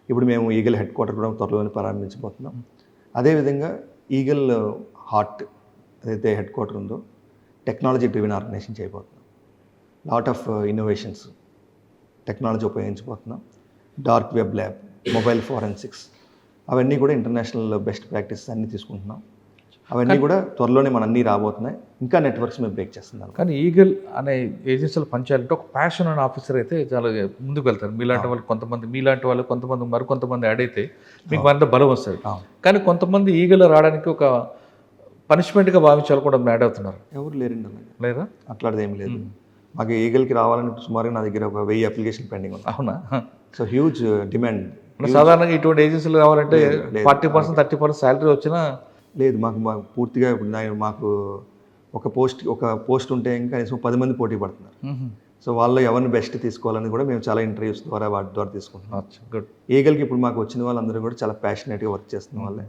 ఇప్పుడు మేము ఈగల్ హెడ్ క్వార్టర్ కూడా త్వరలోనే ప్రారంభించబోతున్నాం. అదేవిధంగా ఈగల్ హార్ట్ ఏదైతే హెడ్ క్వార్టర్ ఉందో టెక్నాలజీ డ్రివెన్ ఆర్గనైజేషన్ చేయబోతున్నాం. లాట్ ఆఫ్ ఇన్నోవేషన్స్, టెక్నాలజీ ఉపయోగించబోతున్నాం. Dark web lab, mobile forensics, అవన్నీ కూడా ఇంటర్నేషనల్ బెస్ట్ ప్రాక్టీసెస్ అన్నీ తీసుకుంటున్నాం. అవన్నీ కూడా త్వరలోనే మన అన్నీ రాబోతున్నాయి. ఇంకా నెట్వర్క్స్ మేము బ్రేక్ చేస్తున్నాం. కానీ ఈగల్ అనే ఏజెన్సీలో పనిచేయాలంటే ఒక ప్యాషన్ అనే ఆఫీసర్ అయితే చాలా ముందుకు వెళ్తారు. మీలాంటి వాళ్ళు కొంతమంది మరికొంతమంది యాడ్ అయితే మీకు అంత బలం వస్తుంది. కానీ కొంతమంది ఈగల్ రావడానికి ఒక పనిష్మెంట్గా భావించాలి కూడా యాడ్ అవుతున్నారు. ఎవరు లేరండి లేదా? అట్లాంటిది ఏం లేదు. మాకు ఈగల్కి రావాలని సుమారుగా నా దగ్గర ఒక 1000 అప్లికేషన్ పెండింగ్ ఉంది. అవునా? So huge demand. సాధారణంగా ఇటువంటి ఏజెన్సీలు కావాలంటే 40% 30% శాలరీ వచ్చినా లేదు, మాకు పూర్తిగా ఇప్పుడు మాకు ఒక పోస్ట్ ఉంటే ఇంకా కనీసం 10 మంది పోటీ పడుతున్నారు. సో వాళ్ళు ఎవరిని బెస్ట్ తీసుకోవాలని కూడా మేము చాలా ఇంటర్వ్యూస్ ద్వారా వాటి ద్వారా తీసుకుంటున్నాం. గుడ్. ఈగల్కి ఇప్పుడు మాకు వచ్చిన వాళ్ళందరూ కూడా చాలా ప్యాషనేట్గా వర్క్ చేస్తున్న వాళ్ళే.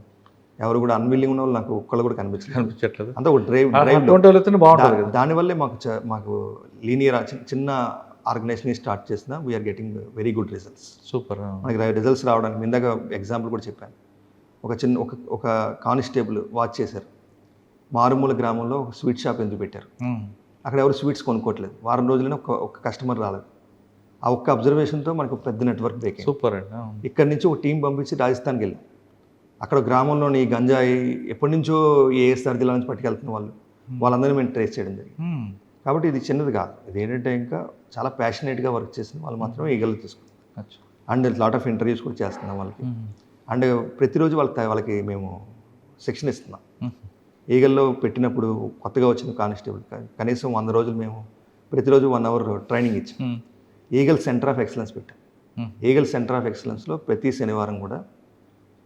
ఎవరు కూడా అన్విల్లింగ్ ఉన్న వాళ్ళు నాకు ఒక్కళ్ళు కూడా కనిపించట్లేదు. అంతా ఒక డ్రైవ్ అటువంటి వాళ్ళైతేనే బాగుంటుంది కదా. దానివల్లే మాకు లీనియర్ చిన్న ఆర్గనైజేషన్ స్టార్ట్ చేసిన we're getting very good results. Super. మనకి రిజల్ట్స్ రావడానికి ఇందాక ఎగ్జాంపుల్ కూడా చెప్పాను. ఒక కానిస్టేబుల్ వాచ్ చేశారు. మారుమూల గ్రామంలో ఒక స్వీట్ షాప్ ఎందుకు పెట్టారు, అక్కడ ఎవరు స్వీట్స్ కొనుక్కోవట్లేదు, వారం రోజులైనా ఒక కస్టమర్ రాలేదు. ఆ ఒక్క అబ్జర్వేషన్తో మనకు పెద్ద నెట్వర్క్ బ్రేక్. సూపర్ అండి. ఇక్కడి నుంచి ఒక టీం పంపించి రాజస్థాన్కి వెళ్ళాం. అక్కడ గ్రామంలోని గంజాయి ఎప్పటి నుంచో ఏఎస్ఆర్ జిల్లా నుంచి పట్టుకెళ్తున్న వాళ్ళందరినీ మేము ట్రేస్ చేయడం జరిగింది. కాబట్టి ఇది చిన్నది కాదు, ఇది ఏంటంటే ఇంకా చాలా ప్యాషనేట్గా వర్క్ చేసిన వాళ్ళు మాత్రమే ఈగలు తీసుకుంటాం. అండ్ లాట్ ఆఫ్ ఇంటర్వ్యూస్ కూడా చేస్తున్నాం వాళ్ళకి. అండ్ ప్రతిరోజు వాళ్ళకి మేము శిక్షణ ఇస్తున్నాం. ఈగల్లో పెట్టినప్పుడు కొత్తగా వచ్చిన కానిస్టేబుల్ కనీసం 100 రోజులు మేము ప్రతిరోజు 1 అవర్ ట్రైనింగ్ ఇచ్చాం. ఈగల్ సెంటర్ ఆఫ్ ఎక్సలెన్స్ పెట్టాం. ఈగల్ సెంటర్ ఆఫ్ ఎక్సలెన్స్లో ప్రతి శనివారం కూడా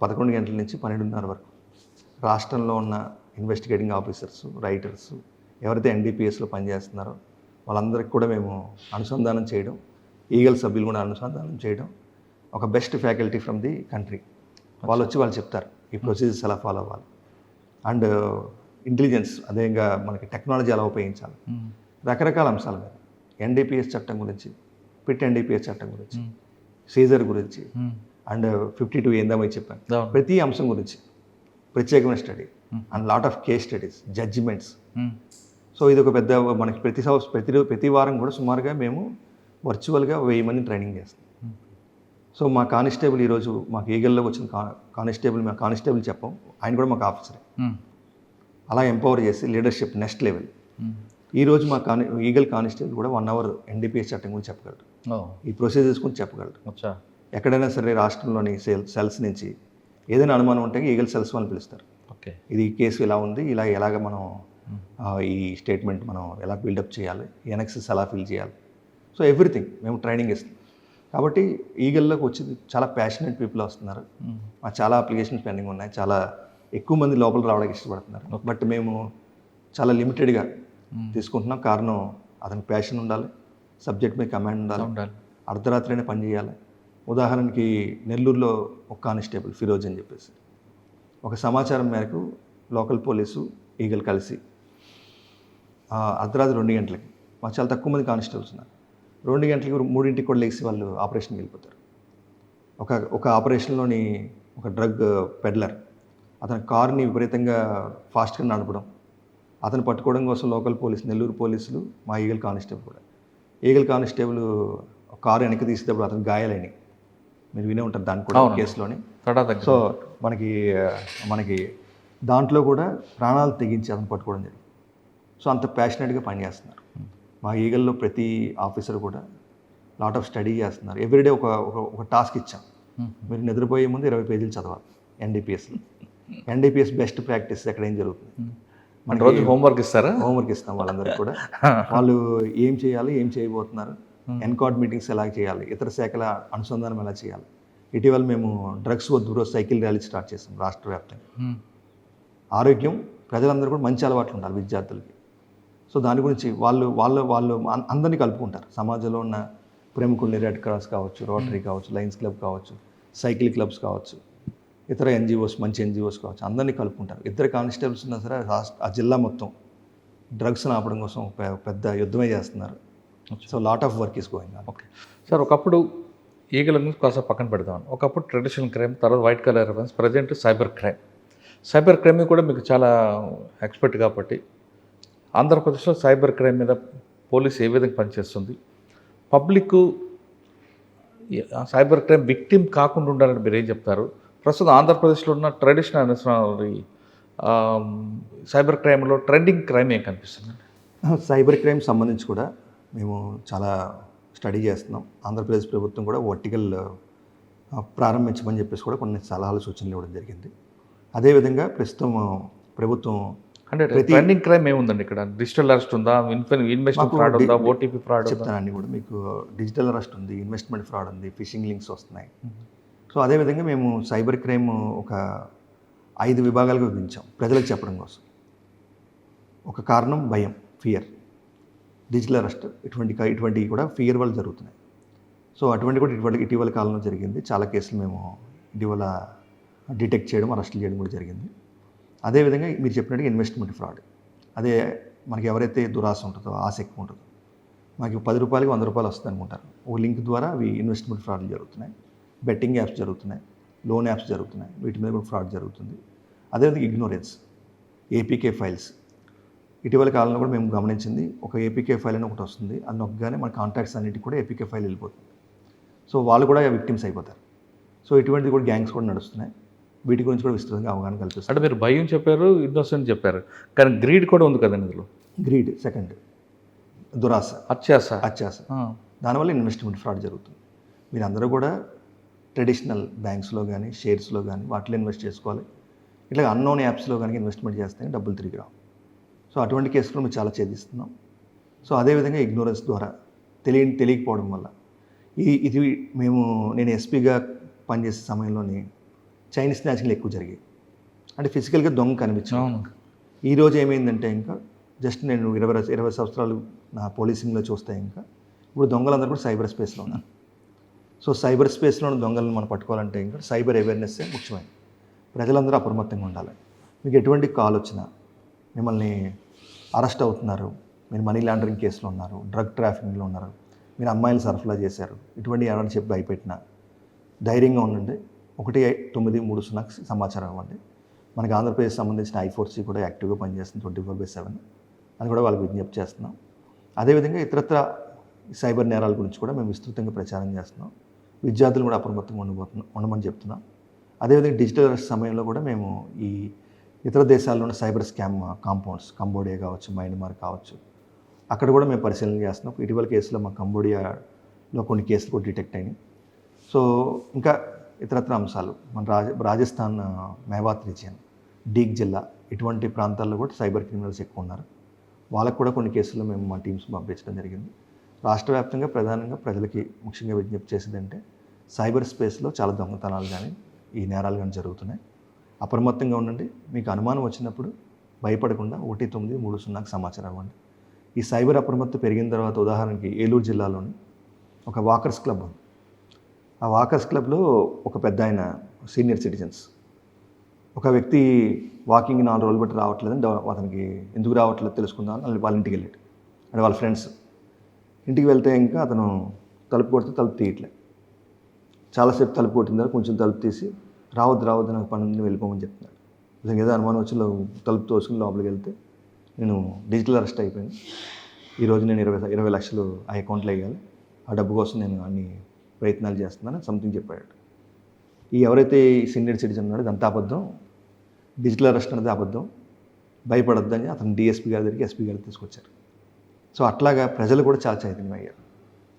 11 గంటల నుంచి 12:30 వరకు రాష్ట్రంలో ఉన్న ఇన్వెస్టిగేటింగ్ ఆఫీసర్స్, రైటర్స్, ఎవరైతే ఎన్డీపీఎస్లో పనిచేస్తున్నారో వాళ్ళందరికీ కూడా మేము అనుసంధానం చేయడం, ఈగల్ సభ్యులు కూడా అనుసంధానం చేయడం, ఒక best faculty from the country వాళ్ళు వచ్చి వాళ్ళు చెప్తారు ఈ ప్రొసీజర్స్ ఎలా ఫాలో అవ్వాలి. అండ్ ఇంటెలిజెన్స్, అదేవిధంగా మనకి టెక్నాలజీ ఎలా ఉపయోగించాలి, రకరకాల అంశాల మీద, ఎన్డీపీఎస్ చట్టం గురించి, పిట్ ఎన్డీపీఎస్ చట్టం గురించి, సీజర్ గురించి, అండ్ 52 ఏందామై చెప్పాను, ప్రతి అంశం గురించి ప్రత్యేకమైన study and lot of case studies, judgments. So ఇది ఒక పెద్ద మనకి ప్రతి వారం కూడా సుమారుగా మేము వర్చువల్గా 1000 మందిని ట్రైనింగ్ చేస్తాం. సో మా కానిస్టేబుల్ ఈరోజు మాకు ఈగల్లోకి వచ్చిన కానిస్టేబుల్ చెప్పాం, ఆయన కూడా మాకు ఆఫీసరే. అలా ఎంపవర్ చేసి లీడర్షిప్ నెక్స్ట్ లెవెల్. ఈరోజు మా ఈగల్ కానిస్టేబుల్ కూడా 1 అవర్ ఎన్డీపీఎస్ చట్టం గురించి చెప్పగలరు, ఈ ప్రొసీజర్స్ గురించి చెప్పగలరు. ఎక్కడైనా సరే రాష్ట్రంలోని సెల్స్ నుంచి ఏదైనా అనుమానం ఉంటే ఈగల్ సెల్స్ అని పిలుస్తారు. ఇది కేసు ఇలా ఉంది, ఎలాగ మనం ఈ స్టేట్మెంట్ మనం ఎలా బిల్డప్ చేయాలి, ఎనెక్సెస్ ఎలా ఫిల్ చేయాలి, సో ఎవ్రీథింగ్ మేము ట్రైనింగ్ ఇస్తాం. కాబట్టి ఈగల్లోకి వచ్చి చాలా ప్యాషనేట్ పీపుల్ వస్తున్నారు. మాకు చాలా అప్లికేషన్స్ పెండింగ్ ఉన్నాయి, చాలా ఎక్కువ మంది లోపల రావడానికి ఇష్టపడుతున్నారు. బట్ మేము చాలా లిమిటెడ్గా తీసుకుంటున్నాం. కారణం అతనికి ప్యాషన్ ఉండాలి, సబ్జెక్ట్ మీద కమాండ్ ఉండాలి, అర్ధరాత్రైనా పని చేయాలి. ఉదాహరణకి నెల్లూరులో ఒక కానిస్టేబుల్ ఫిరోజ్ అని చెప్పేసి ఒక సమాచారం మేరకు లోకల్ పోలీసు ఈగల్ కలిసి అర్ధరాత్రి 2 గంటలకి, మాకు చాలా తక్కువ మంది కానిస్టేబుల్స్ ఉన్నారు, 2 గంటలకి 3 కూడా లేచి వాళ్ళు ఆపరేషన్కి వెళ్ళిపోతారు. ఒక ఆపరేషన్లోని ఒక డ్రగ్ పెడ్లర్ అతని కారుని విపరీతంగా ఫాస్ట్గా నడపడం, అతను పట్టుకోవడం కోసం లోకల్ పోలీసు, నెల్లూరు పోలీసులు, మా ఈగల్ కానిస్టేబుల్ కూడా, ఈగల్ కానిస్టేబుల్ కారు వెనక్కి తీసేటప్పుడు అతను గాయాలని మీరు వినే ఉంటారు దాన్ని కూడా కేసులోని. సో మనకి దాంట్లో కూడా ప్రాణాలు తెగించి అతను పట్టుకోవడం జరిగింది. సో అంత ప్యాషనేట్గా పనిచేస్తున్నారు. మా ఈగల్లో ప్రతి ఆఫీసర్ కూడా లాట్ ఆఫ్ స్టడీ చేస్తున్నారు. ఎవ్రీడే ఒక టాస్క్ ఇచ్చాం, మీరు నిద్రపోయే ముందు 20 పేజీలు చదవాలి ఎన్డీపీఎస్లో. ఎన్డీపీఎస్ బెస్ట్ ప్రాక్టీస్ ఎక్కడ ఏం జరుగుతుంది, మన రోజు హోంవర్క్ ఇస్తారా? హోంవర్క్ ఇస్తాం వాళ్ళందరికీ కూడా. వాళ్ళు ఏం చేయాలి, ఏం చేయబోతున్నారు, ఎన్కాడ్ మీటింగ్స్ ఎలా చేయాలి, ఇతర శాఖల అనుసంధానం ఎలా చేయాలి. ఇటీవల మేము డ్రగ్స్ వద్దు సైకిల్ ర్యాలీ స్టార్ట్ చేస్తాం రాష్ట్ర వ్యాప్తంగా. ఆరోగ్యం, ప్రజలందరూ కూడా మంచి అలవాట్లు ఉండాలి విద్యార్థులకి. సో దాని గురించి వాళ్ళు అందరినీ కలుపుకుంటారు. సమాజంలో ఉన్న ప్రముఖుల్ని, రెడ్ క్రాస్ కావచ్చు, రోటరీ కావచ్చు, లయన్స్ క్లబ్ కావచ్చు, సైకిల్ క్లబ్స్ కావచ్చు, ఇతర ఎన్జిఓస్, మంచి ఎన్జిఓస్ కావచ్చు, అందరినీ కలుపుకుంటారు. ఇద్దరు కానిస్టేబుల్స్ ఉన్నా సరే ఆ జిల్లా మొత్తం డ్రగ్స్ని ఆపడం కోసం పెద్ద యుద్ధమే చేస్తున్నారు. So lot of work is going on. Okay sir, ఒకప్పుడు ఈగలను కాస్త పక్కన పెడతామని, ఒకప్పుడు ట్రెడిషనల్ క్రైమ్, తర్వాత white colour offence, present cyber crime కూడా మీకు చాలా ఎక్స్పర్ట్ కాబట్టి ఆంధ్రప్రదేశ్లో సైబర్ క్రైమ్ మీద పోలీస్ ఏ విధంగా పనిచేస్తుంది, పబ్లిక్ సైబర్ క్రైమ్ విక్టిమ్ కాకుండా ఉండాలని మీరు ఏం చెప్తారు? ప్రస్తుతం ఆంధ్రప్రదేశ్లో ఉన్న ట్రెడిషనల్ సైబర్ క్రైమ్లో ట్రెండింగ్ క్రైమ్ ఏం కనిపిస్తుంది? సైబర్ క్రైమ్ సంబంధించి కూడా మేము చాలా స్టడీ చేస్తున్నాం. ఆంధ్రప్రదేశ్ ప్రభుత్వం కూడా వర్టికల్ ప్రారంభించమని చెప్పేసి కూడా కొన్ని సలహాలు, సూచనలు ఇవ్వడం జరిగింది. అదేవిధంగా ప్రస్తుతం ప్రభుత్వం అంటే ట్రెండింగ్ క్రైమ్ ఏముందండి ఇక్కడ? డిజిటల్ అరెస్ట్ ఉందా, ఇన్వెస్ట్మెంట్ మాకు ఫ్రాడ్ ఉందా, ఓటీపీ ఫ్రాడ్ ఉందా? చెప్తానండి కూడా మీకు. డిజిటల్ అరెస్ట్ ఉంది, ఇన్వెస్ట్మెంట్ ఫ్రాడ్ ఉంది, ఫిషింగ్ లింక్స్ వస్తున్నాయి. సో అదేవిధంగా మేము సైబర్ క్రైమ్ ఒక 5 విభాగాలుగా విభజించాం ప్రజలకు చెప్పడం కోసం. ఒక కారణం భయం, ఫియర్. డిజిటల్ అరెస్ట్ ఇటువంటివి కూడా ఫియర్ వల్ల జరుగుతున్నాయి. సో అటువంటి కూడా ఇటీవల కాలంలో జరిగింది. చాలా కేసులు మేము ఇటీవల డిటెక్ట్ చేయడం, అరెస్టులు చేయడం కూడా జరిగింది. అదేవిధంగా మీరు చెప్పినట్టుగా ఇన్వెస్ట్మెంట్ ఫ్రాడ్. అదే మనకి ఎవరైతే దురాశ ఉంటుందో, ఆశ ఎక్కువ ఉంటుందో, మనకి 10 రూపాయలకి 100 రూపాయలు వస్తుంది అనుకుంటారు. ఓ లింక్ ద్వారా అవి ఇన్వెస్ట్మెంట్ ఫ్రాడ్లు జరుగుతున్నాయి, బెట్టింగ్ యాప్స్ జరుగుతున్నాయి, లోన్ యాప్స్ జరుగుతున్నాయి, వీటి మీద కూడా ఫ్రాడ్ జరుగుతుంది. అదేవిధంగా ఇగ్నోరెన్స్, ఏపీకే ఫైల్స్. ఇటీవల కాలంలో కూడా మేము గమనించింది, ఒక ఏపీకే ఫైల్ అని ఒకటి వస్తుంది, అది నొక్కగానే మన కాంటాక్ట్స్ అన్నిటికీ కూడా ఏపీకే ఫైల్ వెళ్ళిపోతుంది. సో వాళ్ళు కూడా విక్టిమ్స్ అయిపోతారు. సో ఇటువంటిది కూడా గ్యాంగ్స్ కూడా నడుస్తున్నాయి. వీటి గురించి కూడా విస్తృతంగా అవగాహన కల్పిస్తారు. అంటే మీరు భయం చెప్పారు, ఇన్నోసెంట్ చెప్పారు, కానీ గ్రీడ్ కూడా ఉంది కదండి ఇందులో. గ్రీడ్ సెకండ్, దురాశ, అత్యాశ. దానివల్ల ఇన్వెస్ట్మెంట్ ఫ్రాడ్ జరుగుతుంది. మీరు అందరూ కూడా ట్రెడిషనల్ బ్యాంక్స్లో కానీ, షేర్స్లో కానీ వాటిలో ఇన్వెస్ట్ చేసుకోవాలి. ఇట్లా అన్నోన్ యాప్స్లో కానీ ఇన్వెస్ట్మెంట్ చేస్తే డబ్బులు తిరిగి రావు. సో అటువంటి కేసులు మేము చాలా ఛేదిస్తున్నాం. సో అదేవిధంగా ఇగ్నోరెన్స్ ద్వారా తెలియకపోవడం వల్ల ఇది నేను ఎస్పీగా పనిచేసే సమయంలోని చైన్ స్నాచింగ్లు ఎక్కువ జరిగాయి. అంటే ఫిజికల్గా దొంగ కనిపించాను. ఈరోజు ఏమైందంటే ఇంకా జస్ట్ నేను 20 సంవత్సరాలు నా పోలీసింగ్లో చూస్తే ఇంకా ఇప్పుడు దొంగలందరూ కూడా సైబర్ స్పేస్లో ఉన్నారు. సో సైబర్ స్పేస్లో ఉన్న దొంగలను మనం పట్టుకోవాలంటే ఇంకా సైబర్ అవేర్నెస్సే ముఖ్యమైనది. ప్రజలందరూ అప్రమత్తంగా ఉండాలి. మీకు ఎటువంటి కాల్ వచ్చినా, మిమ్మల్ని అరెస్ట్ అవుతున్నారు, మీరు మనీ లాండరింగ్ కేసులో ఉన్నారు, డ్రగ్ ట్రాఫికింగ్లో ఉన్నారు, మీరు అమ్మాయిలు సరఫరా చేశారు, ఇటువంటి ఎవరైనా చెప్పి భయపెట్టినా ధైర్యంగా ఉండండి. 1930కి సమాచారం ఇవ్వండి. మనకి ఆంధ్రప్రదేశ్ సంబంధించిన I4C కూడా యాక్టివ్గా పనిచేస్తుంది 24/7. అది కూడా వాళ్ళకి విజ్ఞప్తి చేస్తున్నాం. అదేవిధంగా ఇతరత్ర సైబర్ నేరాల గురించి కూడా మేము విస్తృతంగా ప్రచారం చేస్తున్నాం. విద్యార్థులు కూడా అప్రమత్తంగా ఉండమని చెప్తున్నాం. అదేవిధంగా డిజిటల్ అరెస్ట్ సమయంలో కూడా మేము ఈ ఇతర దేశాల్లో ఉన్న సైబర్ స్కామ్ కాంపౌండ్స్, కంబోడియా కావచ్చు, మయన్మార్ కావచ్చు, అక్కడ కూడా మేము పరిశీలన చేస్తున్నాం. ఇటీవల కేసులో మా కంబోడియాలో కొన్ని కేసులు కూడా డిటెక్ట్ అయినాయి. సో ఇంకా ఇతరత్ర అంశాలు మన రాజస్థాన్ మేవాత్ రీజియన్, డీగ్ జిల్లా, ఇటువంటి ప్రాంతాల్లో కూడా సైబర్ క్రిమినల్స్ ఎక్కువ ఉన్నారు. వాళ్ళకు కూడా కొన్ని కేసుల్లో మేము మా టీమ్స్ పంపించడం జరిగింది. రాష్ట్ర వ్యాప్తంగా ప్రధానంగా ప్రజలకి ముఖ్యంగా విజ్ఞప్తి చేసేదంటే సైబర్ స్పేస్లో చాలా దొంగతనాలు కానీ ఈ నేరాలు కానీ జరుగుతున్నాయి. అప్రమత్తంగా ఉండండి. మీకు అనుమానం వచ్చినప్పుడు భయపడకుండా 1930కి సమాచారం ఇవ్వండి. ఈ సైబర్ అప్రమత్తం పెరిగిన తర్వాత ఉదాహరణకి ఏలూరు జిల్లాలోని ఒక వాకర్స్ క్లబ్ ఉంది. ఆ వాకర్స్ క్లబ్లో ఒక పెద్ద ఆయన సీనియర్ సిటిజన్స్, ఒక వ్యక్తి వాకింగ్ 4 రోజులు బట్టి రావట్లేదని అతనికి ఎందుకు రావట్లేదు తెలుసుకుందామని వాళ్ళ ఇంటికి వెళ్ళాడు. అంటే వాళ్ళ ఫ్రెండ్స్ ఇంటికి వెళ్తే ఇంకా అతను తలుపు కొడితే తలుపు తీయట్లే. చాలాసేపు తలుపు కొట్టిన తర్వాత కొంచెం తలుపు తీసి రావద్దు నాకు పని ఉంది వెళ్ళిపోమని చెప్తున్నాడు. నిజంగా ఏదో అనుమానం వచ్చి తలుపు తోసుకుని లోపలికి వెళ్తే నేను డిజిటల్ అరెస్ట్ అయిపోయింది, ఈరోజు నేను 20 లక్షలు ఆ అకౌంట్లో వేయాలి, ఆ డబ్బు కోసం నేను అన్ని ప్రయత్నాలు చేస్తున్నాను సంథింగ్ చెప్పాడు. ఎవరైతే ఈ సీనియర్ సిటిజన్ ఉన్నాడో ఇదంతా అబద్ధం, డిజిటల్ అరెస్ట్ అనేది అబద్ధం, భయపడొద్దని అతను డిఎస్పీ గారి దగ్గరికి ఎస్పీ గారికి తీసుకొచ్చారు. సో అట్లాగా ప్రజలు కూడా చాలా చైతన్యమయ్యారు.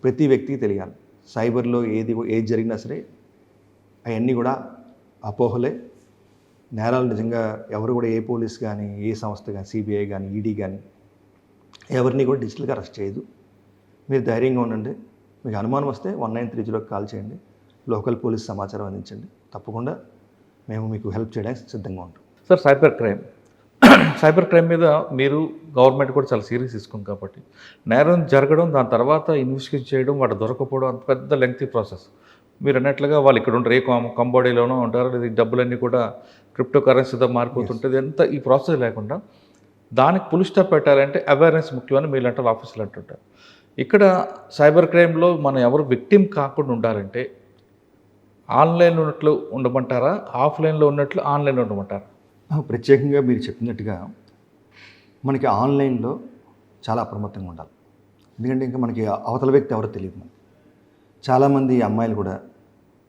ప్రతి వ్యక్తికి తెలియాలి సైబర్లో ఏది జరిగినా సరే అవన్నీ కూడా అపోహలే, నేరాలు. నిజంగా ఎవరు కూడా ఏ పోలీస్ కానీ, ఏ సంస్థ కానీ, సిబిఐ కానీ, ఈడీ కానీ ఎవరిని కూడా డిజిటల్గా అరెస్ట్ చేయదు. మీరు ధైర్యంగా ఉండండి. మీకు అనుమానం వస్తే 1930కి కాల్ చేయండి, లోకల్ పోలీస్ సమాచారం అందించండి. తప్పకుండా మేము మీకు హెల్ప్ చేయడానికి సిద్ధంగా ఉంటాం. సార్, సైబర్ క్రైమ్ మీద మీరు గవర్నమెంట్ కూడా చాలా సీరియస్ తీసుకుంది కాబట్టి నేరం జరగడం, దాని తర్వాత ఇన్వెస్టిగేట్ చేయడం, వాటి దొరకపోవడం అంత పెద్ద లెంగ్తీ ప్రాసెస్. మీరు అన్నట్లుగా వాళ్ళు ఇక్కడ ఉంటారు, కంబోడియాలోనూ ఉంటారు, ఇది డబ్బులన్నీ కూడా క్రిప్టో కరెన్సీతో మారిపోతుంటుంది. ఎంత ఈ ప్రాసెస్ లేకుండా దానికి పులి స్టాప్ పెట్టాలంటే అవేర్నెస్ ముఖ్యమని మీలాంటి ఆఫీసులు అంటుంటారు. ఇక్కడ సైబర్ క్రైమ్లో మనం ఎవరు విక్టిమ్ కాకుండా ఉండాలంటే ఆన్లైన్లో ఉన్నట్లు ఉండమంటారా, ఆఫ్లైన్లో ఉన్నట్లు ఆన్లైన్లో ఉండమంటారా? ప్రత్యేకంగా మీరు చెప్పినట్టుగా మనకి ఆన్లైన్లో చాలా అప్రమత్తంగా ఉండాలి. ఎందుకంటే ఇంకా మనకి అవతల వ్యక్తి ఎవరో తెలియదు. మనకి చాలామంది అమ్మాయిలు కూడా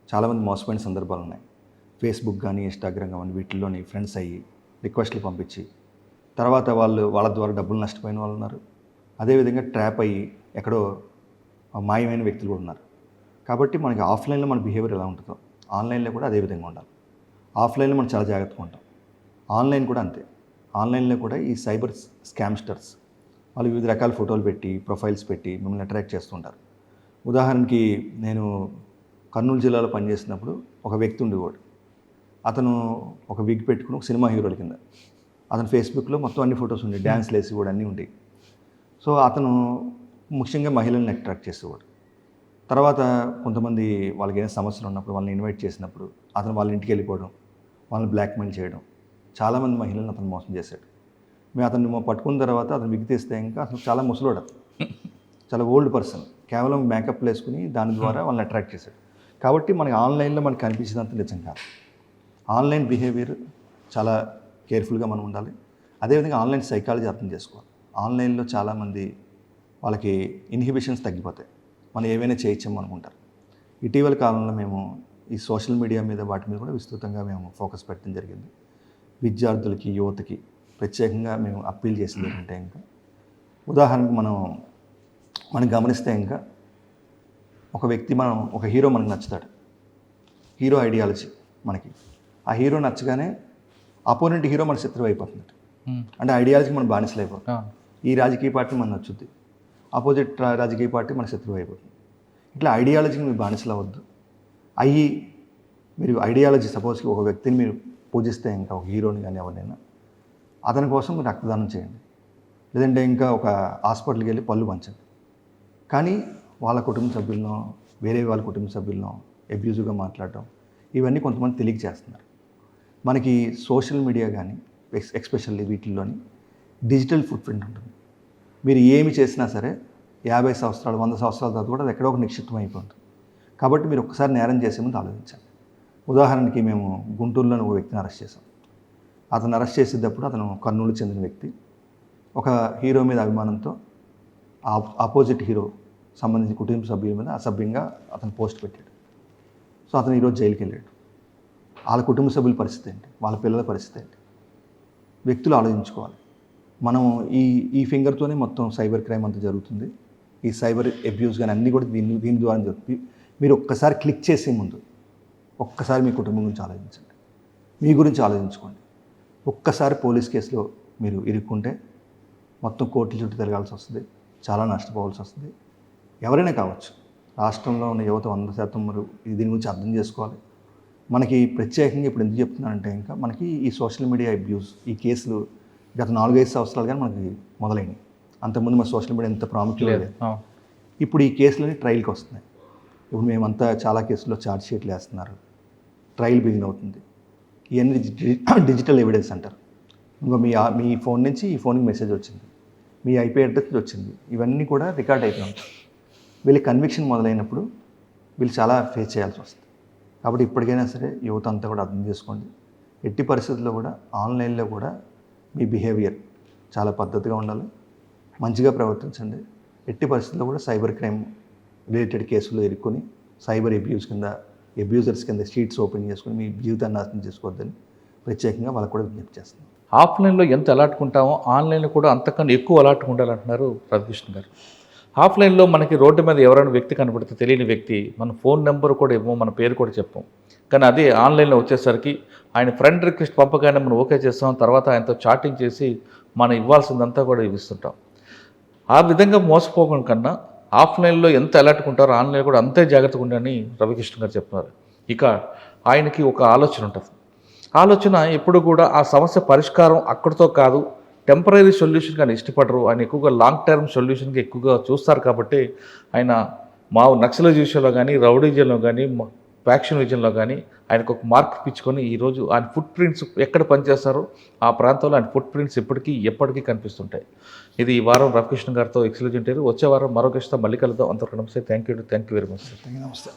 చాలామంది మోసపోయిన సందర్భాలు ఉన్నాయి. ఫేస్బుక్ కానీ, ఇన్స్టాగ్రామ్ కానీ వీటిల్లోని ఫ్రెండ్స్ అయ్యి రిక్వెస్ట్లు పంపించి తర్వాత వాళ్ళ ద్వారా డబ్బులు నష్టపోయిన వాళ్ళు ఉన్నారు. అదేవిధంగా ట్రాప్ అయ్యి ఎక్కడో మాయమైన వ్యక్తులు కూడా ఉన్నారు. కాబట్టి మనకి ఆఫ్లైన్లో మన బిహేవియర్ ఎలా ఉంటుందో ఆన్లైన్లో కూడా అదే విధంగా ఉండాలి. ఆఫ్లైన్లో మనం చాలా జాగ్రత్తగా ఉంటాం, ఆన్లైన్ కూడా అంతే. ఆన్లైన్లో కూడా ఈ సైబర్ స్కామ్స్టర్స్ వాళ్ళు వివిధ రకాల ఫోటోలు పెట్టి ప్రొఫైల్స్ పెట్టి మిమ్మల్ని అట్రాక్ట్ చేస్తుంటారు. ఉదాహరణకి నేను కర్నూలు జిల్లాలో పనిచేసినప్పుడు ఒక వ్యక్తి ఉండేవాడు. అతను ఒక విగ్ పెట్టుకుని ఒక సినిమా హీరోల కింద అతను ఫేస్బుక్లో మొత్తం అన్ని ఫొటోస్ ఉండేవి, డ్యాన్స్లు వేసి కూడా అన్నీ ఉండేవి. సో అతను ముఖ్యంగా మహిళల్ని అట్రాక్ట్ చేసేవాడు. తర్వాత కొంతమంది వాళ్ళకి ఏదైనా సమస్యలు ఉన్నప్పుడు వాళ్ళని ఇన్వైట్ చేసినప్పుడు అతను వాళ్ళ ఇంటికి వెళ్ళిపోవడం, వాళ్ళని బ్లాక్మెయిల్ చేయడం, చాలామంది మహిళలను అతను మోసం చేశాడు. మేము అతన్ని పట్టుకున్న తర్వాత అతను విగ్ తీస్తే ఇంకా అసలు చాలా ముసలోడు, అతను చాలా ఓల్డ్ పర్సన్, కేవలం మేకప్లు వేసుకుని దాని ద్వారా వాళ్ళని అట్రాక్ట్ చేశాడు. కాబట్టి మనకి ఆన్లైన్లో మనకు కనిపించేదంత నిజం కాదు. ఆన్లైన్ బిహేవియర్ చాలా కేర్ఫుల్గా మనం ఉండాలి. అదేవిధంగా ఆన్లైన్ సైకాలజీ అర్థం చేసుకోవాలి. ఆన్లైన్లో చాలామంది వాళ్ళకి ఇన్హిబిషన్స్ తగ్గిపోతాయి, మనం ఏవైనా చేయొచ్చాము అనుకుంటారు. ఇటీవల కాలంలో మేము ఈ సోషల్ మీడియా మీద వాటి మీద కూడా విస్తృతంగా మేము ఫోకస్ పెట్టడం జరిగింది. విద్యార్థులకి, యువతకి ప్రత్యేకంగా మేము అప్పీల్ చేసేది ఏంటంటే, ఇంకా ఉదాహరణకు మనం గమనిస్తే ఇంకా ఒక వ్యక్తి ఒక హీరో మనకు నచ్చుతాడు, హీరో ఐడియాలజీ మనకి, ఆ హీరో నచ్చగానే అపోనెంట్ హీరో మన శత్రువు అయిపోతుంది. అంటే ఐడియాలజీకి మనం బానిసలు అయిపోతాం. ఈ రాజకీయ పార్టీ మనకు నచ్చుద్ది, ఆపోజిట్ రాజకీయ పార్టీ మన శత్రువు అయిపోతుంది. ఇట్లా ఐడియాలజీకి మీరు బానిసలు అవ్వద్దు. మీరు ఐడియాలజీ సపోజ్కి ఒక వ్యక్తిని మీరు పూజిస్తే, ఇంకా ఒక హీరోని కానీ ఎవరినైనా, అతని కోసం మీరు రక్తదానం చేయండి, లేదంటే ఇంకా ఒక హాస్పిటల్కి వెళ్ళి పళ్ళు పంచండి. కానీ వాళ్ళ కుటుంబ సభ్యులను, వేరే వాళ్ళ కుటుంబ సభ్యులను అబ్యూజివ్గా మాట్లాడటం, ఇవన్నీ కొంతమంది తెలియక చేస్తున్నారు. మనకి సోషల్ మీడియా కానీ ఎస్పెషల్లీ వీటిల్లోని డిజిటల్ ఫుట్ ప్రింట్ ఉంటుంది. మీరు ఏమి చేసినా సరే 50 సంవత్సరాలు 100 సంవత్సరాల తర్వాత కూడా అది ఎక్కడో ఒక నిక్షిప్తం అయిపోతుంది. కాబట్టి మీరు ఒక్కసారి నేరం చేసే ముందు ఆలోచించండి. ఉదాహరణకి మేము గుంటూరులోని ఒక వ్యక్తిని అరెస్ట్ చేసాం. అతను అరెస్ట్ చేసేటప్పుడు అతను కర్నూలు చెందిన వ్యక్తి. ఒక హీరో మీద అభిమానంతో ఆపోజిట్ హీరో సంబంధించిన కుటుంబ సభ్యుల మీద అసభ్యంగా అతను పోస్ట్ పెట్టాడు. సో అతను ఈరోజు జైలుకి వెళ్ళాడు. వాళ్ళ కుటుంబ సభ్యుల పరిస్థితి ఏంటి, వాళ్ళ పిల్లల పరిస్థితి ఏంటి? వ్యక్తులు ఆలోచించుకోవాలి. మనం ఈ ఫింగర్తోనే మొత్తం సైబర్ క్రైమ్ అంతా జరుగుతుంది. ఈ సైబర్ అబ్యూస్ కానీ అన్నీ కూడా దీని ద్వారా జరుగుతుంది. మీరు ఒక్కసారి క్లిక్ చేసే ముందు ఒక్కసారి మీ కుటుంబం గురించి ఆలోచించండి, మీ గురించి ఆలోచించుకోండి. ఒక్కసారి పోలీస్ కేసులో మీరు ఇరుక్కుంటే మొత్తం కోర్టుల చుట్టూ తిరగాల్సి వస్తుంది, చాలా నష్టపోవాల్సి వస్తుంది. ఎవరైనా కావచ్చు. రాష్ట్రంలో ఉన్న యువత 100% మరి దీని గురించి అర్థం చేసుకోవాలి. మనకి ప్రత్యేకంగా ఇప్పుడు ఎందుకు చెప్తున్నానంటే, ఇంకా మనకి ఈ సోషల్ మీడియా అబ్యూస్ ఈ కేసులు గత 4-5 సంవత్సరాలు కానీ మనకి మొదలైనవి. అంతకుముందు మన సోషల్ మీడియా ఎంత ప్రాముఖ్యం లేదు. ఇప్పుడు ఈ కేసులన్నీ ట్రయల్కి వస్తున్నాయి. ఇప్పుడు మేమంతా చాలా కేసుల్లో ఛార్జ్ షీట్లు వేస్తున్నారు, ట్రయల్ బిగిన్ అవుతుంది. ఇవన్నీ డిజిటల్ ఎవిడెన్స్ అంటారు. ఇంకా మీ ఫోన్ నుంచి ఈ ఫోన్కి మెసేజ్ వచ్చింది, మీ ఐపీ అడ్రస్ వచ్చింది, ఇవన్నీ కూడా రికార్డ్ అయిపోయి వీళ్ళ కన్విక్షన్ మొదలైనప్పుడు వీళ్ళు చాలా ఫేస్ చేయాల్సి వస్తుంది. కాబట్టి ఇప్పటికైనా సరే యువత అంతా కూడా అర్థం చేసుకోండి. ఎట్టి పరిస్థితుల్లో కూడా ఆన్లైన్లో కూడా మీ బిహేవియర్ చాలా పద్ధతిగా ఉండాలి, మంచిగా ప్రవర్తించండి. ఎట్టి పరిస్థితుల్లో కూడా సైబర్ క్రైమ్ రిలేటెడ్ కేసులు ఇరుక్కొని సైబర్ అబ్యూజర్స్ కింద షీట్స్ ఓపెన్ చేసుకుని మీ జీవితాన్ని నాశనం చేసుకోవద్దని ప్రత్యేకంగా వాళ్ళకు కూడా విజ్ఞప్తి చేస్తున్నాం. ఆఫ్లైన్లో ఎంత అలాటుకుంటామో ఆన్లైన్లో కూడా అంతకన్నా ఎక్కువ అలాటుకుంటారంటున్నారు రవికృష్ణ గారు. ఆఫ్లైన్లో మనకి రోడ్డు మీద ఎవరైనా వ్యక్తి కనబడితే తెలియని వ్యక్తి మన ఫోన్ నెంబర్ కూడా ఇవ్వం, మన పేరు కూడా చెప్పాం. కానీ అదే ఆన్లైన్లో వచ్చేసరికి ఆయన ఫ్రెండ్ రిక్వెస్ట్ పంపగానే మనం ఓకే చేస్తాం, తర్వాత ఆయనతో చాటింగ్ చేసి మనం ఇవ్వాల్సిందంతా కూడా ఇస్తుంటాం. ఆ విధంగా మోసపోవడం కన్నా ఆఫ్లైన్లో ఎంత అలర్ట్కుంటారో ఆన్లైన్లో కూడా అంతే జాగ్రత్తగా ఉండని రవికృష్ణ గారు చెప్తున్నారు. ఇక ఆయనకి ఒక ఆలోచన ఉంటుంది. ఆలోచన ఎప్పుడు కూడా ఆ సమస్య పరిష్కారం అక్కడితో కాదు, టెంపరీ సొల్యూషన్ కానీ ఇష్టపడరు. ఆయన ఎక్కువగా లాంగ్ టర్మ్ సొల్యూషన్కి ఎక్కువగా చూస్తారు. కాబట్టి ఆయన నక్సలైజ్ విషయంలో కానీ, రౌడీజంలో కానీ, ఫ్యాక్షన్ విజన్లో కానీ ఆయనకు ఒక మార్క్ ఇప్పించుకొని ఈరోజు ఆయన ఫుట్ ప్రింట్స్ ఎక్కడ పనిచేస్తారో ఆ ప్రాంతంలో ఆయన ఫుట్ ప్రింట్స్ ఎప్పటికీ కనిపిస్తుంటాయి. ఇది ఈ వారం రవికృష్ణ గారితో ఎక్స్క్లూజివ్ ఇంటర్వ్యూ. వచ్చే వారం మరో గెస్ట్తో మళ్ళీ కలుద్దాం. అంతవరకు నమస్తే. Thank you very much. నమస్తే.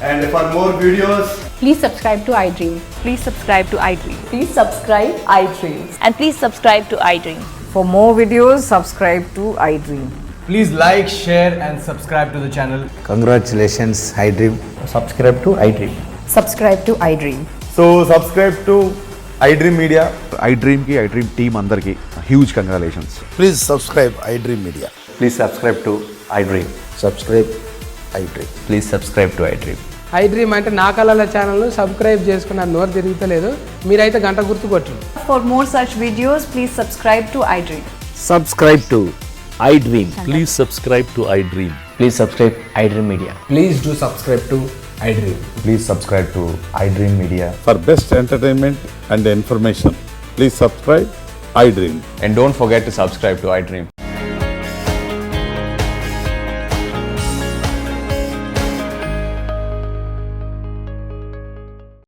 And for more videos, please subscribe to iDream. Please subscribe to iDream. Please subscribe iDream. And please subscribe to iDream. For more videos, subscribe to iDream. Please like, share and subscribe to the channel. Congratulations, iDream. Subscribe to iDream. Subscribe to iDream. So subscribe to iDream Media. iDream team andarki huge congratulations. Please subscribe iDream Media. Please subscribe to iDream. Subscribe iDream. Please subscribe to iDream. I dream అంటే నా కళల ఛానల్ను సబ్స్క్రైబ్ చేసుకున్న నోరు తిరుగుతలేదు. మీరైతే గంట గుర్తు కొట్టండి. For more such videos, please subscribe to iDream. Subscribe to iDream. Please subscribe to iDream. Please subscribe iDream Media. Please do subscribe to iDream. Please subscribe to iDream media. For best entertainment and information, please subscribe iDream. And don't forget to subscribe to iDream.